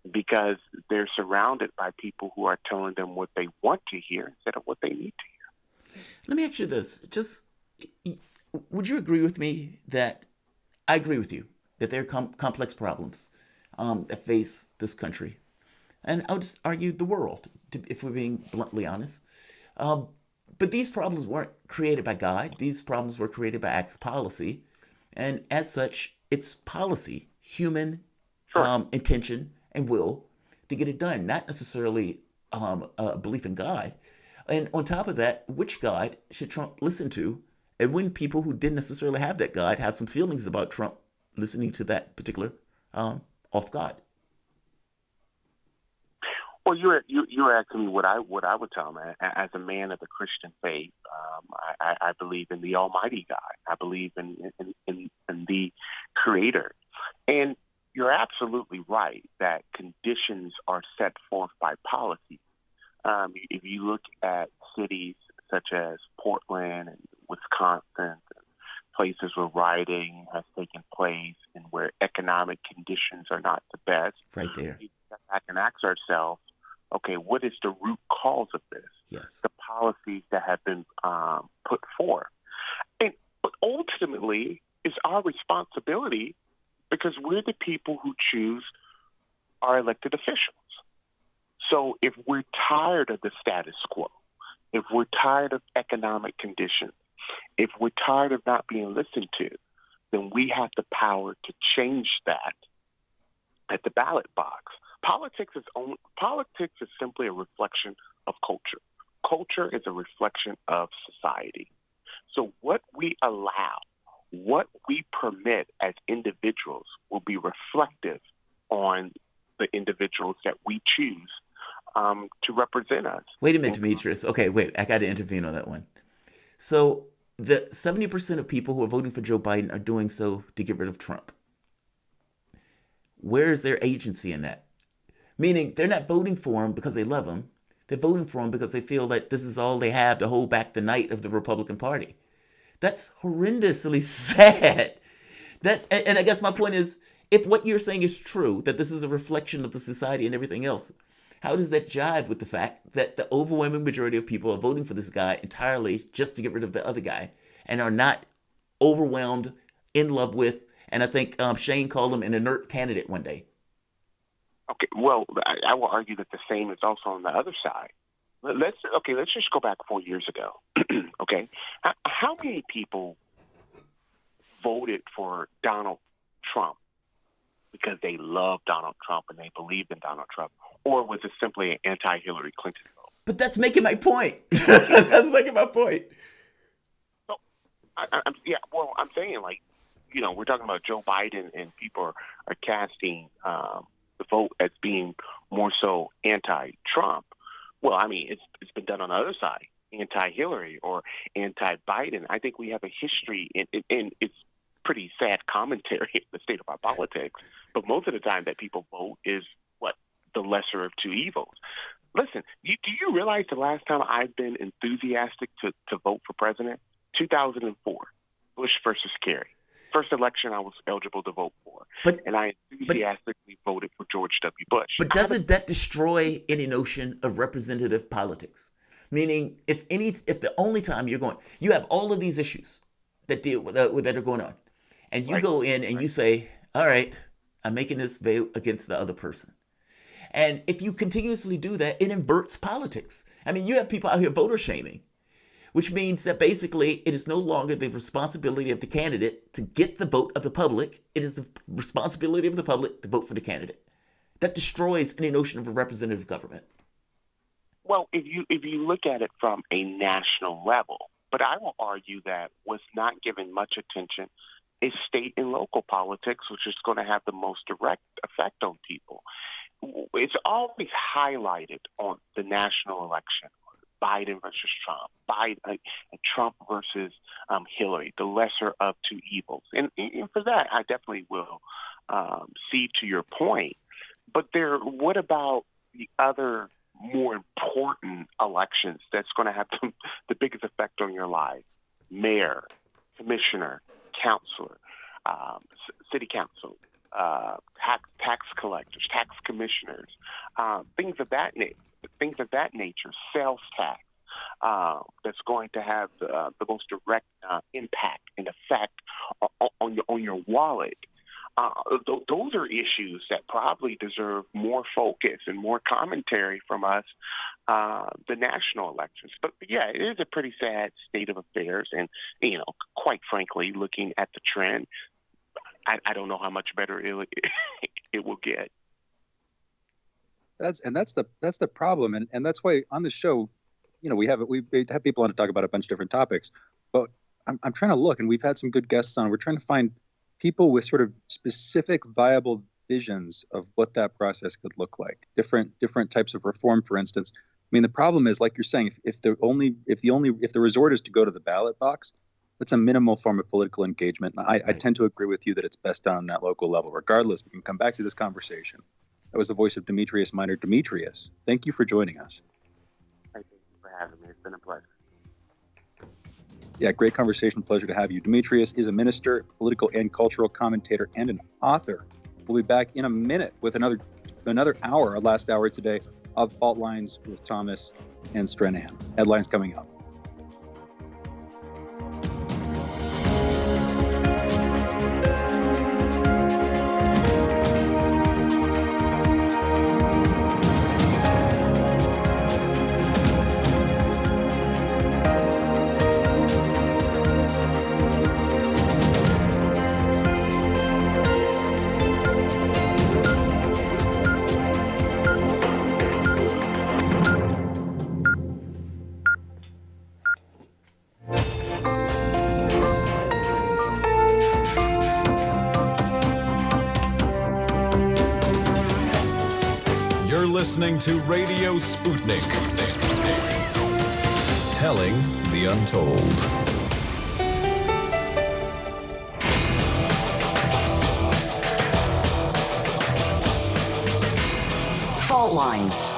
because they're surrounded by people who are telling them what they want to hear instead of what they need to hear. Let me ask you this. Would you agree with me that I agree with you that there are complex problems that face this country? And I would just argue the world, if we're being bluntly honest. But these problems weren't created by God. These problems were created by acts of policy. And as such, it's policy, human intention and will to get it done, not necessarily a belief in God. And on top of that, which God should Trump listen to? And when people who didn't necessarily have that God have some feelings about Trump listening to that particular off God. Well, you're asking me what I would tell them as a man of the Christian faith. I believe in the Almighty God. I believe in the Creator, and you're absolutely right that conditions are set forth by policy. If you look at cities such as Portland and Wisconsin, places where rioting has taken place and where economic conditions are not the best, right there, we step back and ask ourselves, okay, what is the root cause of this? Yes. The policies that have been put forth. But ultimately, it's our responsibility because we're the people who choose our elected officials. So if we're tired of the status quo, if we're tired of economic conditions, if we're tired of not being listened to, then we have the power to change that at the ballot box. Politics is simply a reflection of culture. Culture is a reflection of society. So what we allow, what we permit as individuals will be reflective on the individuals that we choose to represent us. Wait a minute, Demetrius. Okay, wait, I got to intervene on that one. So the 70% of people who are voting for Joe Biden are doing so to get rid of Trump. Where is their agency in that? Meaning they're not voting for him because they love him. They're voting for him because they feel that this is all they have to hold back the night of the Republican Party. That's horrendously sad. And I guess my point is, if what you're saying is true, that this is a reflection of the society and everything else, how does that jive with the fact that the overwhelming majority of people are voting for this guy entirely just to get rid of the other guy and are not overwhelmed, in love with, and I think Shane called him an inert candidate one day. Okay, well, I will argue that the same is also on the other side. Let's just go back 4 years ago. Okay, how many people voted for Donald Trump because they loved Donald Trump and they believed in Donald Trump, or was it simply an anti-Hillary Clinton vote? But that's making my point. That's making my point. So, I'm saying, like, you know, we're talking about Joe Biden and people are casting the vote as being more so anti-Trump. Well, I mean, it's been done on the other side, anti-Hillary or anti-Biden. I think we have a history, and it's pretty sad commentary in the state of our politics. But most of the time that people vote is the lesser of two evils. Listen, do you realize the last time I've been enthusiastic to vote for president? 2004, Bush versus Kerry. First election I was eligible to vote for. And I enthusiastically voted for George W. Bush. But doesn't that destroy any notion of representative politics? Meaning, if the only time you have all of these issues that deal with that are going on, and you go in and you say, all right, I'm making this vote against the other person. And if you continuously do that, it inverts politics. I mean, you have people out here voter shaming, which means that basically it is no longer the responsibility of the candidate to get the vote of the public. It is the responsibility of the public to vote for the candidate. That destroys any notion of a representative government. Well, if you look at it from a national level, but I will argue that what's not given much attention is state and local politics, which is going to have the most direct effect on people. It's always highlighted on the national election. Biden versus Trump, Trump versus Hillary, the lesser of two evils. And for that, I definitely will see to your point. But what about the other more important elections that's going to have the biggest effect on your life? Mayor, commissioner, counselor, city council, tax collectors, tax commissioners, things of that nature, sales tax, that's going to have the most direct impact and effect on your wallet. Those are issues that probably deserve more focus and more commentary from us, the national elections. But yeah, it is a pretty sad state of affairs, and quite frankly, looking at the trend, I don't know how much better it will get. That's the problem, and that's why on the show, we have people on to talk about a bunch of different topics, but I'm trying to look, and we've had some good guests on. We're trying to find people with sort of specific viable visions of what that process could look like. Different types of reform, for instance. I mean, the problem is, like you're saying, if the resort is to go to the ballot box, that's a minimal form of political engagement. And I tend to agree with you that it's best done on that local level. Regardless, we can come back to this conversation. That was the voice of Demetrius Minor. Demetrius, thank you for joining us. Thank you for having me. It's been a pleasure. Yeah, great conversation. Pleasure to have you. Demetrius is a minister, political and cultural commentator, and an author. We'll be back in a minute with another hour, our last hour today, of Fault Lines with Thomas and Stranahan. Headlines coming up. listening to Radio Sputnik. Telling the untold. Fault lines.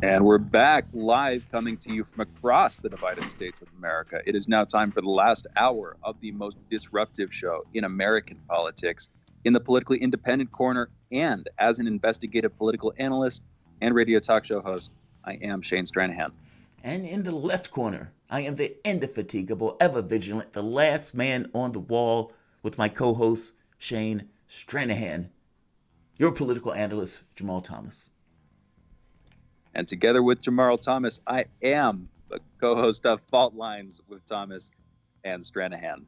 And we're back live, coming to you from across the divided states of America. It is now time for the last hour of the most disruptive show in American politics. In the politically independent corner, and as an investigative political analyst and radio talk show host, I am Shane Stranahan. And in the left corner, I am the indefatigable, ever vigilant, the last man on the wall with my co-host, Shane Stranahan, your political analyst, Jamarl Thomas. And together with Jamarl Thomas, I am the co-host of Fault Lines with Thomas and Stranahan.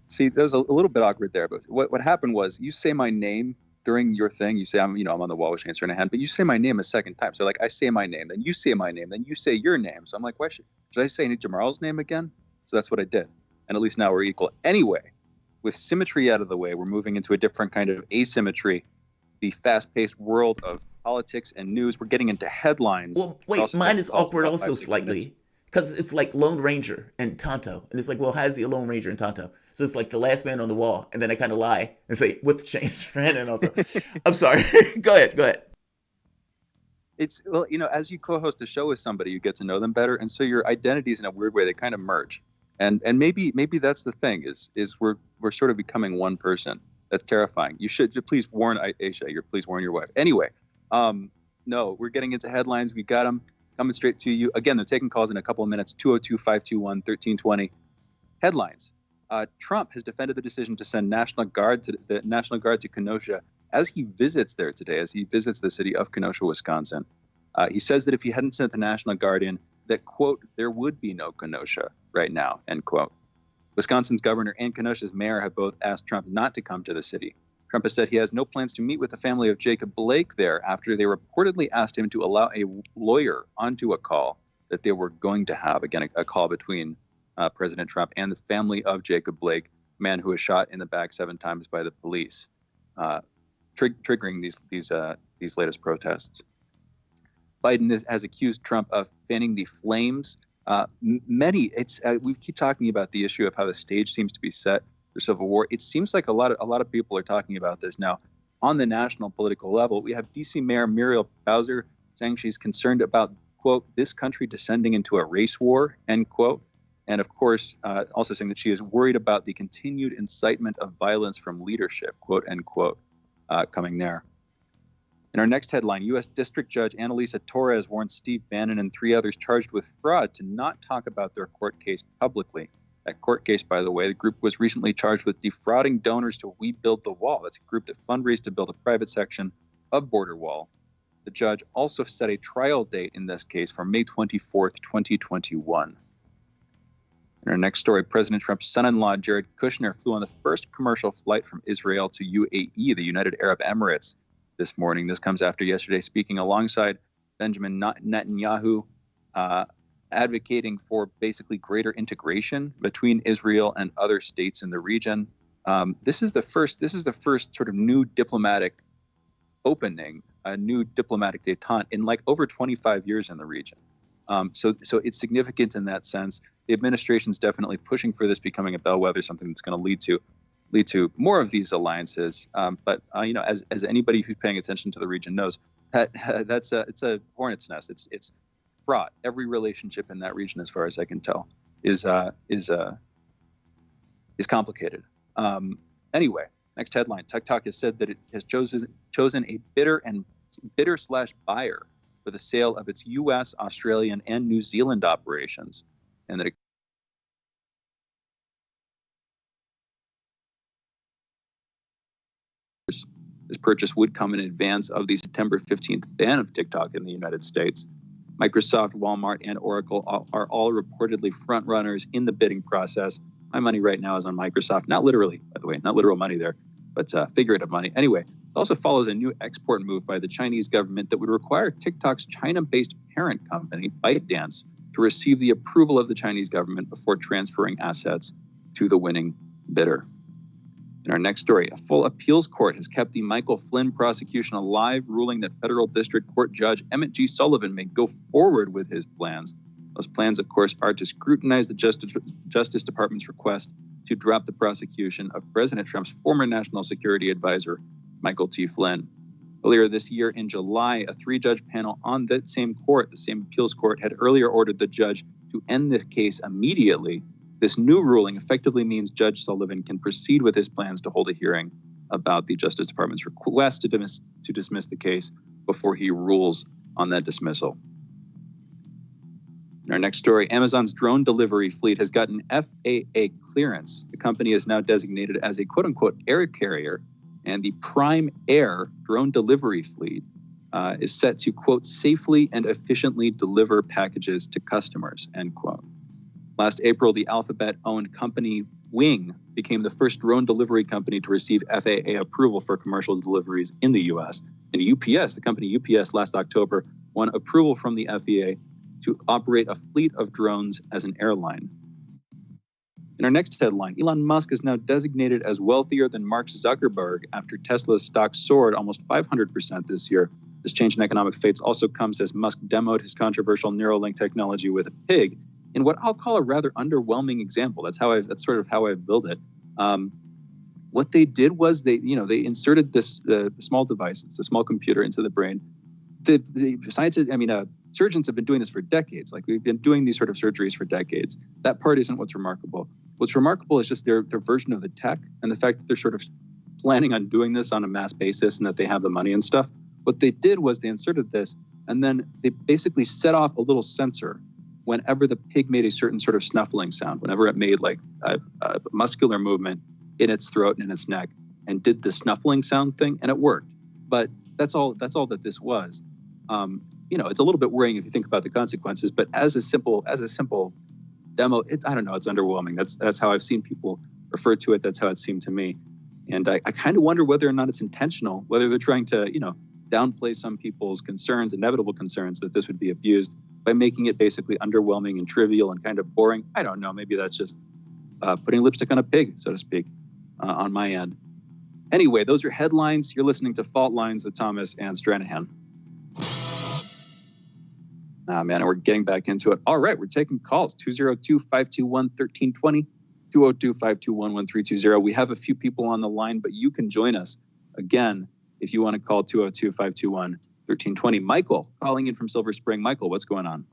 See, that was a little bit awkward there, but what happened was you say my name during your thing. You say I'm on the wall with Shane Stranahan, but you say my name a second time. So like I say my name, then you say my name, then you say your name. So I'm like, why should I say Jamarl's name again? So that's what I did, and at least now we're equal. Anyway, with symmetry out of the way, we're moving into a different kind of asymmetry. The fast-paced world of politics and news. We're getting into headlines. Well, wait, mine is awkward also slightly, because it's like Lone Ranger and Tonto, and it's like, well, how's he a Lone Ranger and Tonto? So it's like the last man on the wall, and then I kind of lie and say with Shane Stranahan also. I'm sorry. Go ahead. It's, well, as you co-host a show with somebody, you get to know them better, and so your identities in a weird way, they kind of merge. And maybe that's the thing is we're sort of becoming one person. That's terrifying. You should please warn Aisha. Please warn your wife. Anyway, no, we're getting into headlines. We got them coming straight to you. Again, they're taking calls in a couple of minutes. 202-521-1320. Headlines. Trump has defended the decision to send the National Guard to Kenosha as he visits there today, as he visits the city of Kenosha, Wisconsin. He says that if he hadn't sent the National Guard in, that, quote, there would be no Kenosha right now, end quote. Wisconsin's governor and Kenosha's mayor have both asked Trump not to come to the city. Trump has said he has no plans to meet with the family of Jacob Blake there after they reportedly asked him to allow a lawyer onto a call that they were going to have. Again, a call between President Trump and the family of Jacob Blake, a man who was shot in the back 7 times by the police, triggering these latest protests. Biden has accused Trump of fanning the flames. We keep talking about the issue of how the stage seems to be set for civil war. It seems like a lot of people are talking about this now on the national political level. We have DC Mayor Muriel Bowser saying she's concerned about, quote, this country descending into a race war, end quote. And of course, also saying that she is worried about the continued incitement of violence from leadership, quote, end quote, coming there. In our next headline, U.S. District Judge Annalisa Torres warned Steve Bannon and 3 others charged with fraud to not talk about their court case publicly. That court case, by the way, the group was recently charged with defrauding donors to We Build the Wall. That's a group that fundraised to build a private section of border wall. The judge also set a trial date in this case for May 24th, 2021. In our next story, President Trump's son-in-law, Jared Kushner, flew on the first commercial flight from Israel to UAE, the United Arab Emirates, this morning. This comes after yesterday speaking alongside Benjamin Netanyahu, advocating for basically greater integration between Israel and other states in the region. This is the first sort of new diplomatic opening, a new diplomatic détente in like over 25 years in the region. So it's significant in that sense. The administration's definitely pushing for this becoming a bellwether, something that's going to lead to more of these alliances. But as anybody who's paying attention to the region knows, it's a hornet's nest. It's fraught. Every relationship in that region, as far as I can tell, is complicated. Anyway, next headline: TikTok has said that it has chosen a bidder/buyer for the sale of its U.S., Australian, and New Zealand operations, and that this purchase would come in advance of the September 15th ban of TikTok in the United States. Microsoft, Walmart, and Oracle are all reportedly front runners in the bidding process. My money right now is on Microsoft, not literally, by the way, not literal money there, but figurative money. Anyway, it also follows a new export move by the Chinese government that would require TikTok's China-based parent company, ByteDance, to receive the approval of the Chinese government before transferring assets to the winning bidder. In our next story, a full appeals court has kept the Michael Flynn prosecution alive, ruling that federal district court judge Emmett G. Sullivan may go forward with his plans. Those plans, of course, are to scrutinize the Justice Department's request to drop the prosecution of President Trump's former national security advisor, Michael T. Flynn. Earlier this year, in July, a 3-judge panel on that same court, the same appeals court, had earlier ordered the judge to end the case immediately. This new ruling effectively means Judge Sullivan can proceed with his plans to hold a hearing about the Justice Department's request to dismiss the case before he rules on that dismissal. In our next story, Amazon's drone delivery fleet has gotten FAA clearance. The company is now designated as a quote-unquote air carrier, and the Prime Air drone delivery fleet is set to, quote, safely and efficiently deliver packages to customers, end quote. Last April, the Alphabet-owned company Wing became the first drone delivery company to receive FAA approval for commercial deliveries in the U.S. And UPS, the company UPS, last October, won approval from the FAA to operate a fleet of drones as an airline. In our next headline, Elon Musk is now designated as wealthier than Mark Zuckerberg after Tesla's stock soared almost 500% this year. This change in economic fates also comes as Musk demoed his controversial Neuralink technology with a pig in what I'll call a rather underwhelming example. That's sort of how I built it. What they did was they inserted this small device, it's a small computer, into the brain. Surgeons have been doing this for decades. Like, we've been doing these sort of surgeries for decades. That part isn't what's remarkable. What's remarkable is just their version of the tech and the fact that they're sort of planning on doing this on a mass basis and that they have the money and stuff. What they did was they inserted this, and then they basically set off a little sensor whenever the pig made a certain sort of snuffling sound, whenever it made like a muscular movement in its throat and in its neck, and did the snuffling sound thing, and it worked. But that's all that this was. It's a little bit worrying if you think about the consequences, but as a simple demo, it's underwhelming. That's how I've seen people refer to it. That's how it seemed to me. And I kind of wonder whether or not it's intentional, whether they're trying to, downplay some people's inevitable concerns that this would be abused by making it basically underwhelming and trivial and kind of boring. I don't know. Maybe that's just putting lipstick on a pig, so to speak, on my end. Anyway, those are headlines. You're listening to Fault Lines with Thomas and Stranahan. And we're getting back into it. All right, we're taking calls. 202-521-1320, 202-521-1320. We have a few people on the line, but you can join us. Again, if you want to call 202-521-1320. Michael, calling in from Silver Spring. Michael, what's going on?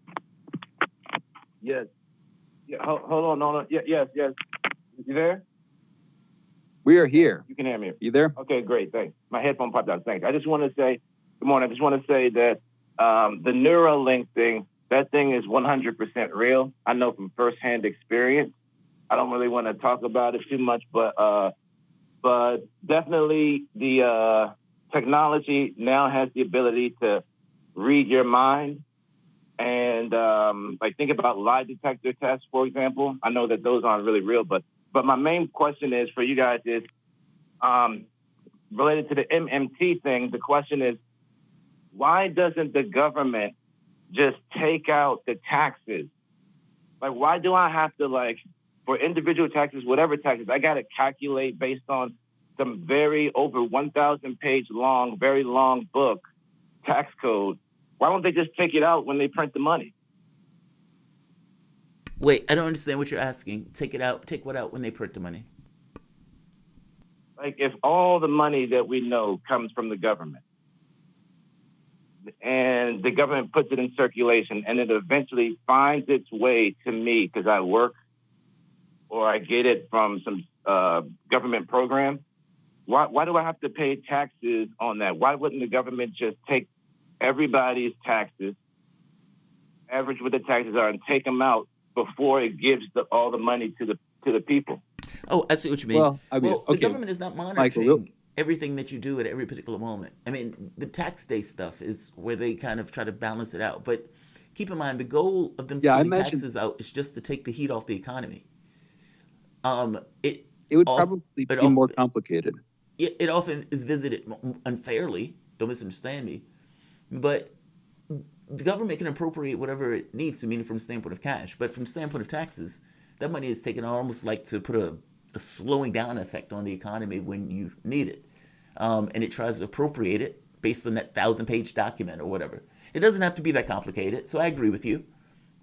Yes. Yeah, hold on. Yes. You there? We are here. You can hear me. You there? Okay, great. Thanks. My headphone popped out. Thanks. I just want to say, good morning. I just want to say that the Neuralink thing, that thing is 100% real. I know from firsthand experience. I don't really want to talk about it too much, but definitely the technology now has the ability to read your mind. And think about lie detector tests, for example. I know that those aren't really real, but my main question is for you guys is related to the MMT thing. The question is, why doesn't the government just take out the taxes? Like, why do I have to, for individual taxes, whatever taxes, I got to calculate based on some over 1,000-page long, very long book, tax code? Why don't they just take it out when they print the money? Wait, I don't understand what you're asking. Take what out when they print the money? Like, if all the money that we know comes from the government, and the government puts it in circulation, and it eventually finds its way to me because I work or I get it from some government program, why do I have to pay taxes on that? Why wouldn't the government just take everybody's taxes, average what the taxes are, and take them out before it gives all the money to the people? Oh, I see what you mean. Well, the government is not monitoring everything that you do at every particular moment. I mean, the tax day stuff is where they kind of try to balance it out. But keep in mind, the goal of them putting taxes out is just to take the heat off the economy. It would probably be more complicated. It often is visited unfairly. Don't misunderstand me. But the government can appropriate whatever it needs to, meaning from the standpoint of cash. But from the standpoint of taxes, that money is taken almost like to put a a slowing down effect on the economy when you need it. And it tries to appropriate it based on that 1,000-page document or whatever. It doesn't have to be that complicated, so I agree with you.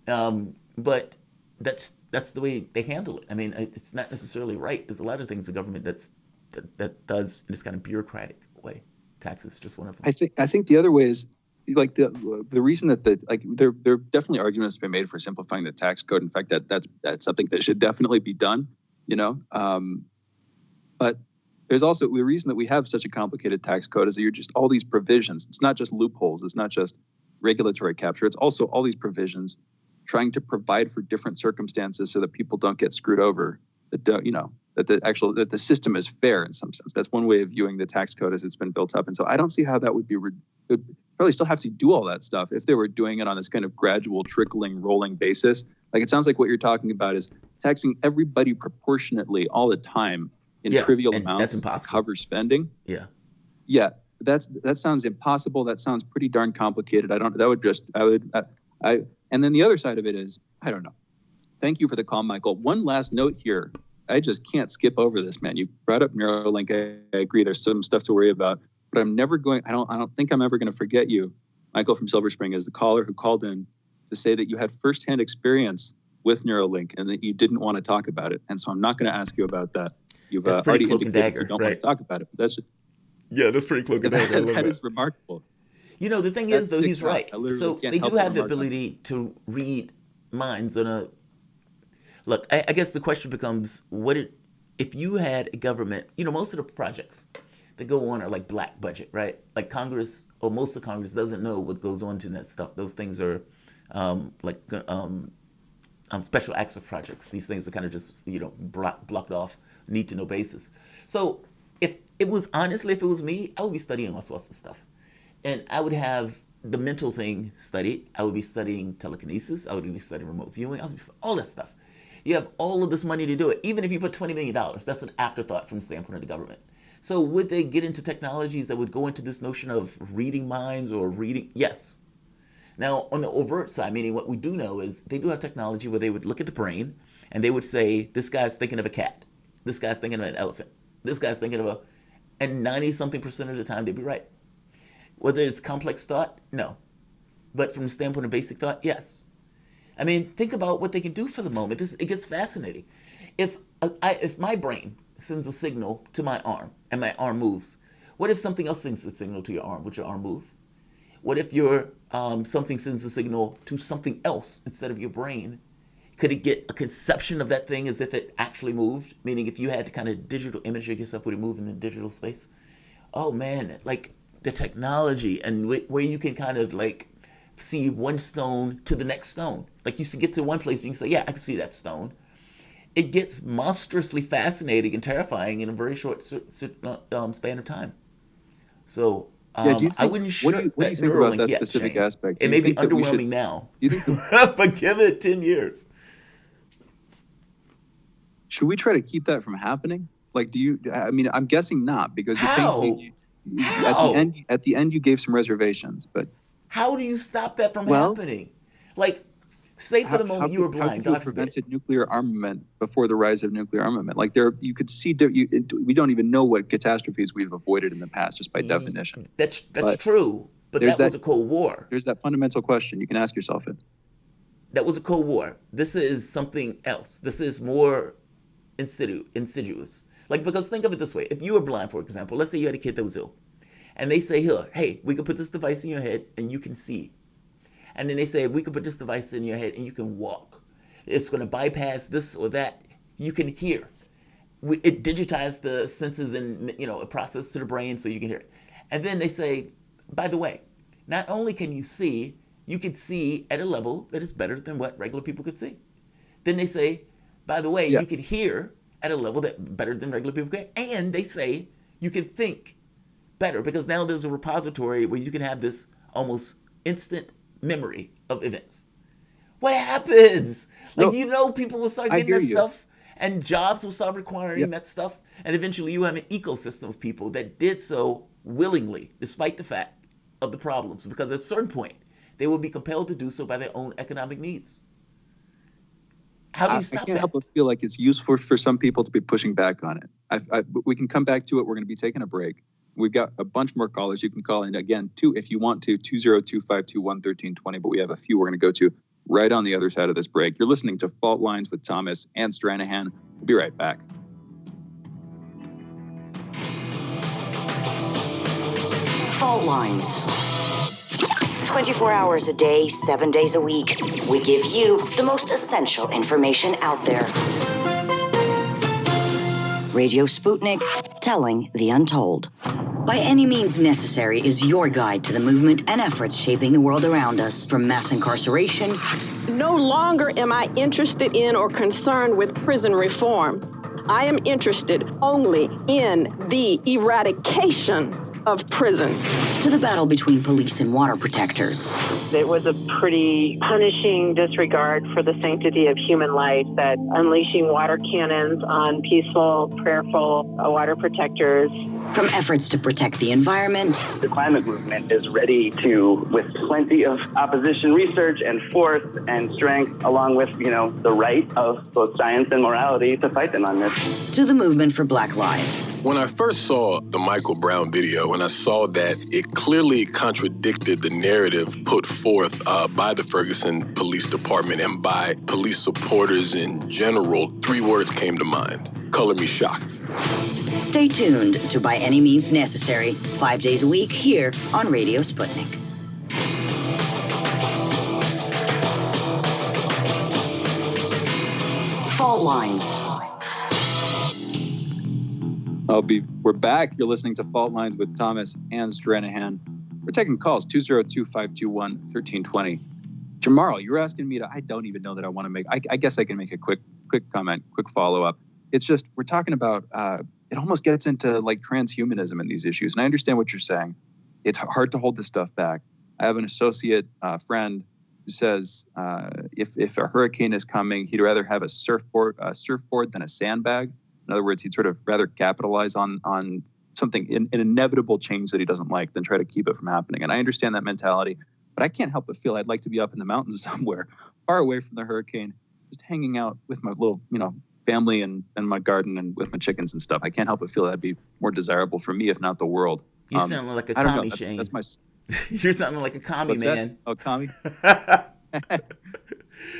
But that's the way they handle it. I mean, it's not necessarily right. There's a lot of things the government that does in this kind of bureaucratic way. Taxes is just one of them. I think the other way is like the reason that there are definitely arguments to be made for simplifying the tax code. In fact, that's something that should definitely be done. But there's also the reason that we have such a complicated tax code is that you're just all these provisions. It's not just loopholes. It's not just regulatory capture. It's also all these provisions trying to provide for different circumstances so that people don't get screwed over. That the system is fair in some sense. That's one way of viewing the tax code as it's been built up. And so I don't see how that would be. They'd probably still have to do all that stuff if they were doing it on this kind of gradual, trickling, rolling basis. Like it sounds like what you're talking about is taxing everybody proportionately all the time in trivial amounts to cover spending. Yeah, that sounds impossible. That sounds pretty darn complicated. And then the other side of it is, I don't know. Thank you for the call, Michael. One last note here. I just can't skip over this, man. You brought up Neuralink. I agree. There's some stuff to worry about, but I don't think I'm ever going to forget you. Michael from Silver Spring is the caller who called in to say that you had firsthand experience with Neuralink and that you didn't want to talk about it. And so I'm not going to ask you about that. You've already indicated you don't want to talk about it. But that's pretty cloak and dagger. That is remarkable. The thing is, though, he's right. So they do have the ability to read minds on a... Look, I guess the question becomes, if you had a government, most of the projects that go on are like black budget, right? Like Congress, or most of Congress doesn't know what goes on to that stuff. Those things are special acts of projects. These things are kind of just, blocked off, need to know basis. So if it was me, I would be studying all sorts of stuff. And I would have the mental thing studied. I would be studying telekinesis. I would be studying remote viewing. I would be all that stuff. You have all of this money to do it. Even if you put $20 million, that's an afterthought from the standpoint of the government. So would they get into technologies that would go into this notion of reading minds or reading? Yes. Now, on the overt side, meaning what we do know is they do have technology where they would look at the brain and they would say, this guy's thinking of a cat. This guy's thinking of an elephant. This guy's thinking of and 90-something% of the time they'd be right. Whether it's complex thought, no. But from the standpoint of basic thought, yes. I mean, think about what they can do for the moment. It gets fascinating. If my brain sends a signal to my arm and my arm moves, what if something else sends a signal to your arm? Would your arm move? What if something sends a signal to something else instead of your brain? Could it get a conception of that thing as if it actually moved? Meaning if you had to kind of digital image yourself, would it move in the digital space? Oh man, like the technology and where you can kind of like see one stone to the next stone. Like you get to one place and you can say, yeah, I can see that stone. It gets monstrously fascinating and terrifying in a very short span of time. So I wouldn't what do you think about that specific aspect? It may be underwhelming now, but give it 10 years. Should we try to keep that from happening? Like, I'm guessing not, because at the end you gave some reservations, but how do you stop that from happening? Like, say for the moment you were blind. God prevented nuclear armament before the rise of nuclear armament. Like you could see, we don't even know what catastrophes we've avoided in the past, just by definition. That's true, but that was a Cold War. There's that fundamental question you can ask yourself. That was a Cold War. This is something else. This is more insidious. Like, because think of it this way: if you were blind, for example, let's say you had a kid that was ill. And they say, here, hey, we can put this device in your head and you can see. And then they say, we can put this device in your head and you can walk. It's going to bypass this or that. You can hear. It digitized the senses and, a process to the brain so you can hear it. And then they say, by the way, not only can you can see at a level that is better than what regular people could see. Then they say, by the way, you can hear at a level that better than regular people can. And they say, you can think better, because now there's a repository where you can have this almost instant memory of events. What happens? People will start getting that stuff, and jobs will start requiring that stuff, and eventually you have an ecosystem of people that did so willingly, despite the fact of the problems, because at a certain point, they will be compelled to do so by their own economic needs. How do you I stop can't that? help but feel like it's useful for some people to be pushing back on it. We can come back to it. We're going to be taking a break. We've got a bunch more callers. You can call in again, if you want to, 202-521-1320. But we have a few we're going to go to right on the other side of this break. You're listening to Fault Lines with Thomas and Stranahan. We'll be right back. Fault Lines. 24 hours a day, 7 days a week. We give you the most essential information out there. Radio Sputnik, telling the untold. By Any Means Necessary is your guide to the movement and efforts shaping the world around us, from mass incarceration. No longer am I interested in or concerned with prison reform. I am interested only in the eradication of prisons. To the battle between police and water protectors. It was a pretty punishing disregard for the sanctity of human life, that unleashing water cannons on peaceful, prayerful water protectors. From efforts to protect the environment. The climate movement is ready to, with plenty of opposition research and force and strength, along with, the right of both science and morality, to fight them on this. To the movement for Black Lives. When I first saw the Michael Brown video, and I saw that it clearly contradicted the narrative put forth by the Ferguson Police Department and by police supporters in general, 3 words came to mind: color me shocked. Stay tuned to By Any Means Necessary, 5 days a week here on Radio Sputnik. Fault Lines. We're back. You're listening to Fault Lines with Thomas and Stranahan. We're taking calls, 202-521-1320. Jamarl, you were asking me I don't even know that I want to make, I guess I can make a quick comment, quick follow-up. It's just, we're talking about, it almost gets into like transhumanism in these issues. And I understand what you're saying. It's hard to hold this stuff back. I have an associate friend who says if a hurricane is coming, he'd rather have a surfboard than a sandbag. In other words, he'd sort of rather capitalize on something, an inevitable change that he doesn't like, than try to keep it from happening. And I understand that mentality, but I can't help but feel I'd like to be up in the mountains somewhere, far away from the hurricane, just hanging out with my little, family and my garden and with my chickens and stuff. I can't help but feel that'd be more desirable for me, if not the world. You sound like a I don't commie, know. Shane. That's my. You're sounding like a commie, What's man. That? Oh, commie.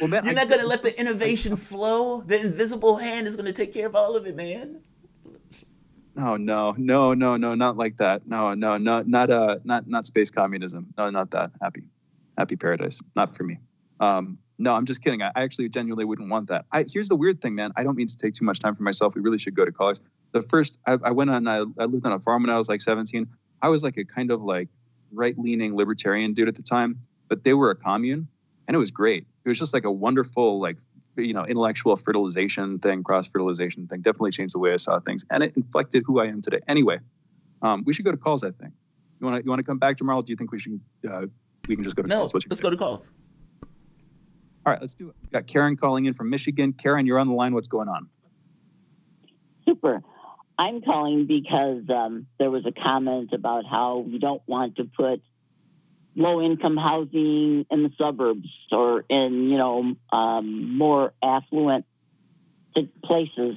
Well, man, you're not going to let the innovation flow. The invisible hand is going to take care of all of it, man. No, not like that. No, not space communism. No, not that. Happy paradise. Not for me. No, I'm just kidding. I actually genuinely wouldn't want that. Here's the weird thing, man. I don't mean to take too much time for myself. We really should go to college. I lived on a farm when I was like 17. I was like a kind of like right-leaning libertarian dude at the time, but they were a commune, and it was great. It was just like a wonderful, like, intellectual fertilization thing, cross-fertilization thing. Definitely changed the way I saw things, and it inflected who I am today. Anyway, we should go to calls, I think. You want to come back, Jamarl? Do you think we can just go to calls? Let's go to calls. All right, let's do it. We've got Karen calling in from Michigan. Karen, you're on the line. What's going on? Super. I'm calling because there was a comment about how we don't want to put low-income housing in the suburbs or in, more affluent places.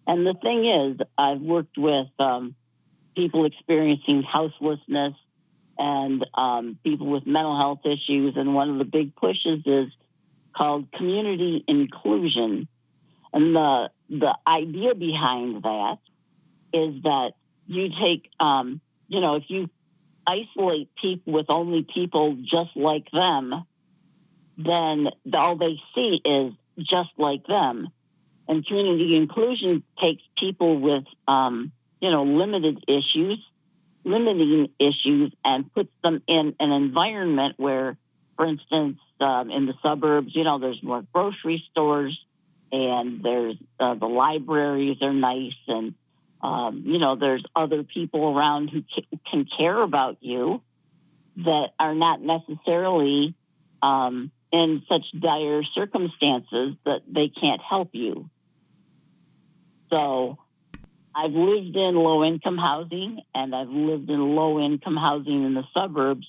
And the thing is, I've worked with people experiencing houselessness and people with mental health issues. And one of the big pushes is called community inclusion. And the idea behind that is that you take, if you isolate people with only people just like them, then all they see is just like them. And community inclusion takes people with, limiting issues, and puts them in an environment where, for instance, in the suburbs, there's more grocery stores, and there's the libraries are nice, and there's other people around who can care about you that are not necessarily in such dire circumstances that they can't help you. So I've lived in low-income housing, and I've lived in low-income housing in the suburbs,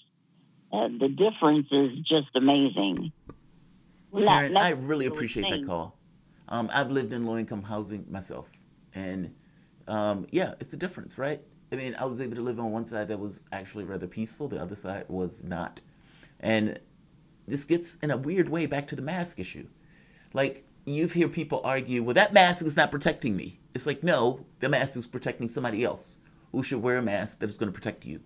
and the difference is just amazing. Karen, I really appreciate that call. I've lived in low-income housing myself, and yeah, it's a difference, right? I mean, I was able to live on one side that was actually rather peaceful, the other side was not. And this gets, in a weird way, back to the mask issue. Like, you hear people argue, well, that mask is not protecting me. It's like, no, the mask is protecting somebody else who should wear a mask that is going to protect you.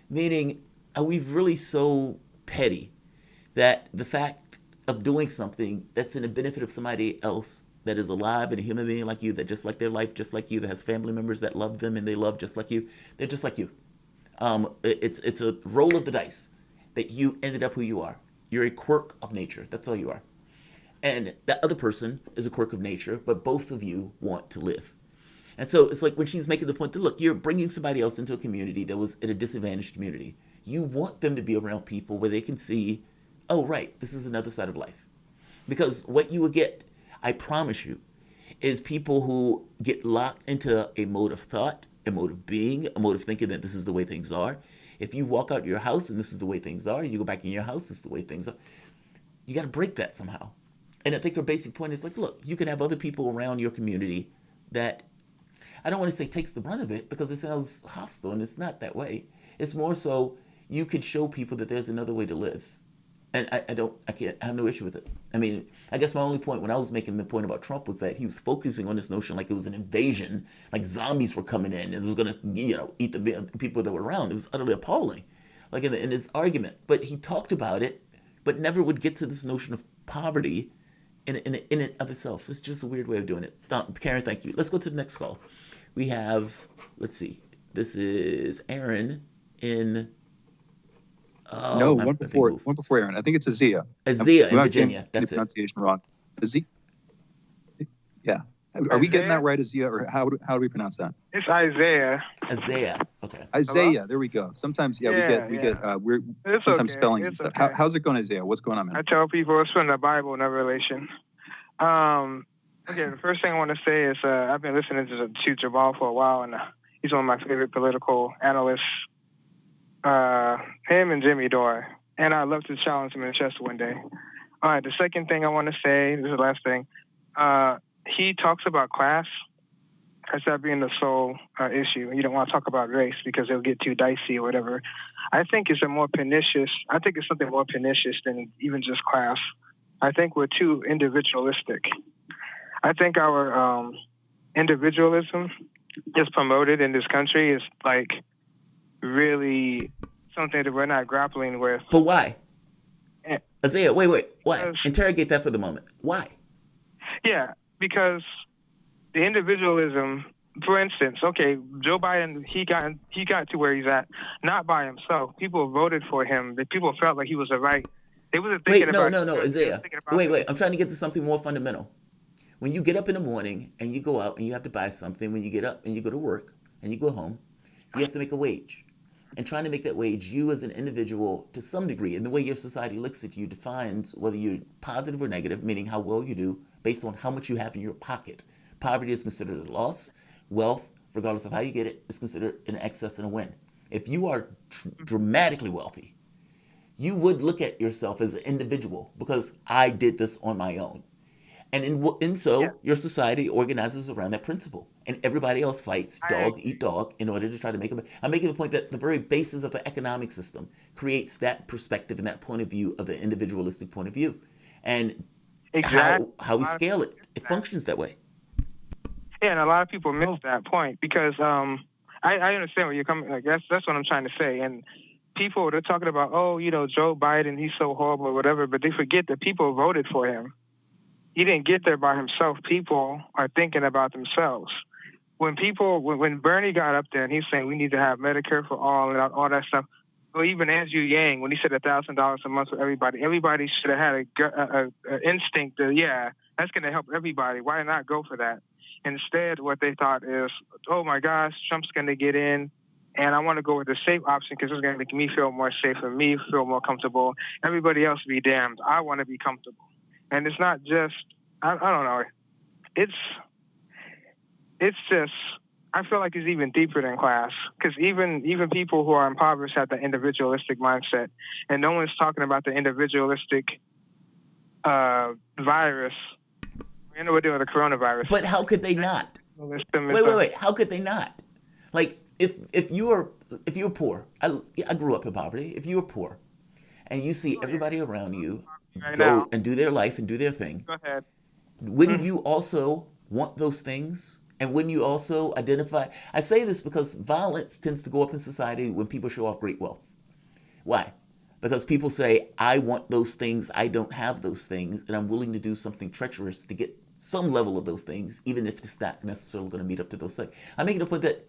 Meaning, are we really so petty that the fact of doing something that's in the benefit of somebody else that is alive and a human being like you, that just like their life just like you, that has family members that love them and they love just like you, they're just like you. It's a roll of the dice that you ended up who you are. You're a quirk of nature. That's all you are. And that other person is a quirk of nature, but both of you want to live. And so it's like when she's making the point that, look, you're bringing somebody else into a community that was in a disadvantaged community. You want them to be around people where they can see, oh, right, this is another side of life. Because what you will get, I promise you, is people who get locked into a mode of thought, a mode of being, a mode of thinking that this is the way things are. If you walk out your house and this is the way things are, you go back in your house, this is the way things are. You got to break that somehow. And I think her basic point is like, look, you can have other people around your community that, I don't want to say takes the brunt of it because it sounds hostile and it's not that way. It's more so you could show people that there's another way to live. And I have no issue with it. I mean, I guess my only point when I was making the point about Trump was that he was focusing on this notion like it was an invasion, like zombies were coming in and it was going to, eat the people that were around. It was utterly appalling, like in his argument. But he talked about it, but never would get to this notion of poverty in and of itself. It's just a weird way of doing it. Karen, thank you. Let's go to the next call. We have, let's see, this is Aaron in... no, one before Aaron. I think it's Azia. Azia in Virginia. That's the pronunciation wrong. Azia. Yeah. Are we getting that right, Azia, or how do we pronounce that? It's Isaiah. Isaiah. Okay. Isaiah. Hello? There we go. Sometimes, we get weird. It's sometimes okay. spellings It's and stuff. okay. How's it going, Isaiah? What's going on, man? I tell people it's from the Bible, no relation. Okay, the first thing I want to say is I've been listening to Jamarl for a while, and he's one of my favorite political analysts. Him and Jimmy Dore, and I'd love to challenge him in chess one day. All right, the second thing I want to say, this is the last thing. He talks about class as that being the sole issue. You don't want to talk about race because it'll get too dicey or whatever. I think it's something more pernicious than even just class. I think we're too individualistic. I think our individualism is promoted in this country is like really something that we're not grappling with. But why? Isaiah, wait. Why? Interrogate that for the moment. Why? Yeah, because the individualism, for instance, okay, Joe Biden, he got to where he's at, not by himself. People voted for him. The people felt like he was the right. They wasn't thinking about... No, Isaiah. Wait. I'm trying to get to something more fundamental. When you get up in the morning and you go out and you have to buy something, when you get up and you go to work and you go home, you have to make a wage. And trying to make that wage, you as an individual, to some degree, and the way your society looks at you defines whether you're positive or negative, meaning how well you do, based on how much you have in your pocket. Poverty is considered a loss. Wealth, regardless of how you get it, is considered an excess and a win. If you are dramatically wealthy, you would look at yourself as an individual because I did this on my own. And so your society organizes around that principle. And everybody else fights dog eat dog in order to try to make them. I'm making the point that the very basis of an economic system creates that perspective and that point of view of the individualistic point of view. And how we scale it, it functions that way. Yeah, and a lot of people miss that point because I understand where you're coming. Like that's what I'm trying to say. And people, they're talking about, Joe Biden, he's so horrible or whatever, but they forget that people voted for him. He didn't get there by himself. People are thinking about themselves. When Bernie got up there and he's saying we need to have Medicare for all and all that stuff, well, even Andrew Yang, when he said $1,000 a month for everybody should have had an instinct that, that's going to help everybody. Why not go for that? Instead, what they thought is, oh my gosh, Trump's going to get in, and I want to go with the safe option because it's going to make me feel more safe and me feel more comfortable. Everybody else be damned. I want to be comfortable. And it's not just, I don't know, it's just, I feel like it's even deeper than class. Because even people who are impoverished have the individualistic mindset. And no one's talking about the individualistic virus. You know, we're doing the coronavirus. But how could they not? Wait. How could they not? Like, if you're poor, I grew up in poverty. If you're poor, and you see everybody around you go and do their life and do their thing, Go ahead. wouldn't you also want those things? And wouldn't you also identify? I say this because violence tends to go up in society when people show off great wealth. Why? Because people say, I want those things, I don't have those things, and I'm willing to do something treacherous to get some level of those things, even if it's not necessarily going to meet up to those things. I'm making a point that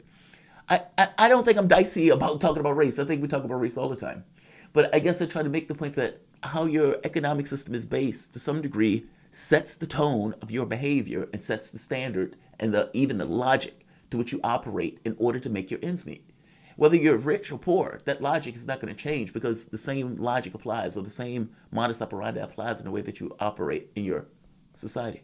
I don't think I'm dicey about talking about race. I think we talk about race all the time. But I guess I try to make the point that how your economic system is based, to some degree, sets the tone of your behavior and sets the standard and even the logic to which you operate in order to make your ends meet. Whether you're rich or poor, that logic is not going to change because the same logic applies, or the same modus operandi applies in the way that you operate in your society.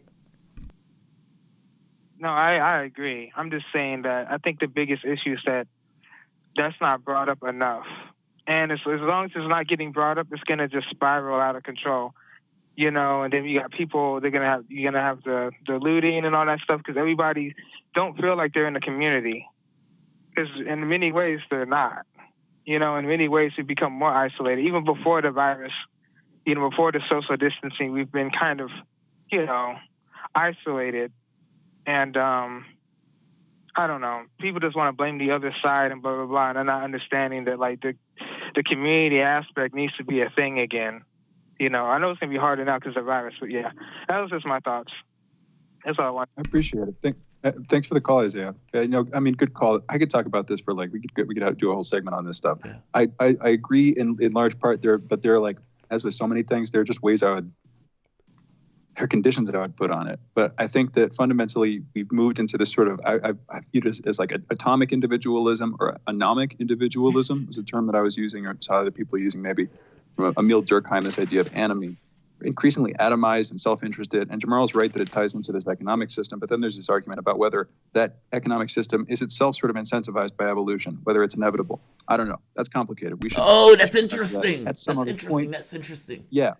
No, I agree. I'm just saying that I think the biggest issue is that that's not brought up enough. And as long as it's not getting brought up, it's going to just spiral out of control. You know, and then you got people, you're gonna have the looting and all that stuff because everybody don't feel like they're in the community. Because in many ways they're not. You know, in many ways we become more isolated. Even before the virus, you know, before the social distancing, we've been kind of, you know, isolated. And I don't know, people just want to blame the other side and blah blah blah, and they're not understanding that like the community aspect needs to be a thing again. You know, I know it's going to be harder now because of the virus, but yeah, that was just my thoughts. That's all I want. I appreciate it. Thanks for the call, Isaiah. You know, I mean, good call. I could talk about this for like, we could do a whole segment on this stuff. Yeah. I agree in large part there, but there are like, as with so many things, there are just ways there are conditions that I would put on it. But I think that fundamentally we've moved into this sort of, I view it as like atomic individualism, or anomic individualism is a term that I was using, or saw other people using maybe. Emil Durkheim, this idea of anomie, increasingly atomized and self-interested. And Jamarl's right that it ties into this economic system. But then there's this argument about whether that economic system is itself sort of incentivized by evolution, whether it's inevitable. I don't know. That's complicated. We should. Oh, that's interesting. That's interesting. Point. That's interesting. Yeah.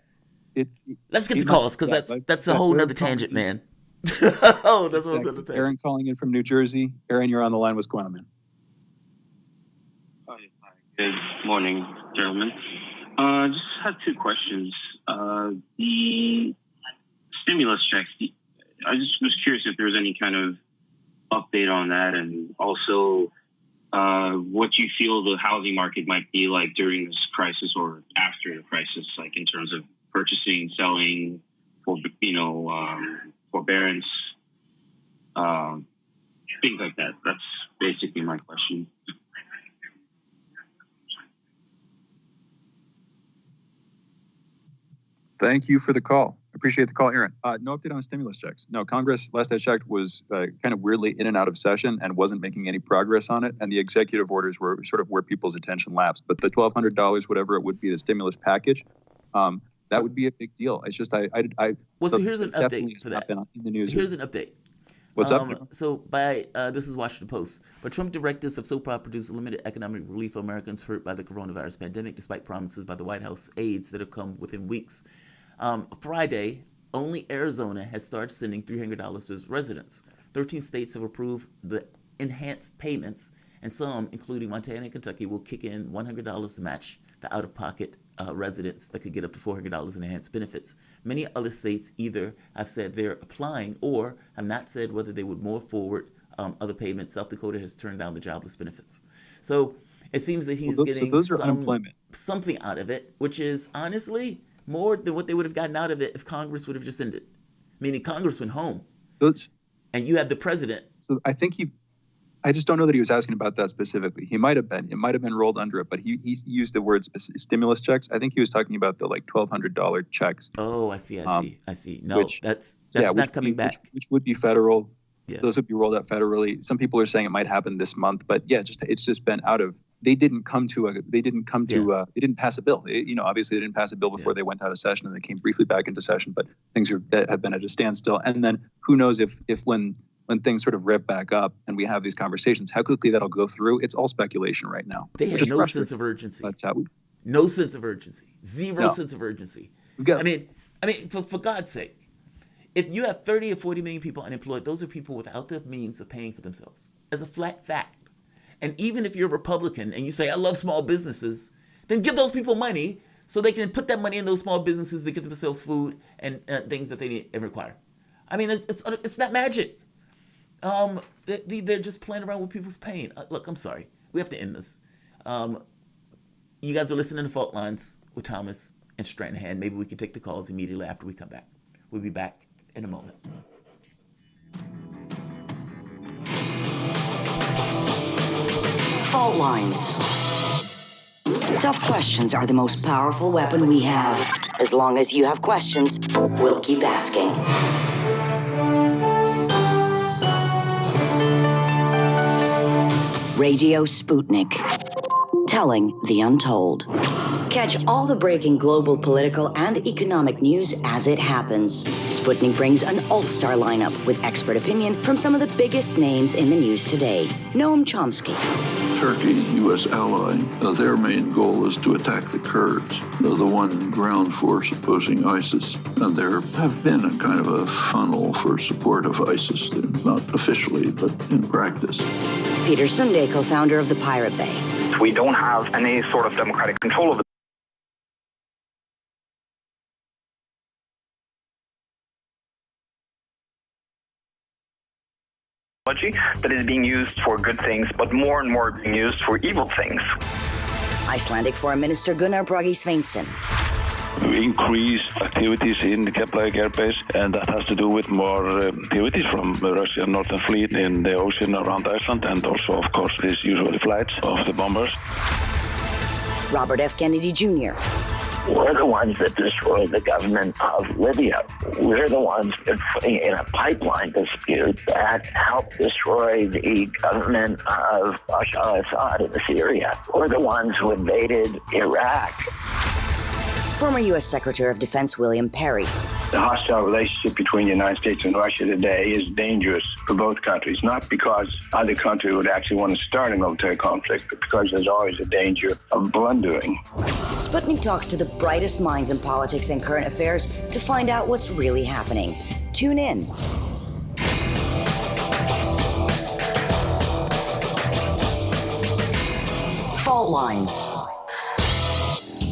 Let's get to calls because that's a whole nother tangent, man. Oh, that's a whole nother tangent. Aaron calling in from New Jersey. Aaron, you're on the line. What's going on, man? Hi. Good morning, gentlemen. Just had two questions. The stimulus checks, I just was curious if there was any kind of update on that, and also what you feel the housing market might be like during this crisis or after the crisis, like in terms of purchasing, selling, forbearance, things like that. That's basically my question. Thank you for the call. Appreciate the call, Aaron. No update on stimulus checks. No, Congress, last I checked, was kind of weirdly in and out of session and wasn't making any progress on it. And the executive orders were sort of where people's attention lapsed. But the $1,200, whatever it would be, the stimulus package, that would be a big deal. It's just so here's an update for that. In the news. Here's an update. What's up? So this is Washington Post. But Trump directives have so far produced limited economic relief for Americans hurt by the coronavirus pandemic, despite promises by the White House aides that have come within weeks. Friday, only Arizona has started sending $300 to its residents. 13 states have approved the enhanced payments, and some, including Montana and Kentucky, will kick in $100 to match the out-of-pocket residents that could get up to $400 in enhanced benefits. Many other states either have said they're applying or have not said whether they would move forward other payments. South Dakota has turned down the jobless benefits. So it seems that he's getting something out of it, which is honestly more than what they would have gotten out of it if Congress would have just ended. Meaning Congress went home. And you had the president. So I think I just don't know that he was asking about that specifically. He might have been. It might have been rolled under it, but he used the word stimulus checks. I think he was talking about the like $1,200 checks. Oh, I see. No, that's not coming back. Which would be federal. Yeah. Those would be rolled out federally. Some people are saying it might happen this month, but yeah, it's just been out of. They didn't pass a bill. Obviously they didn't pass a bill before they went out of session, and they came briefly back into session. But things have been at a standstill. And then who knows if when things sort of rev back up and we have these conversations, how quickly that'll go through. It's all speculation right now. They have no sense of urgency. No sense of urgency. Zero sense of urgency. I mean, for God's sake, If you have 30 or 40 million people unemployed, those are people without the means of paying for themselves. As a flat fact. And even if you're a Republican and you say, I love small businesses, then give those people money so they can put that money in those small businesses to get themselves food and things that they need and require. I mean, it's not magic. They're just playing around with people's pain. Look, I'm sorry. We have to end this. You guys are listening to Fault Lines with Thomas and Stranahan. Maybe we can take the calls immediately after we come back. We'll be back in a moment. Fault lines. Tough questions are the most powerful weapon we have. As long as you have questions, we'll keep asking. Radio Sputnik. Telling the untold. Catch all the breaking global political and economic news as it happens. Sputnik brings an all-star lineup with expert opinion from some of the biggest names in the news today. Noam Chomsky. Turkey, U.S. ally, their main goal is to attack the Kurds, the one ground force opposing ISIS. And there have been a kind of a funnel for support of ISIS, not officially, but in practice. Peter Sunday, co-founder of the Pirate Bay. We don't have any sort of democratic control of it. That is being used for good things, but more and more being used for evil things. Icelandic Foreign Minister Gunnar Bragi Sveinsson. Increased activities in the Keflavik airbase, and that has to do with more activities from the Russian Northern Fleet in the ocean around Iceland, and also, of course, these usual flights of the bombers. Robert F. Kennedy Jr. We're the ones that destroyed the government of Libya. We're the ones that, in a pipeline dispute, that helped destroy the government of Bashar al-Assad in Syria. We're the ones who invaded Iraq. Former U.S. Secretary of Defense William Perry. The hostile relationship between the United States and Russia today is dangerous for both countries, not because either country would actually want to start a military conflict, but because there's always a danger of blundering. Sputnik talks to the brightest minds in politics and current affairs to find out what's really happening. Tune in. Fault lines.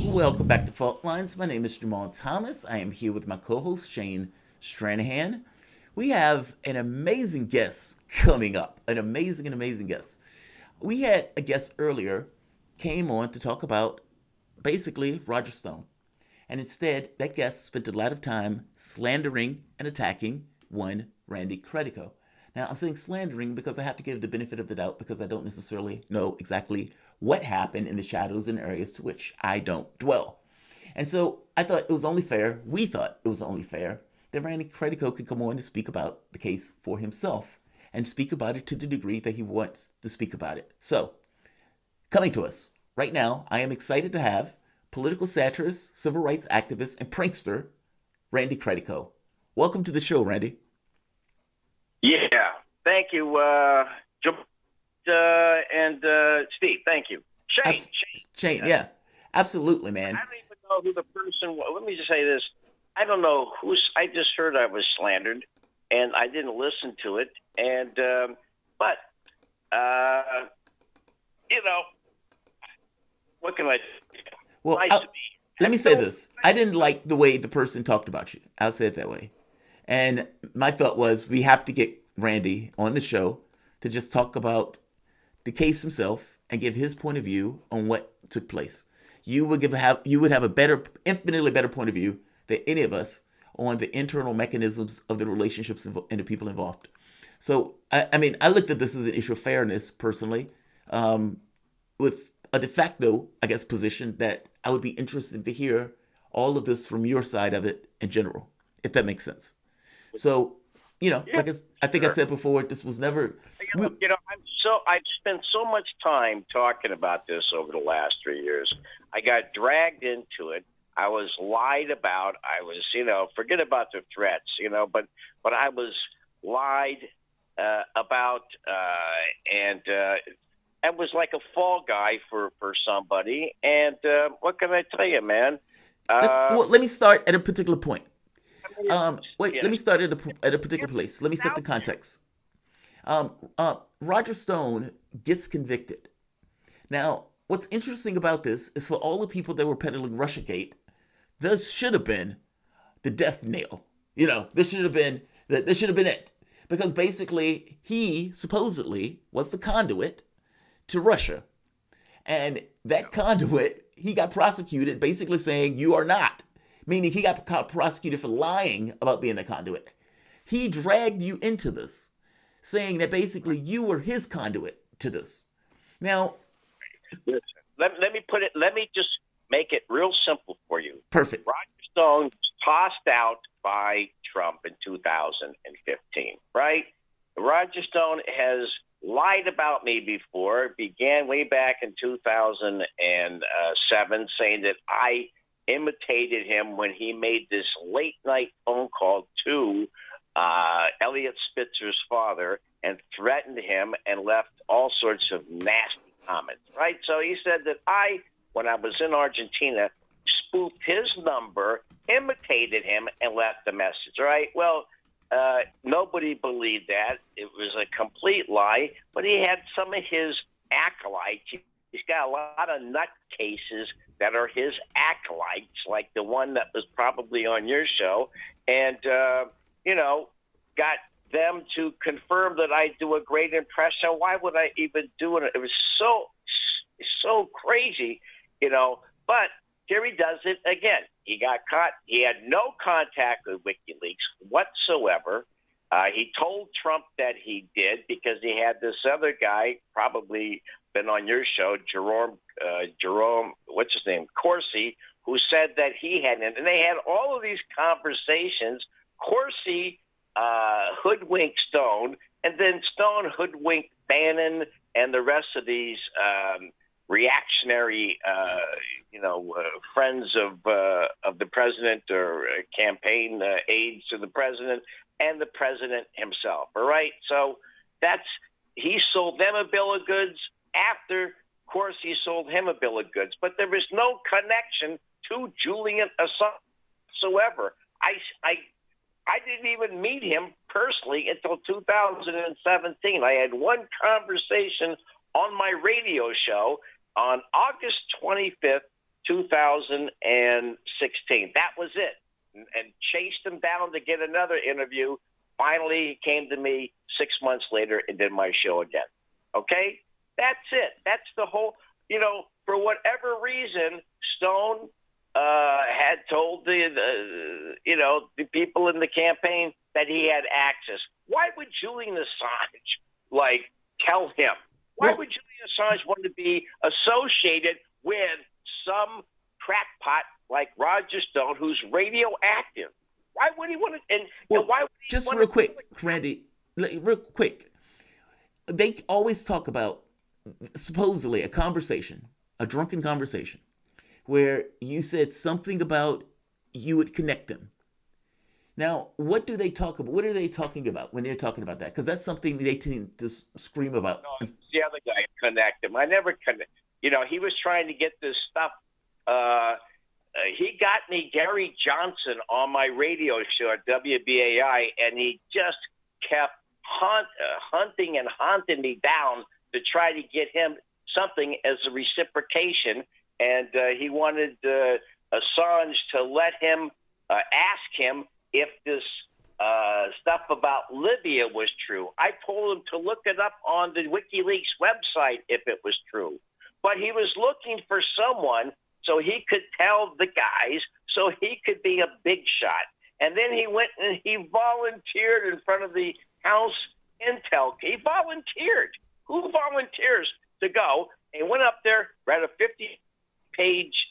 Welcome back to Fault Lines. My name is Jamarl Thomas. I am here with my co-host, Shane Stranahan. We have an amazing guest coming up. An amazing guest. We had a guest earlier came on to talk about basically Roger Stone. And instead, that guest spent a lot of time slandering and attacking one Randy Credico. Now, I'm saying slandering because I have to give the benefit of the doubt because I don't necessarily know exactly what happened in the shadows and areas to which I don't dwell. And so I thought it was only fair, we thought it was only fair, that Randy Credico could come on to speak about the case for himself and speak about it to the degree that he wants to speak about it. So, coming to us right now, I am excited to have political satirist, civil rights activist, and prankster, Randy Credico. Welcome to the show, Randy. Yeah, thank you, and Steve, thank you. Shane, yeah, absolutely, man. I don't even know who the person was. Let me just say this. I don't know I just heard I was slandered, and I didn't listen to it. And, but, what can I do? Well, nice to be. Let me say this. I didn't like the way the person talked about you. I'll say it that way. And my thought was we have to get Randy on the show to just talk about the case himself and give his point of view on what took place. You would have a infinitely better point of view than any of us on the internal mechanisms of the relationships and the people involved. So, I looked at this as an issue of fairness personally, with a de facto, I guess, position that I would be interested to hear all of this from your side of it in general, if that makes sense. So, like I think I said before, this was never. I've spent so much time talking about this over the last 3 years. I got dragged into it. I was lied about. I was, forget about the threats, but I was lied about, and I was like a fall guy for somebody. And what can I tell you, man? Well, let me start at a particular point. Wait, let me start at a particular place. Let me set the context. Roger Stone gets convicted. Now, what's interesting about this is for all the people that were peddling Russiagate, this should have been the death nail. This should have been it. Because basically, he supposedly was the conduit to Russia. And that conduit, he got prosecuted basically saying, you are not. Meaning he got prosecuted for lying about being the conduit. He dragged you into this, saying that basically you were his conduit to this. Now, listen, let me just make it real simple for you. Perfect. Roger Stone was tossed out by Trump in 2015, right? Roger Stone has lied about me before. It began way back in 2007, saying that I imitated him when he made this late night phone call to Elliot Spitzer's father and threatened him and left all sorts of nasty comments, right? So he said that when I was in Argentina, spoofed his number, imitated him, and left a message, right? Well, nobody believed that. It was a complete lie, but he had some of his acolytes. He's got a lot of nutcases that are his acolytes, like the one that was probably on your show, and, got them to confirm that I do a great impression. Why would I even do it? It was so crazy, but here he does it again. He got caught. He had no contact with WikiLeaks whatsoever. He told Trump that he did because he had this other guy, probably been on your show, Jerome, what's his name, Corsi, who said that he hadn't. And they had all of these conversations. Corsi hoodwinked Stone, and then Stone hoodwinked Bannon and the rest of these reactionary, friends of the president or campaign aides to the president and the president himself. All right. So he sold them a bill of goods after, of course, he sold him a bill of goods, but there was no connection to Julian Assange whatsoever. I didn't even meet him personally until 2017. I had one conversation on my radio show on August 25th, 2016. That was it. And chased him down to get another interview. Finally, he came to me 6 months later and did my show again. Okay? That's it. That's the whole, for whatever reason, Stone had told the people in the campaign that he had access. Why would Julian Assange, tell him? Why would Julian Assange want to be associated with some crackpot like Roger Stone, who's radioactive? Why would he want to? And why would he just want real quick, Randy, real quick. They always talk about supposedly a drunken conversation, where you said something about you would connect them. Now, what do they talk about? What are they talking about when they're talking about that? Because that's something they tend to scream about. No, the other guy connect him. I never connect. He was trying to get this stuff. He got me Gary Johnson on my radio show at WBAI, and he just kept hunting and haunting me down to try to get him something as a reciprocation. And he wanted Assange to let him ask him if this stuff about Libya was true. I told him to look it up on the WikiLeaks website if it was true. But he was looking for someone so he could tell the guys so he could be a big shot. And then he went and he volunteered in front of the House Intel. He volunteered. Who volunteers to go? And he went up there, read a 50-page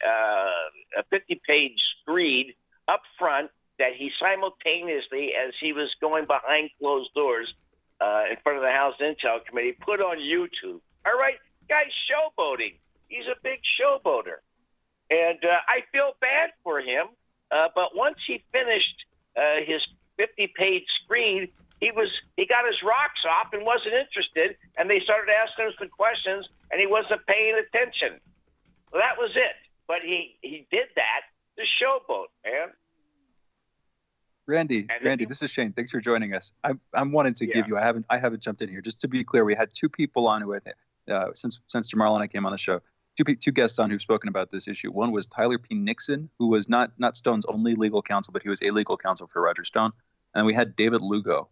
screed up front that he simultaneously, as he was going behind closed doors in front of the House Intel Committee, put on YouTube. All right, guy's showboating. He's a big showboater. And I feel bad for him. But once he finished his 50-page screed, he got his rocks off and wasn't interested. And they started asking him some questions, and he wasn't paying attention. Well, that was it. But he did that to showboat, man. Randy, this is Shane. Thanks for joining us. I'm wanting to give you. I haven't jumped in here. Just to be clear, we had two people on who since Jamarl and I came on the show, two guests on who've spoken about this issue. One was Tyler P. Nixon, who was not Stone's only legal counsel, but he was a legal counsel for Roger Stone. And we had David Lugo,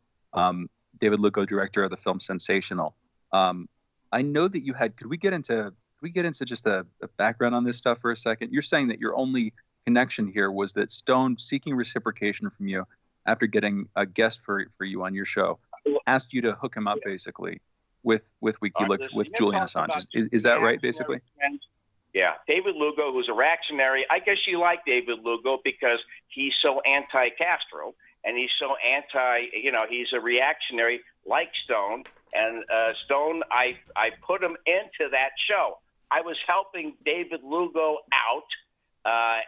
director of the film Sensational. I know that you had. Could we get into just a background on this stuff for a second? You're saying that your only connection here was that Stone, seeking reciprocation from you after getting a guest for you on your show, asked you to hook him up basically with WikiLeaks, with Julian Assange. Is that right, basically? Yeah, David Lugo, who's a reactionary. I guess you like David Lugo because he's so anti-Castro and he's so he's a reactionary like Stone. And Stone, I put him into that show. I was helping David Lugo out.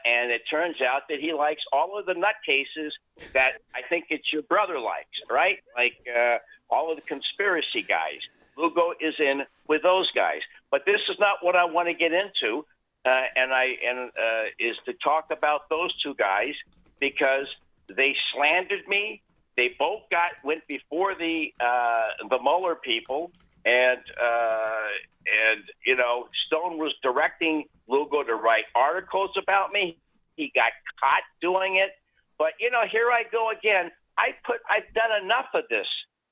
And it turns out that he likes all of the nutcases that I think it's your brother likes, right? Like all of the conspiracy guys. Lugo is in with those guys. But this is not what I want to get into, is to talk about those two guys because they slandered me. They both went before the Mueller people, and Stone was directing Lugo to write articles about me. He got caught doing it. But, here I go again. I've done enough of this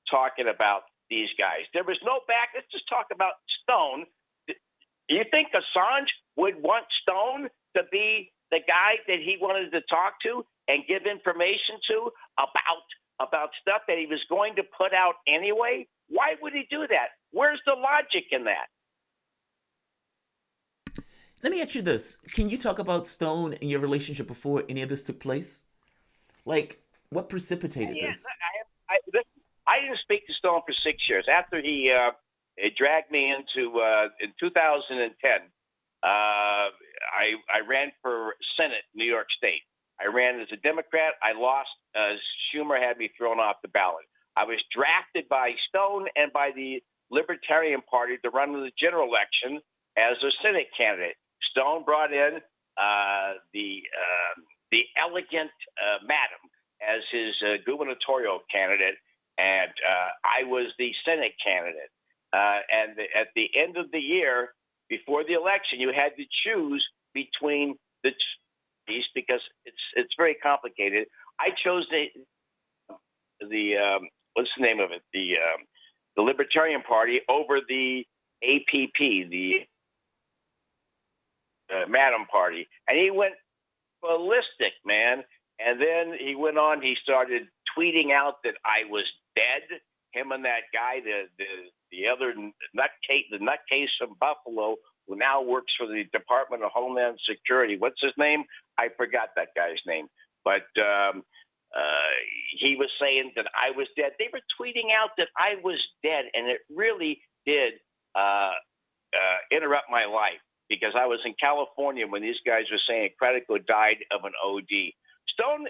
talking about these guys. There was no back. Let's just talk about Stone. Do you think Assange would want Stone to be the guy that he wanted to talk to and give information to about stuff that he was going to put out anyway? Why would he do that? Where's the logic in that? Let me ask you this. Can you talk about Stone and your relationship before any of this took place? Like, what precipitated this? I didn't speak to Stone for 6 years. After he dragged me into, in 2010, I ran for Senate, New York State. I ran as a Democrat. I lost. Schumer had me thrown off the ballot. I was drafted by Stone and by the Libertarian Party to run in the general election as a Senate candidate. Stone brought in the elegant Madam as his gubernatorial candidate, and I was the Senate candidate. And at the end of the year, before the election, you had to choose between the two because it's very complicated. I chose the what's the name of it? The Libertarian Party over the APP, the Madam Party, and he went ballistic, man. And then he went on. He started tweeting out that I was dead. Him and that guy, the other nutcase, the nutcase from Buffalo, who now works for the Department of Homeland Security. What's his name? I forgot that guy's name. But he was saying that I was dead. They were tweeting out that I was dead, and it really did interrupt my life because I was in California when these guys were saying Credico died of an OD. Stone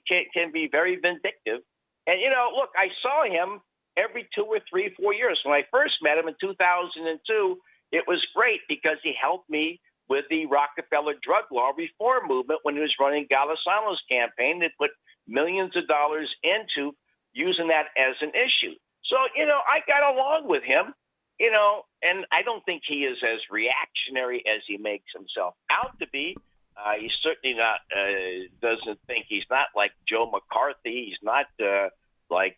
can be very vindictive. And, look, I saw him every 2 or 3, 4 years. When I first met him in 2002, it was great because he helped me with the Rockefeller drug law reform movement when he was running Golisano's campaign. They put millions of dollars into using that as an issue. So, I got along with him, and I don't think he is as reactionary as he makes himself out to be. He's certainly not, doesn't think he's not like Joe McCarthy. He's not like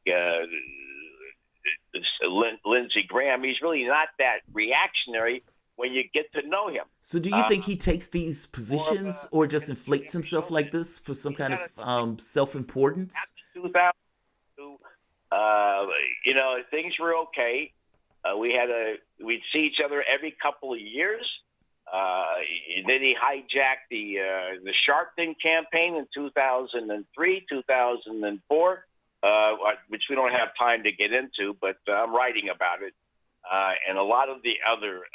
Lindsey Graham. He's really not that reactionary when you get to know him. So do you think he takes these positions or just inflates himself like this for some kind of self-importance? 2002, things were okay. We'd see each other every couple of years. Then he hijacked the Sharpton campaign in 2003, 2004, which we don't have time to get into, but I'm writing about it. And a lot of the other,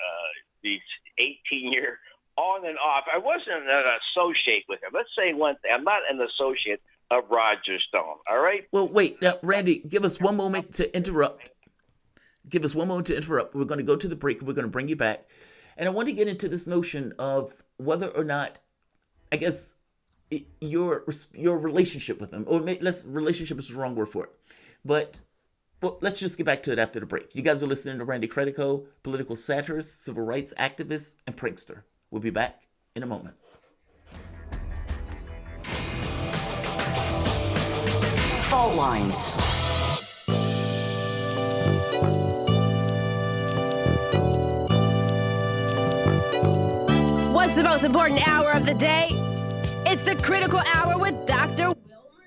these 18-year on and off. I wasn't an associate with him. Let's say one thing. I'm not an associate of Roger Stone, all right? Well, wait. Now, Randy, give us one moment to interrupt. We're going to go to the break. We're going to bring you back. And I want to get into this notion of whether or not, I guess, your relationship with him, or relationship is the wrong word for it, but well, let's just get back to it after the break. You guys are listening to Randy Credico, political satirist, civil rights activist, and prankster. We'll be back in a moment. Fault lines. What's the most important hour of the day? It's the Critical Hour with Dr.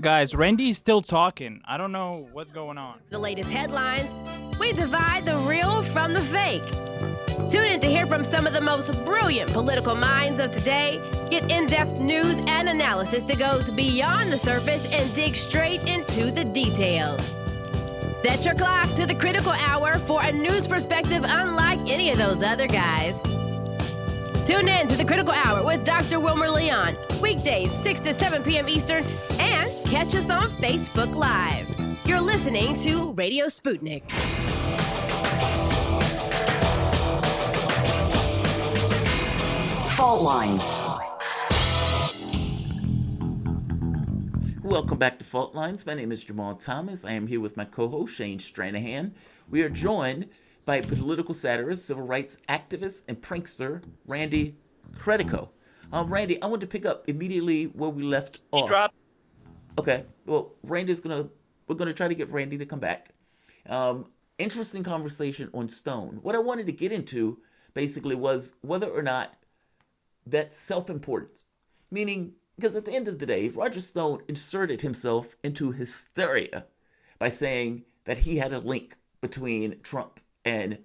Guys, Randy's still talking. I don't know what's going on. The latest headlines. We divide the real from the fake. Tune in to hear from some of the most brilliant political minds of today. Get in-depth news and analysis that goes beyond the surface and dig straight into the details. Set your clock to the Critical Hour for a news perspective unlike any of those other guys. Tune in to the Critical Hour with Dr. Wilmer Leon, weekdays 6 to 7 p.m. Eastern, and catch us on Facebook Live. You're listening to Radio Sputnik. Fault lines. Welcome back to Fault Lines. My name is Jamarl Thomas. I am here with my co-host Shane Stranahan. We are joined by political satirist, civil rights activist, and prankster Randy Credico. Randy, I want to pick up immediately where we left off. Okay. Well, we're gonna try to get Randy to come back. Interesting conversation on Stone. What I wanted to get into basically was whether or not that's self-importance. Meaning, because at the end of the day, Roger Stone inserted himself into hysteria by saying that he had a link between Trump and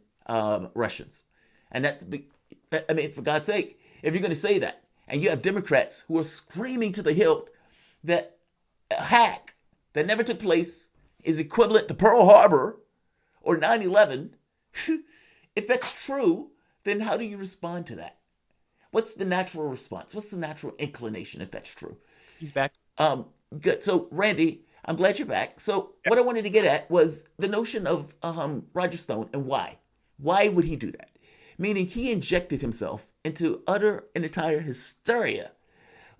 Russians. And I mean, for God's sake, if you're going to say that, and you have Democrats who are screaming to the hilt that a hack that never took place is equivalent to Pearl Harbor or 9/11, if that's true, then how do you respond to that? What's the natural response? What's the natural inclination if that's true? He's back. Good. So, Randy, I'm glad you're back. So, what I wanted to get at was the notion of Roger Stone and why. Why would he do that? Meaning he injected himself into utter and entire hysteria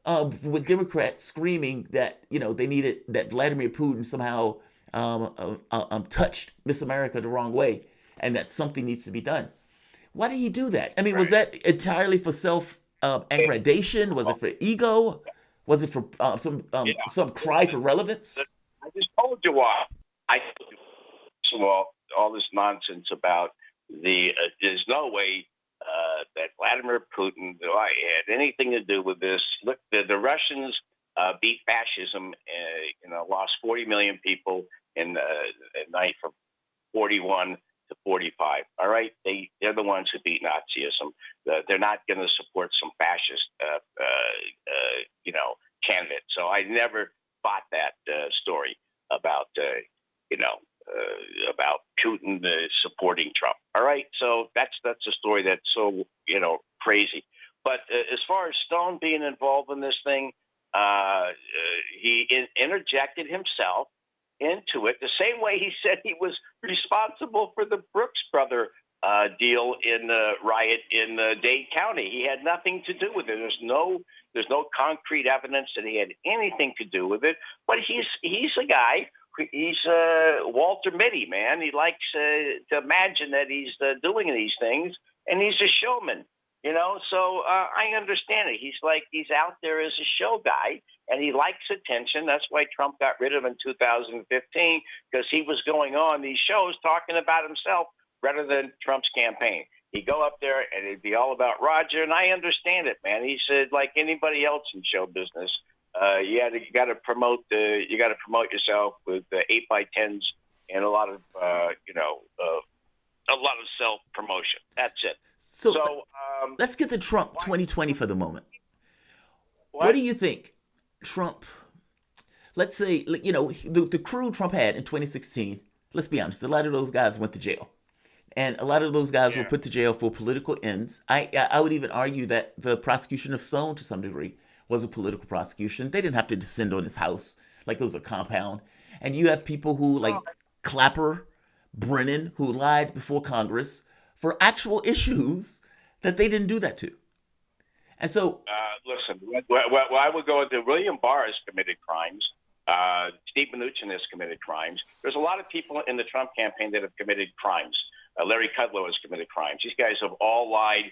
with Democrats screaming that, they needed, that Vladimir Putin somehow touched Miss America the wrong way and that something needs to be done. Why did he do that? I mean, was that entirely for self-aggradation? Was it for ego? Was it for some cry for relevance? I just told you why. All this nonsense about there's no way that Vladimir Putin had anything to do with this. Look, the Russians beat fascism, lost 40 million people in at night from 41 to 45. All right, they're the ones who beat Nazism. They're not going to support some fascist, candidate. So I never bought that story about about Putin supporting Trump. All right, so that's a story that's so crazy. But as far as Stone being involved in this thing, he interjected himself into it the same way he said he was responsible for the Brooks brother deal in the riot in Dade County. He had nothing to do with it. There's no concrete evidence that he had anything to do with it. But he's a guy. He's Walter Mitty, man. He likes to imagine that he's doing these things, and he's a showman. So I understand it. He's out there as a show guy, and he likes attention. That's why Trump got rid of him in 2015, because he was going on these shows talking about himself rather than Trump's campaign. He'd go up there, and it'd be all about Roger, and I understand it, man. He said, like anybody else in show business, you got to promote yourself with 8x10s and a lot of self promotion. That's it. So let's get to Trump 2020 for the moment. What do you think Trump, let's say, the crew Trump had in 2016, let's be honest, a lot of those guys went to jail. And a lot of those guys were put to jail for political ends. I would even argue that the prosecution of Stone, to some degree, was a political prosecution. They didn't have to descend on his house like it was a compound. And you have people who, like Clapper, Brennan, who lied before Congress for actual issues that they didn't do that to. And so, listen, what I would go into, William Barr has committed crimes. Steve Mnuchin has committed crimes. There's a lot of people in the Trump campaign that have committed crimes. Larry Kudlow has committed crimes. These guys have all lied.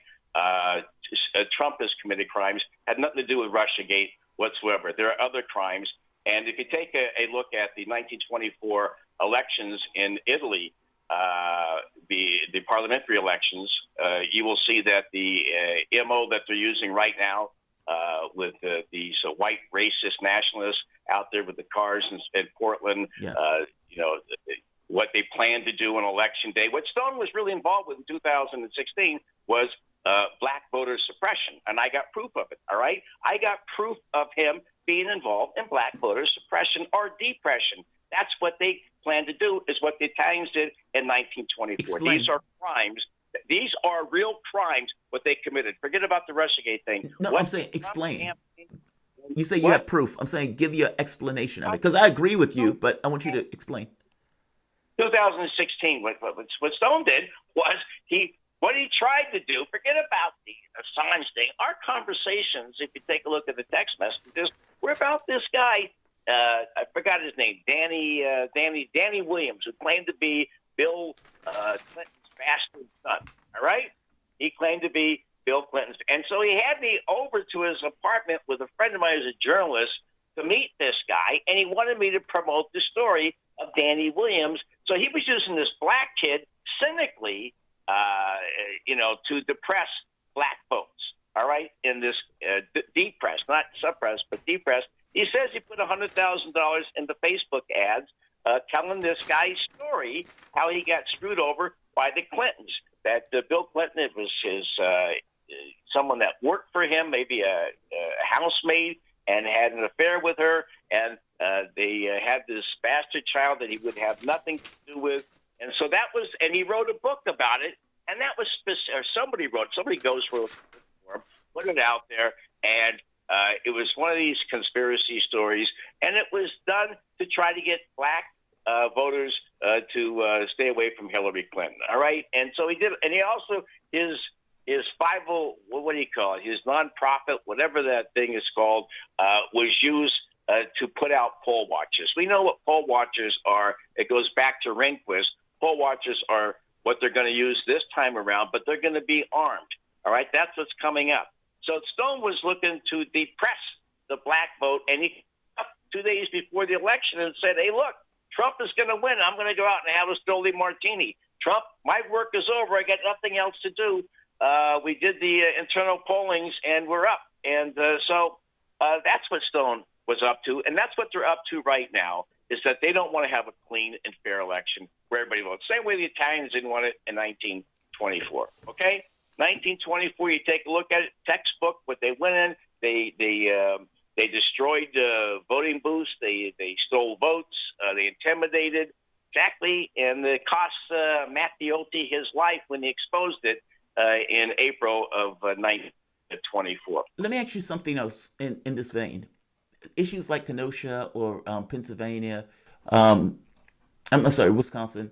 Trump has committed crimes, had nothing to do with Russiagate whatsoever. There are other crimes. And if you take a look at the 1924 elections in Italy, the parliamentary elections, you will see that the MO that they're using right now with these white racist nationalists out there with the cars in Portland, yes. What they plan to do on election day. What Stone was really involved with in 2016 was black voter suppression, and I got proof of it, all right? I got proof of him being involved in black voter suppression or depression. That's what they plan to do, is what the Italians did in 1924. Explain. These are crimes. These are real crimes, what they committed. Forget about the Russiagate thing. No, what I'm saying explain. You say you What? have proof. I'm saying give you an explanation of it, because I agree with you, but I want you to explain. 2016, what Stone did was what he tried to do, forget about the Assange thing. Our conversations, if you take a look at the text messages, were about this guy, I forgot his name, Danny Williams, who claimed to be Bill Clinton's bastard son, all right? He claimed to be Bill Clinton's. And so he had me over to his apartment with a friend of mine who's a journalist to meet this guy, and he wanted me to promote the story of Danny Williams. So he was using this black kid cynically, to depress black votes, all right, in this depress, not suppress, but depress. He says he put $100,000 into Facebook ads telling this guy's story, how he got screwed over by the Clintons, that Bill Clinton, it was his someone that worked for him, maybe a housemaid, and had an affair with her, and they had this bastard child that he would have nothing to do with. And so that was, and he wrote a book about it, and that was or somebody goes for him, put it out there, and it was one of these conspiracy stories, and it was done to try to get black voters to stay away from Hillary Clinton. All right, and so he did, and he also his 50, what do you call it? His nonprofit, whatever that thing is called, was used to put out poll watchers. We know what poll watchers are. It goes back to Rehnquist. Poll watchers are what they're going to use this time around, but they're going to be armed. All right, that's what's coming up. So Stone was looking to depress the black vote, and he up 2 days before the election and said, hey, look, Trump is going to win. I'm going to go out and have a Stoli Martini. Trump, my work is over. I got nothing else to do. We did the internal pollings, and we're up. And so that's what Stone was up to, and that's what they're up to right now, is that they don't want to have a clean and fair election where everybody votes. Same way the Italians didn't want it in 1924, okay? 1924, you take a look at it, textbook, what they went in, they destroyed voting booths, they stole votes, they intimidated, exactly, and it cost Matteotti his life when he exposed it in April of 1924. Let me ask you something else in this vein. Issues like Kenosha or Pennsylvania, I'm sorry, Wisconsin.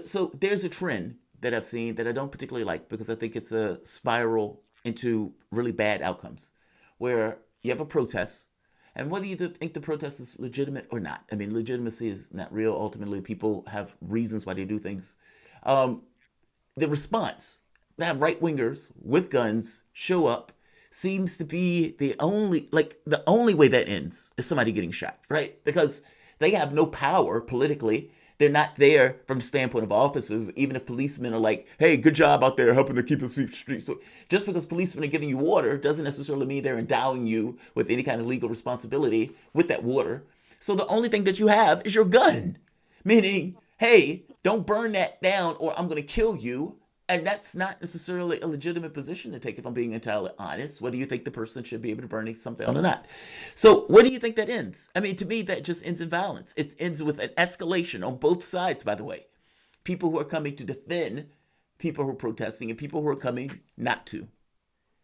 So there's a trend that I've seen that I don't particularly like, because I think it's a spiral into really bad outcomes, where you have a protest, and whether you think the protest is legitimate or not, I mean, legitimacy is not real. Ultimately, people have reasons why they do things. The response, that right-wingers with guns show up, seems to be the only way that ends is somebody getting shot, right? Because they have no power politically. They're not there from the standpoint of officers, even if policemen are like, hey, good job out there helping to keep us safe streets. So just because policemen are giving you water doesn't necessarily mean they're endowing you with any kind of legal responsibility with that water. So the only thing that you have is your gun, meaning, hey, don't burn that down or I'm going to kill you. And that's not necessarily a legitimate position to take, if I'm being entirely honest, whether you think the person should be able to burn something down or not. So where do you think that ends? I mean, to me, that just ends in violence. It ends with an escalation on both sides, by the way. People who are coming to defend people who are protesting and people who are coming not to.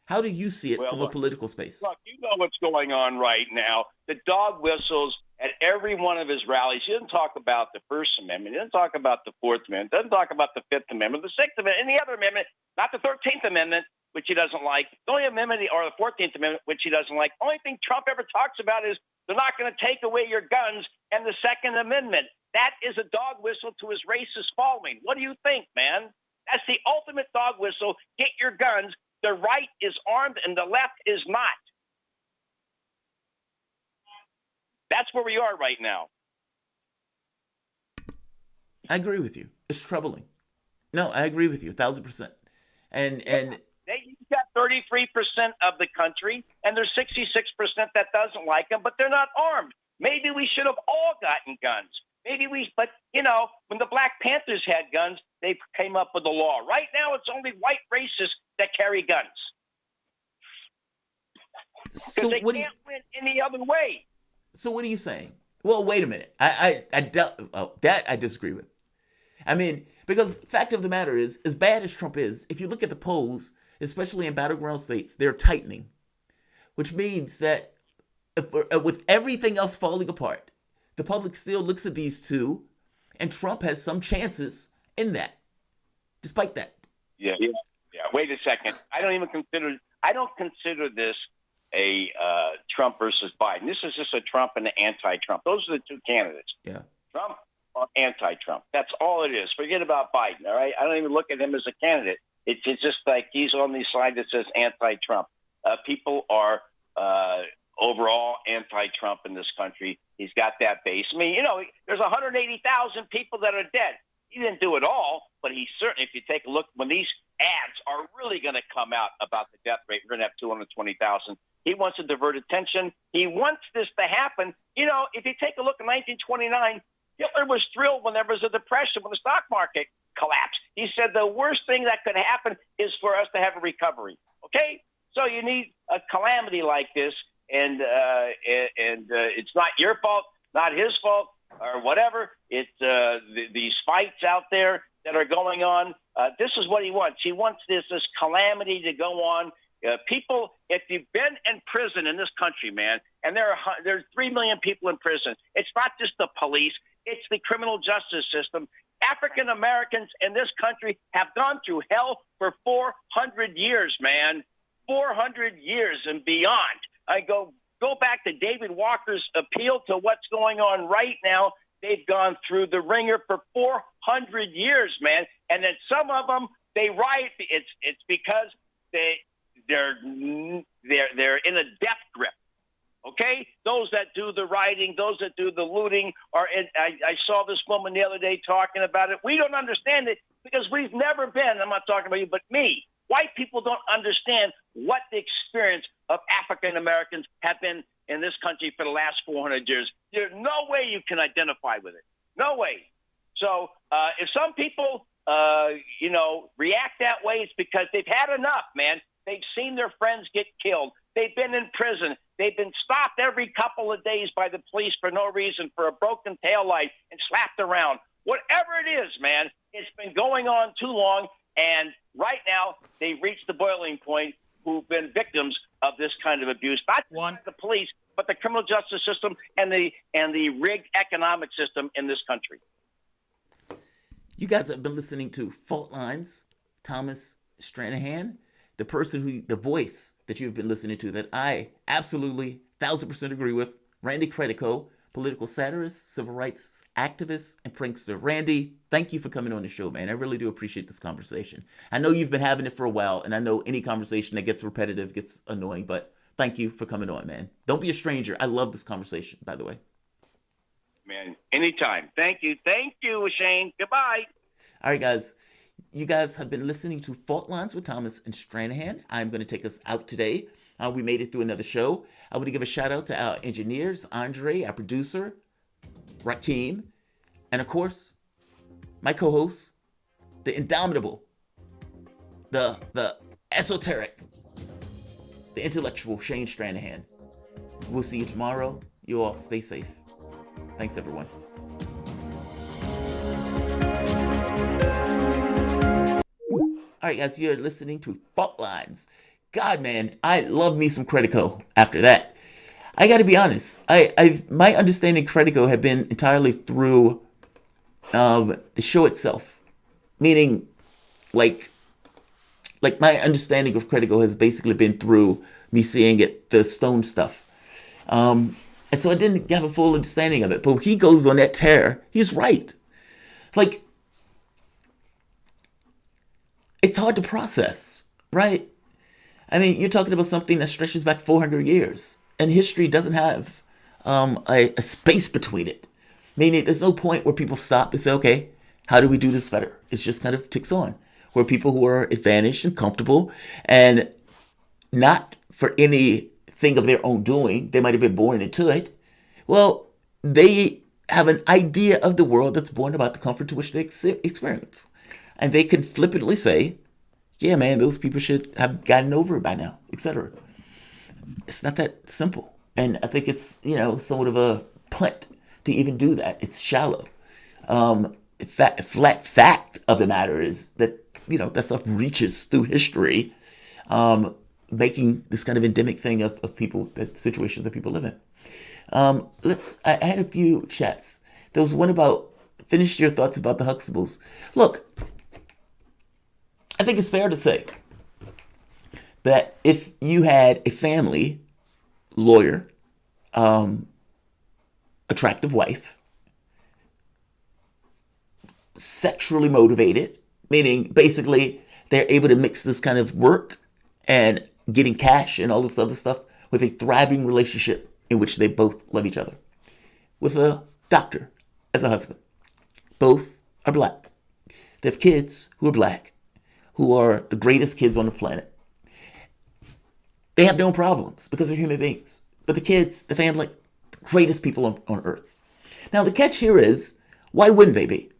How do you see it from a political space? Look, you know what's going on right now. The dog whistles at every one of his rallies. He didn't talk about the First Amendment. He didn't talk about the Fourth Amendment. He doesn't talk about the Fifth Amendment, the Sixth Amendment, and the other amendment, not the 13th Amendment, which he doesn't like. The only amendment, or the 14th Amendment, which he doesn't like. Only thing Trump ever talks about is they're not going to take away your guns, and the Second Amendment. That is a dog whistle to his racist following. What do you think, man? That's the ultimate dog whistle. Get your guns. The right is armed and the left is not. That's where we are right now. I agree with you. It's troubling. No, I agree with you 1,000%. And You've got 33% of the country, and there's 66% that doesn't like them, but they're not armed. Maybe we should have all gotten guns. But when the Black Panthers had guns, they came up with a law. Right now, it's only white racists that carry guns. Because they can't win any other way. So what are you saying? Well, wait a minute. That I disagree with. I mean, because fact of the matter is, as bad as Trump is, if you look at the polls, especially in battleground states, they're tightening, which means that with everything else falling apart, the public still looks at these two, and Trump has some chances in that, despite that. Yeah. Wait a second. I don't consider this a Trump versus Biden. This is just a Trump and an anti-Trump. Those are the two candidates. Yeah. Trump or anti-Trump. That's all it is. Forget about Biden, all right? I don't even look at him as a candidate. It's just like he's on the side that says anti-Trump. People are overall anti-Trump in this country. He's got that base. I mean, there's 180,000 people that are dead. He didn't do it all, but he certainly, if you take a look, when these ads are really going to come out about the death rate, we're going to have 220,000. He wants to divert attention. He wants this to happen. If you take a look in 1929, Hitler was thrilled when there was a depression, when the stock market collapsed. He said the worst thing that could happen is for us to have a recovery. Okay? So you need a calamity like this, and it's not your fault, not his fault, or whatever. It's these fights out there that are going on. This is what he wants. He wants this calamity to go on. People, if you've been in prison in this country, man, and there's 3 million people in prison, it's not just the police, it's the criminal justice system. African Americans in this country have gone through hell for 400 years, man. 400 years and beyond. I go back to David Walker's appeal to what's going on right now. They've gone through the ringer for 400 years, man. And then some of them, they riot. It's because they're in a death grip. Okay, those that do the rioting, those that do the looting, I saw this woman the other day talking about it. We don't understand it because we've never been. I'm not talking about you, but me. White people don't understand what the experience of African Americans have been in this country for the last 400 years. There's no way you can identify with it. No way. So if some people, react that way, it's because they've had enough, man. They've seen their friends get killed. They've been in prison. They've been stopped every couple of days by the police for no reason, for a broken taillight, and slapped around. Whatever it is, man, it's been going on too long. And right now, they've reached the boiling point, who've been victims of this kind of abuse. Not just the police, but the criminal justice system and the rigged economic system in this country. You guys have been listening to Fault Lines, Thomas Stranahan, the voice that you've been listening to that I absolutely 1,000% agree with, Randy Credico, political satirist, civil rights activist, and prankster. Randy, thank you for coming on the show, man. I really do appreciate this conversation. I know you've been having it for a while, and I know any conversation that gets repetitive gets annoying, but thank you for coming on, man. Don't be a stranger. I love this conversation, by the way. Man, anytime. Thank you, Shane. Goodbye. All right, guys. You guys have been listening to Fault Lines with Thomas and Stranahan. I'm going to take us out today. We made it through another show. I want to give a shout out to our engineers, Andre, our producer, Rakeem, and of course, my co-host, the indomitable, the esoteric, the intellectual Shane Stranahan. We'll see you tomorrow. You all stay safe. Thanks, everyone. All right, guys, you're listening to Fault Lines. God, man, I love me some Credico after that. I got to be honest. My understanding of Credico had been entirely through the show itself. Meaning, like Like, my understanding of Credico has basically been through me seeing it, the Stone stuff. And so I didn't have a full understanding of it. But he goes on that tear. He's right. Like, it's hard to process, right? I mean, you're talking about something that stretches back 400 years. And history doesn't have a space between it. Meaning there's no point where people stop and say, okay, how do we do this better? It just kind of ticks on. Where people who are advantaged and comfortable and not for anything of their own doing, they might have been born into it. Well, they have an idea of the world that's born about the comfort to which they experience. And they can flippantly say, yeah, man, those people should have gotten over it by now, etc. It's not that simple. And I think it's, somewhat of a punt to even do that. It's shallow. Flat fact of the matter is that, that stuff reaches through history, making this kind of endemic thing of people, that situations that people live in. I had a few chats. There was one about, finish your thoughts about the Huxtables. Look, I think it's fair to say that if you had a family, lawyer, attractive wife, sexually motivated, meaning basically they're able to mix this kind of work and getting cash and all this other stuff with a thriving relationship in which they both love each other, with a doctor as a husband. Both are black. They have kids who are black, who are the greatest kids on the planet. They have no problems because they're human beings. But the kids, the family, the greatest people on earth. Now, the catch here is, why wouldn't they be?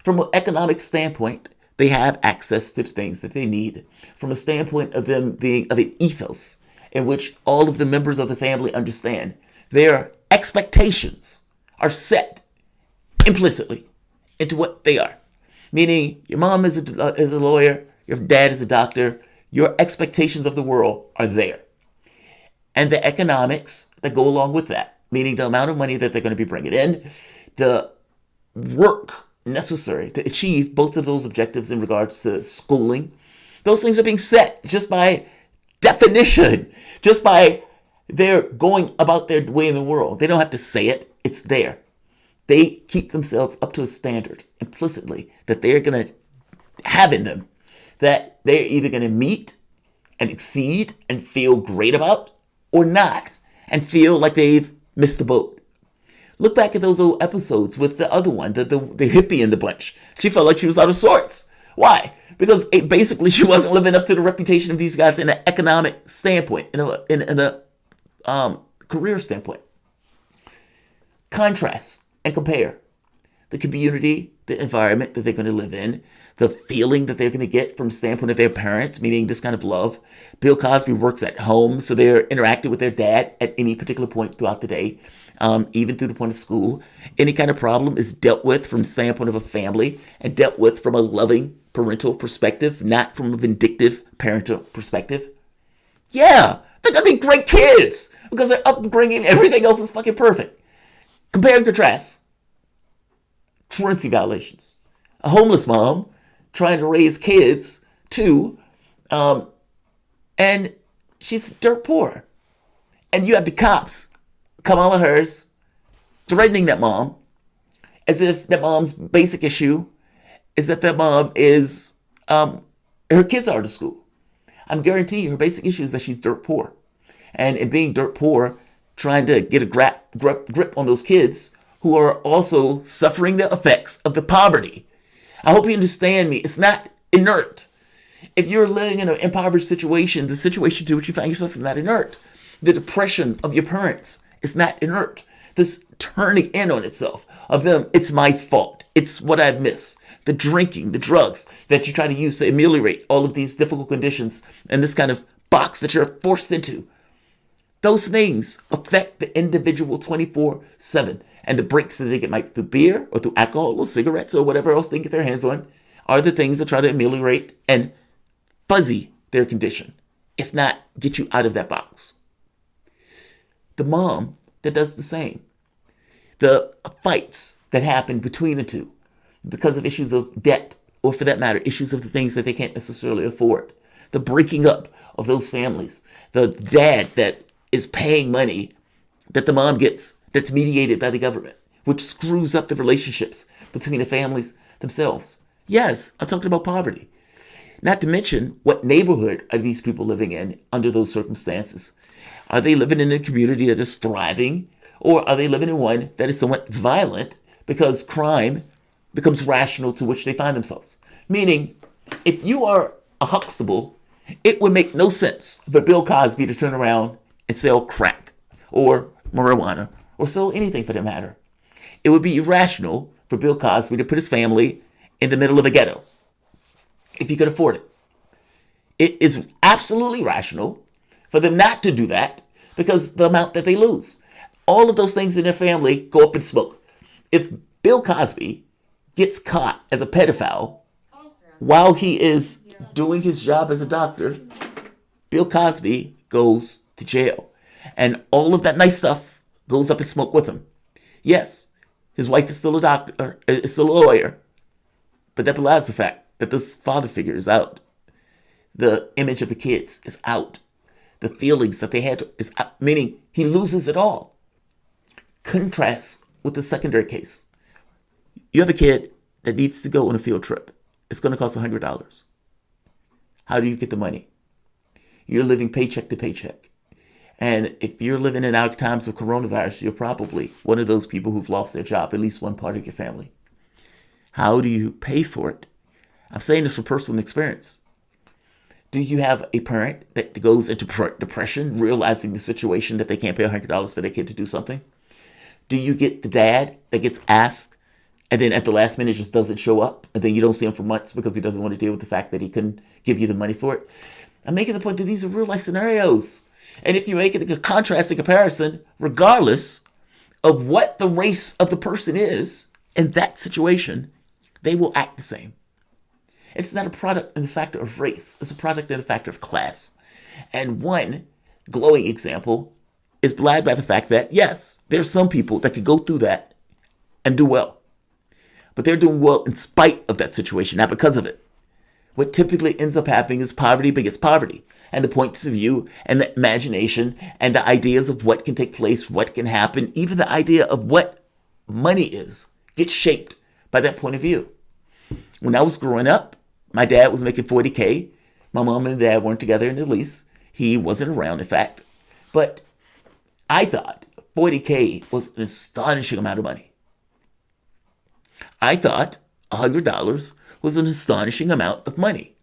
From an economic standpoint, they have access to the things that they need. From a standpoint of them being of an ethos in which all of the members of the family understand their expectations are set implicitly into what they are. Meaning, your mom is a lawyer, your dad is a doctor, your expectations of the world are there. And the economics that go along with that, meaning the amount of money that they're going to be bringing in, the work necessary to achieve both of those objectives in regards to schooling, those things are being set just by definition, just by their going about their way in the world. They don't have to say it, it's there. They keep themselves up to a standard implicitly that they're going to have in them, that they're either going to meet and exceed and feel great about, or not, and feel like they've missed the boat. Look back at those old episodes with the other one, the hippie in the bunch. She felt like she was out of sorts. Why? Because basically she wasn't living up to the reputation of these guys in an economic standpoint, in a career standpoint. Contrast and compare the community, the environment that they're going to live in, the feeling that they're going to get from the standpoint of their parents, meaning this kind of love. Bill Cosby works at home, so they're interacting with their dad at any particular point throughout the day, even through the point of school. Any kind of problem is dealt with from the standpoint of a family and dealt with from a loving parental perspective, not from a vindictive parental perspective. Yeah, they're going to be great kids because their upbringing, everything else is fucking perfect. Compare and contrast. Truancy violations. A homeless mom trying to raise kids too, and she's dirt poor. And you have the cops, Kamala Harris, threatening that mom as if that mom's basic issue is that that mom is, her kids are out of school. I'm guaranteeing you her basic issue is that she's dirt poor. And in being dirt poor, trying to get a grip on those kids who are also suffering the effects of the poverty. I hope you understand me. It's not inert. If you're living in an impoverished situation, the situation to which you find yourself is not inert. The depression of your parents is not inert. This turning in on itself of them, it's my fault. It's what I've missed. The drinking, the drugs that you try to use to ameliorate all of these difficult conditions and this kind of box that you're forced into. Those things affect the individual 24/7. And the breaks that they get might through beer or through alcohol or cigarettes or whatever else they get their hands on are the things that try to ameliorate and fuzzy their condition, if not get you out of that box. The mom that does the same. The fights that happen between the two because of issues of debt or, for that matter, issues of the things that they can't necessarily afford. the breaking up of those families, the dad that is paying money that the mom gets that's mediated by the government, which screws up the relationships between the families themselves. Yes, I'm talking about poverty. Not to mention, what neighborhood are these people living in under those circumstances? Are they living in a community that is thriving, or are they living in one that is somewhat violent because crime becomes rational to which they find themselves? Meaning, if you are a Huxtable, it would make no sense for Bill Cosby to turn around and sell crack or marijuana or sell anything for that matter. It would be irrational for Bill Cosby to put his family in the middle of a ghetto if he could afford it. It is absolutely rational for them not to do that because the amount that they lose. All of those things in their family go up in smoke. If Bill Cosby gets caught as a pedophile while he is doing his job as a doctor, Bill Cosby goes to jail. And all of that nice stuff goes up in smoke with him. Yes, his wife is still a doctor, is still a lawyer, but that belies the fact that this father figure is out. The image of the kids is out. The feelings that they had is out, meaning he loses it all. Contrast with the secondary case. You have a kid that needs to go on a field trip. It's going to cost $100. How do you get the money? You're living paycheck to paycheck. And if you're living in our times of coronavirus, you're probably one of those people who've lost their job, at least one part of your family. How do you pay for it? I'm saying this from personal experience. Do you have a parent that goes into depression, realizing the situation that they can't pay $100 for their kid to do something? Do you get the dad that gets asked and then at the last minute just doesn't show up, and then you don't see him for months because he doesn't want to deal with the fact that he couldn't give you the money for it? I'm making the point that these are real life scenarios. And if you make it a contrasting comparison, regardless of what the race of the person is in that situation, they will act the same. It's not a product and a factor of race. It's a product and a factor of class. And one glowing example is belied by the fact that, yes, there's some people that could go through that and do well. But they're doing well in spite of that situation, not because of it. What typically ends up happening is poverty begets poverty. And the points of view and the imagination and the ideas of what can take place, what can happen, even the idea of what money is, gets shaped by that point of view. When I was growing up, my dad was making $40K. My mom and dad weren't together in the lease. He wasn't around, in fact. But I thought $40K was an astonishing amount of money. I thought $100 was an astonishing amount of money.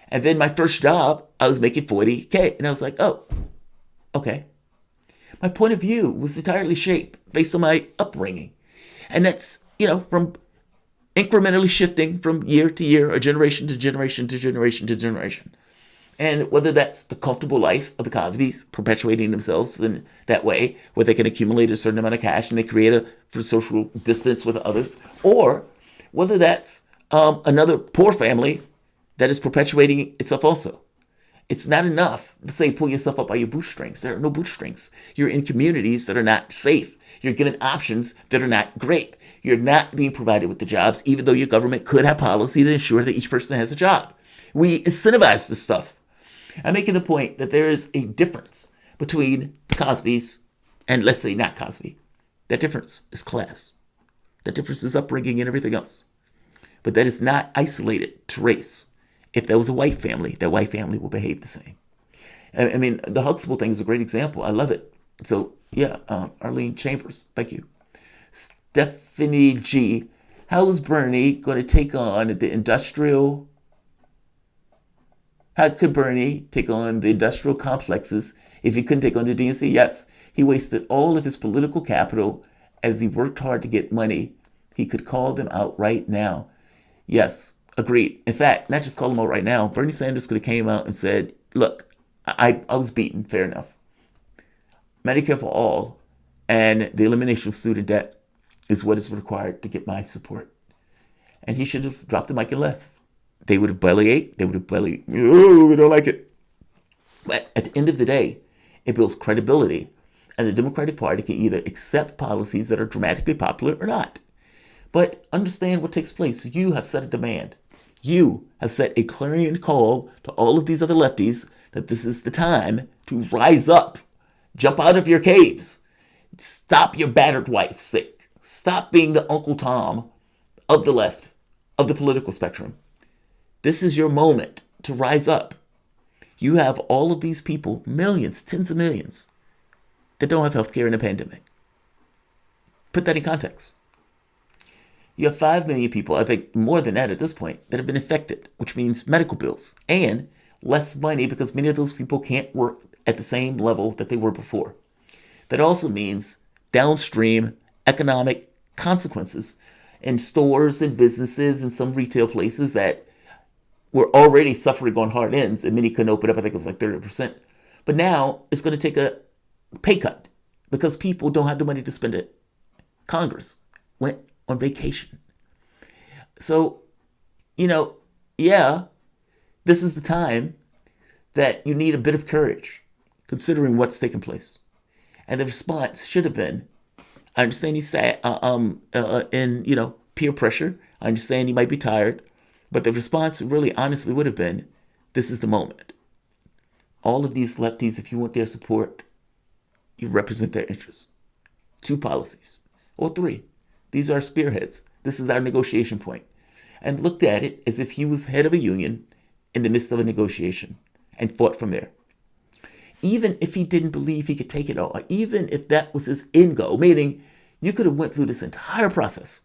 And then my first job, I was making $40K. And I was like, oh, okay. My point of view was entirely shaped based on my upbringing. And that's, from incrementally shifting from year to year, or generation to generation to generation to generation. And whether that's the comfortable life of the Cosbys, perpetuating themselves in that way, where they can accumulate a certain amount of cash and they create for social distance with others, or whether that's another poor family that is perpetuating itself also. It's not enough to say pull yourself up by your bootstrings. There are no bootstrings. You're in communities that are not safe. You're given options that are not great. You're not being provided with the jobs, even though your government could have policy to ensure that each person has a job. We incentivize this stuff. I'm making the point that there is a difference between the Cosbys and, let's say, not Cosby. That difference is class. That difference is upbringing and everything else. But that is not isolated to race. If there was a white family, that white family will behave the same. I mean, the Huxtable thing is a great example. I love it. So, yeah, Arlene Chambers, thank you. Stephanie G. How is Bernie going to take on the industrial... How could Bernie take on the industrial complexes if he couldn't take on the DNC? Yes, he wasted all of his political capital as he worked hard to get money. He could call them out right now. Yes, agreed. In fact, not just call them out right now. Bernie Sanders could have came out and said, look, I was beaten, fair enough. Medicare for all and the elimination of student debt is what is required to get my support. And he should have dropped the mic and left. They would have bellyached. They would have oh, we don't like it. But at the end of the day, it builds credibility. And the Democratic Party can either accept policies that are dramatically popular or not. But understand what takes place. You have set a demand. You have set a clarion call to all of these other lefties that this is the time to rise up, jump out of your caves, stop your battered wife sick, stop being the Uncle Tom of the left, of the political spectrum. This is your moment to rise up. You have all of these people, millions, tens of millions, that don't have health care in a pandemic. Put that in context. You have 5 million people, I think more than that at this point, that have been affected, which means medical bills and less money because many of those people can't work at the same level that they were before. That also means downstream economic consequences in stores and businesses and some retail places that were already suffering on hard ends, and many couldn't open up. I think it was like 30%. But now it's going to take a pay cut because people don't have the money to spend it. Congress went on vacation. So, this is the time that you need a bit of courage, considering what's taken place. And the response should have been, I understand he's sad, in peer pressure. I understand he might be tired. But the response really honestly would have been, this is the moment. All of these lefties, if you want their support, you represent their interests. 2 policies, or 3. These are spearheads. This is our negotiation point. And looked at it as if he was head of a union in the midst of a negotiation and fought from there. Even if he didn't believe he could take it all, even if that was his end goal, meaning you could have went through this entire process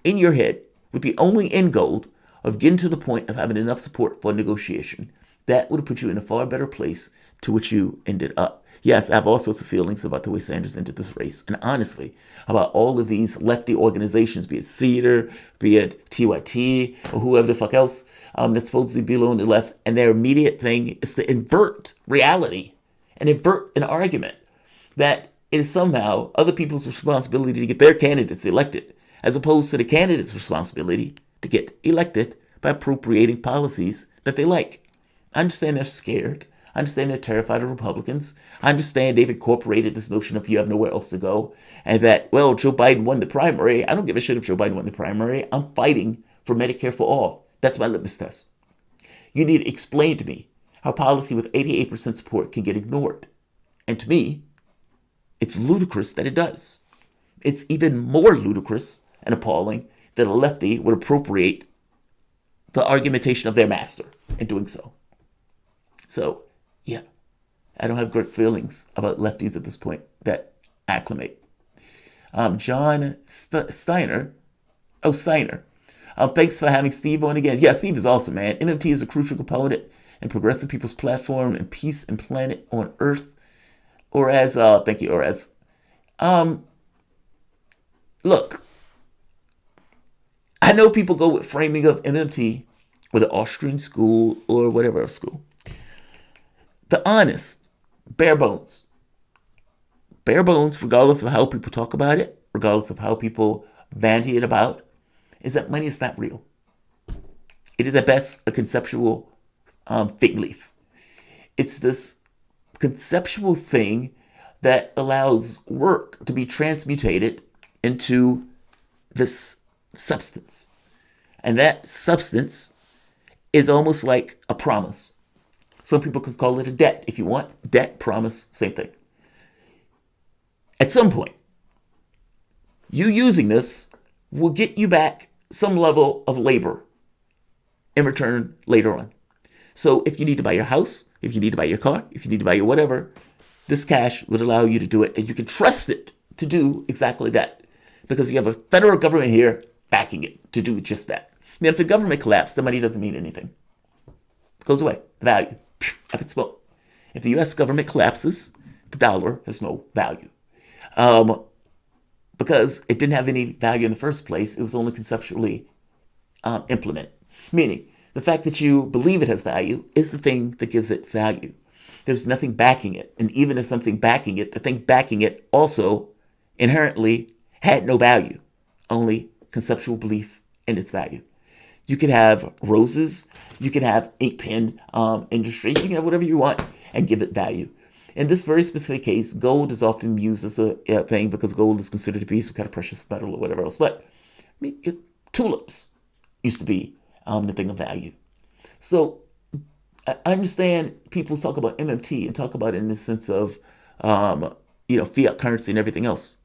in your head with the only end goal of getting to the point of having enough support for a negotiation, that would have put you in a far better place to which you ended up. Yes, I have all sorts of feelings about the way Sanders entered this race. And honestly, about all of these lefty organizations, be it CEDAR, be it TYT, or whoever the fuck else that's supposedly below on the left. And their immediate thing is to invert reality and invert an argument that it is somehow other people's responsibility to get their candidates elected, as opposed to the candidate's responsibility to get elected by appropriating policies that they like. I understand they're scared. I understand they're terrified of Republicans. I understand they've incorporated this notion of you have nowhere else to go. And that, well, Joe Biden won the primary. I don't give a shit if Joe Biden won the primary. I'm fighting for Medicare for all. That's my litmus test. You need to explain to me how policy with 88% support can get ignored. And to me, it's ludicrous that it does. It's even more ludicrous and appalling that a lefty would appropriate the argumentation of their master in doing so. So, yeah, I don't have great feelings about lefties at this point that acclimate. John Steiner. Thanks for having Steve on again. Yeah, Steve is awesome, man. MMT is a crucial component in progressive people's platform and peace and planet on Earth. Thank you, look, I know people go with framing of MMT with an Austrian school or whatever school. The honest, bare bones, regardless of how people talk about it, regardless of how people bandy it about, is that money is not real. It is at best a conceptual fig leaf. It's this conceptual thing that allows work to be transmutated into this substance. And that substance is almost like a promise. Some people can call it a debt if you want. Debt, promise, same thing. At some point, you using this will get you back some level of labor in return later on. So if you need to buy your house, if you need to buy your car, if you need to buy your whatever, this cash would allow you to do it. And you can trust it to do exactly that. Because you have a federal government here backing it to do just that. And if the government collapses, the money doesn't mean anything. It goes away. The value. Up in smoke. If the U.S. government collapses, the dollar has no value. Because it didn't have any value in the first place. It was only conceptually implemented. Meaning, the fact that you believe it has value is the thing that gives it value. There's nothing backing it. And even if something backing it, the thing backing it also inherently had no value. Only conceptual belief in its value. You could have roses. You can have ink pen industry. You can have whatever you want and give it value. In this very specific case, gold is often used as a thing because gold is considered to be some kind of precious metal or whatever else. But tulips used to be the thing of value. So I understand people talk about MMT and talk about it in the sense of, fiat currency and everything else.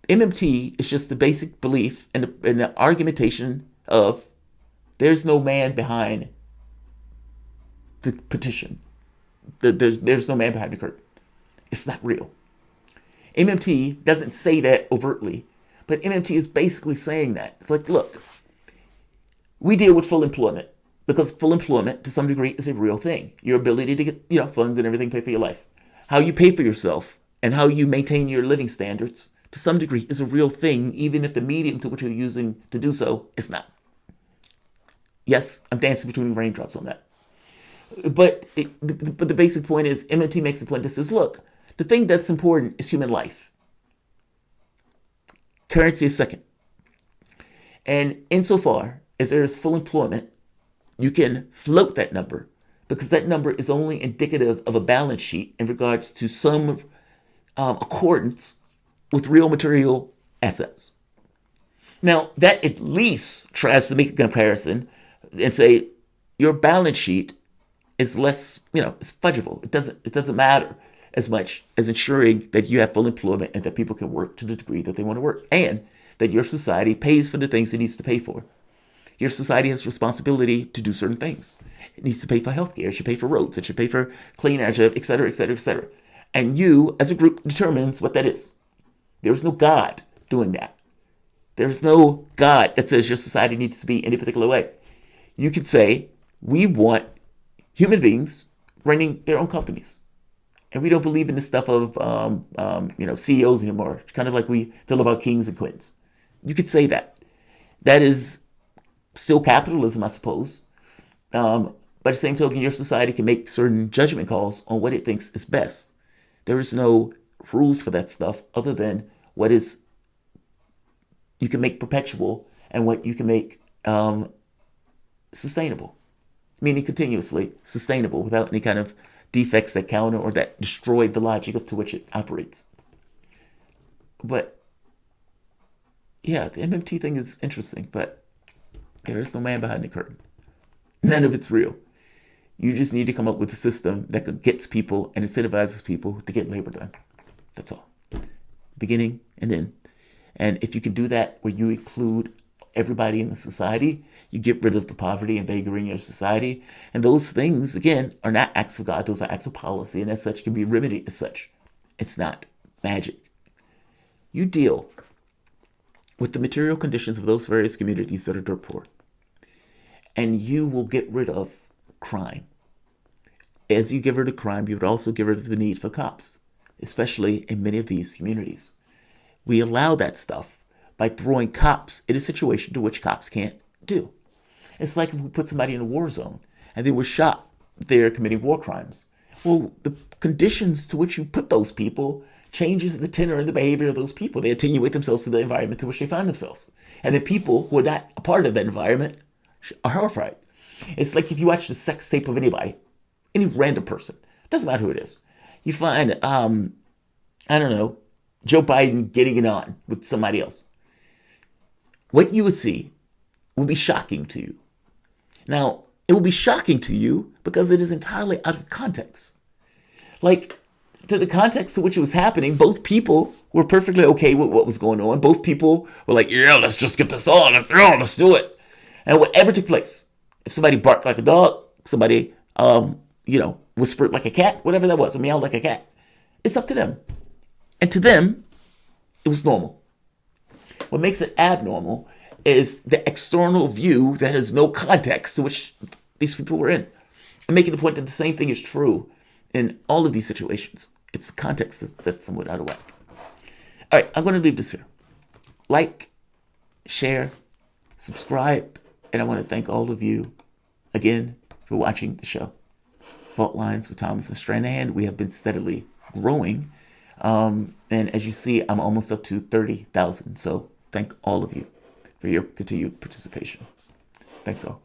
MMT is just the basic belief and the argumentation of there's no man behind the petition. There's no man behind the curtain. It's not real. MMT doesn't say that overtly, but MMT is basically saying that. It's like, look, we deal with full employment because full employment to some degree is a real thing. Your ability to get funds and everything, pay for your life. How you pay for yourself and how you maintain your living standards to some degree is a real thing, even if the medium to which you're using to do so is not. Yes, I'm dancing between raindrops on that. But the basic point is, MMT makes the point that says, look, the thing that's important is human life. Currency is second. And insofar as there is full employment, you can float that number because that number is only indicative of a balance sheet in regards to some accordance with real material assets. Now, that at least tries to make a comparison and say your balance sheet is less, it's fungible. It doesn't matter as much as ensuring that you have full employment and that people can work to the degree that they want to work, and that your society pays for the things it needs to pay for. Your society has responsibility to do certain things. It needs to pay for healthcare. It should pay for roads. It should pay for clean air, et cetera, et cetera, et cetera. And you, as a group, determines what that is. There's no God doing that. There's no God that says your society needs to be in a particular way. You could say, we want human beings running their own companies. And we don't believe in this stuff of, CEOs anymore. Kind of like we feel about kings and queens. You could say that. That is still capitalism, I suppose. By the same token, your society can make certain judgment calls on what it thinks is best. There is no rules for that stuff other than what is you can make perpetual and what you can make sustainable, meaning continuously sustainable without any kind of defects that counter or that destroy the logic to which it operates. But yeah, the MMT thing is interesting, but there is no man behind the curtain. None of it's real. You just need to come up with a system that gets people and incentivizes people to get labor done. That's all. Beginning and end. And if you can do that where you include everybody in the society, you get rid of the poverty and vagary in your society. And those things, again, are not acts of God. Those are acts of policy, and as such can be remedied as such. It's not magic. You deal with the material conditions of those various communities that are dirt poor, and you will get rid of crime. As you get rid of crime, you would also get rid of the need for cops, especially in many of these communities. We allow that stuff by throwing cops in a situation to which cops can't do. It's like if we put somebody in a war zone and they were shot there committing war crimes. Well, the conditions to which you put those people changes the tenor and the behavior of those people. They attenuate themselves to the environment to which they find themselves. And the people who are not a part of that environment are horrified. It's like if you watch the sex tape of anybody, any random person, doesn't matter who it is. You find, Joe Biden getting it on with somebody else. What you would see will be shocking to you. Now, it will be shocking to you because it is entirely out of context. Like, to the context to which it was happening, both people were perfectly okay with what was going on. Both people were like, yeah, let's just get this on. Let's do it. And whatever took place, if somebody barked like a dog, somebody, whispered like a cat, whatever that was, or meowed like a cat, it's up to them. And to them, it was normal. What makes it abnormal is the external view that has no context to which these people were in. I'm making the point that the same thing is true in all of these situations. It's the context that's somewhat out of whack. All right, I'm going to leave this here. Like, share, subscribe, and I want to thank all of you again for watching the show. Fault Lines with Thomas and Stranahan. We have been steadily growing. And as you see, I'm almost up to 30,000. So thank all of you for your continued participation. Thanks all.